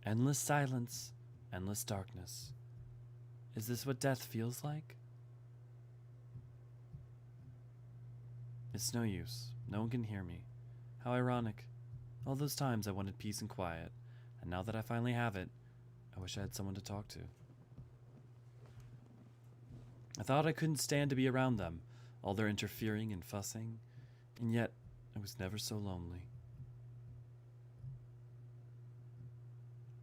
[SPEAKER 2] Endless silence, endless darkness. Is this what death feels like? It's no use. No one can hear me. How ironic. All those times I wanted peace and quiet, and now that I finally have it, I wish I had someone to talk to. I thought I couldn't stand to be around them, all their interfering and fussing, and yet I was never so lonely.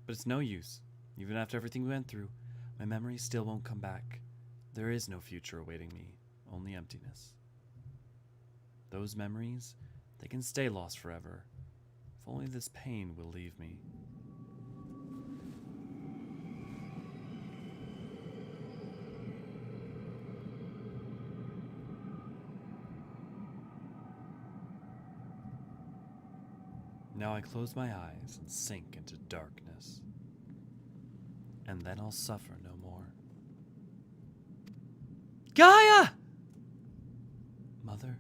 [SPEAKER 2] But it's no use. Even after everything we went through, my memories still won't come back. There is no future awaiting me, only emptiness. Those memories, they can stay lost forever. If only this pain will leave me. Now I close my eyes and sink into darkness. And then I'll suffer no more. Gaia! Mother?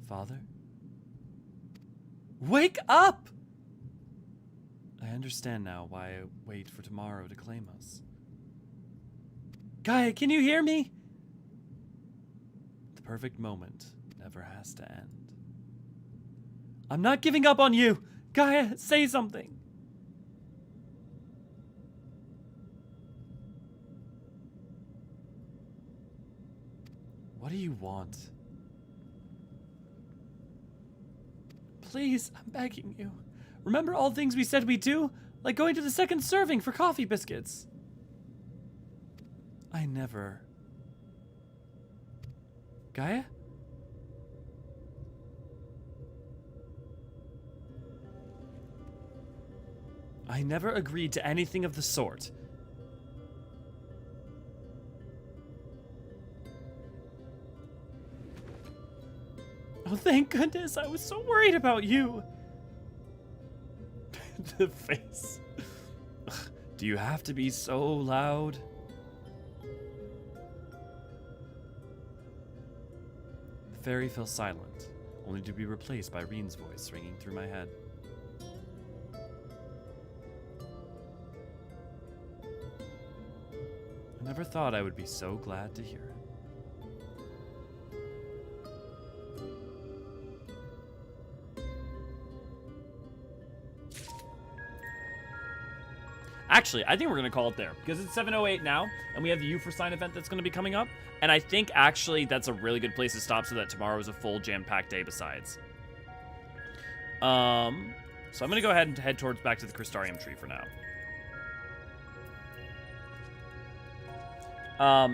[SPEAKER 2] Father? Wake up! I understand now why I wait for tomorrow to claim us. Gaia, can you hear me? The perfect moment never has to end. I'm not giving up on you! Gaia, say something! What do you want? Please, I'm begging you. Remember all things we said we'd do? Like going to the second serving for coffee biscuits. I never... Gaia? I never agreed to anything of the sort. Oh, thank goodness. I was so worried about you. The face. Ugh, do you have to be so loud? The fairy fell silent. only to be replaced by Reen's voice ringing through my head. I never thought I would be so glad to hear it.
[SPEAKER 1] Actually, I think we're going to call it there, because it's 7:08 now, and we have the U for Sign event that's going to be coming up, and I think, actually, that's a really good place to stop so that tomorrow is a full jam-packed day besides. So I'm going to go ahead and head towards back to the Crystarium tree for now.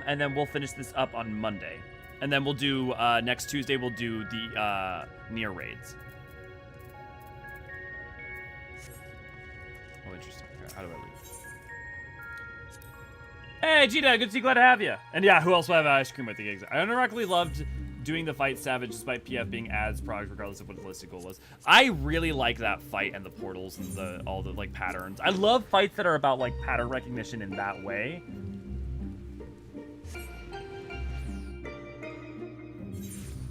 [SPEAKER 1] And then we'll finish this up on Monday. And then we'll do, next Tuesday, we'll do the, near raids. Oh, interesting. How do I leave? Hey, Gita, good to see you. Glad to have you. And yeah, who else will have ice cream with the gigs? I unironically loved doing the fight Savage despite PF being as prog regardless of what the listed goal was. I really like that fight and the portals and all the like patterns. I love fights that are about like pattern recognition in that way.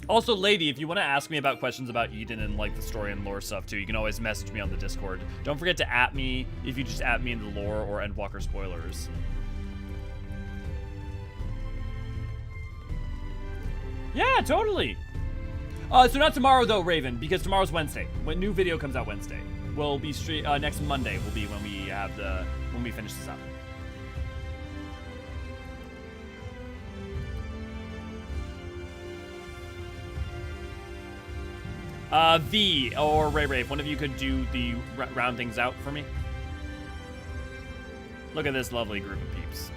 [SPEAKER 1] Also, lady, if you want to ask me about questions about Eden and like the story and lore stuff too, you can always message me on the Discord. Don't forget to @ me if you just @ me in the lore or Endwalker spoilers. Yeah, totally. So not tomorrow though, Raven, because tomorrow's Wednesday. When new video comes out Wednesday, will be next Monday will be when we have when we finish this up. V or Ray, if one of you could do the round things out for me. Look at this lovely group of peeps.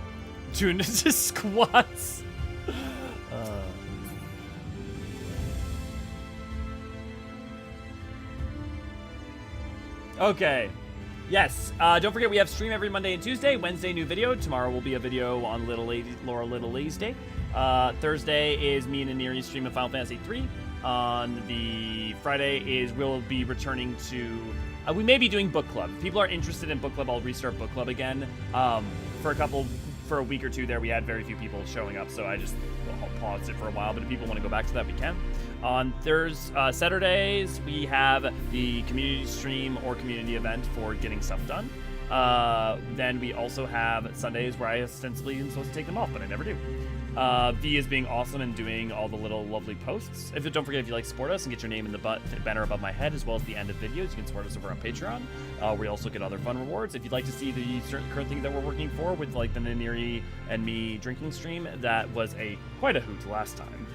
[SPEAKER 1] Tuned into squats. Okay. Yes. Don't forget we have stream every Monday and Tuesday. Wednesday, new video. Tomorrow will be a video on Laura Little Lady's Day. Thursday is me and Aniri stream of Final Fantasy III. On the Friday we'll be returning to... we may be doing book club. If people are interested in book club, I'll restart book club again. For a week or two there, we had very few people showing up, so I just paused it for a while. But if people want to go back to that, we can. On Saturdays, we have the community stream or community event for getting stuff done. Then we also have Sundays where I ostensibly am supposed to take them off, but I never do. V is being awesome and doing all the little lovely posts. Don't forget, if you like to support us and get your name in the banner above my head, as well as the end of videos, you can support us over on Patreon. We also get other fun rewards. If you'd like to see the current thing that we're working for with like the Naniri and me drinking stream, that was quite a hoot last time.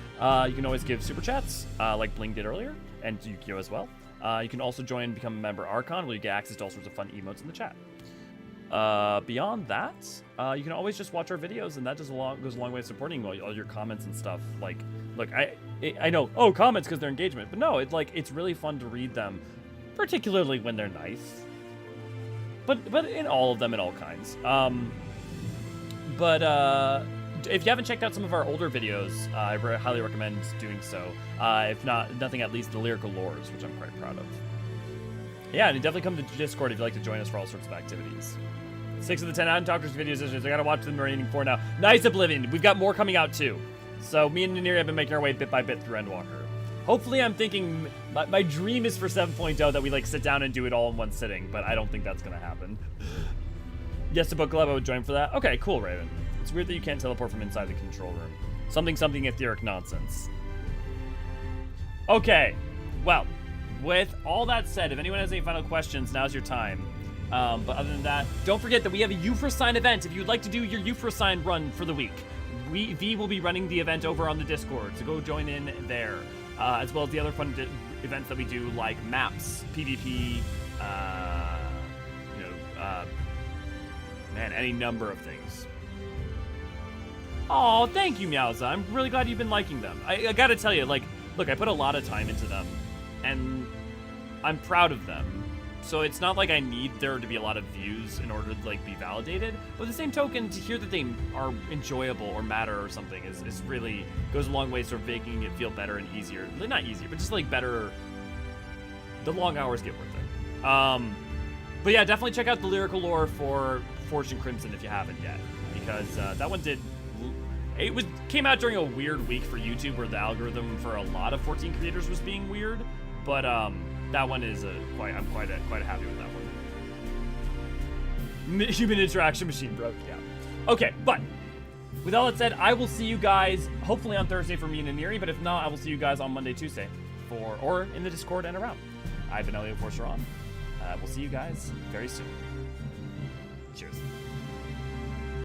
[SPEAKER 1] You can always give super chats, like Bling did earlier, and Yukio as well. You can also join and become a member Archon, where you get access to all sorts of fun emotes in the chat. Beyond that, you can always just watch our videos, and that goes a long way to supporting all your comments and stuff. Like, look, I know, comments because they're engagement, but no, it's really fun to read them, particularly when they're nice. But in all of them, in all kinds. If you haven't checked out some of our older videos, I highly recommend doing so. If nothing, at least the lyrical lores, which I'm quite proud of. Yeah, and definitely come to Discord if you'd like to join us for all sorts of activities. 6 of the 10 Adam Talkers videos. I gotta watch the remaining 4 now. Nice Oblivion. We've got more coming out too. So me and Naniri have been making our way bit by bit through Endwalker. Hopefully, I'm thinking my dream is for 7.0 that we like sit down and do it all in one sitting, but I don't think that's gonna happen. Yes, the book club, I would join for that. Okay, cool, Raven. It's weird that you can't teleport from inside the control room. Something etheric nonsense. Okay, well, with all that said, if anyone has any final questions, now's your time. But other than that, don't forget that we have a U for Sign event. If you'd like to do your U for Sign run for the week, V will be running the event over on the Discord, so go join in there. As well as the other fun events that we do, like maps, PvP, any number of things. Oh, thank you, Meowza. I'm really glad you've been liking them. I gotta tell you, look, I put a lot of time into them, and I'm proud of them. So it's not like I need there to be a lot of views in order to be validated. But the same token, to hear that they are enjoyable or matter or something is really goes a long way, sort of making it feel better and easier. Not easier, but just better. The long hours get worth it. But yeah, definitely check out the lyrical lore for Fortune Crimson if you haven't yet, because that one did. It came out during a weird week for YouTube where the algorithm for a lot of 14 creators was being weird, but that one is I'm quite happy with that one. Human interaction machine broke, yeah. Okay, but with all that said, I will see you guys hopefully on Thursday for me and Aniri, but if not, I will see you guys on Monday, Tuesday, or in the Discord and around. I've been Elliot Forceron. We'll see you guys very soon. Cheers.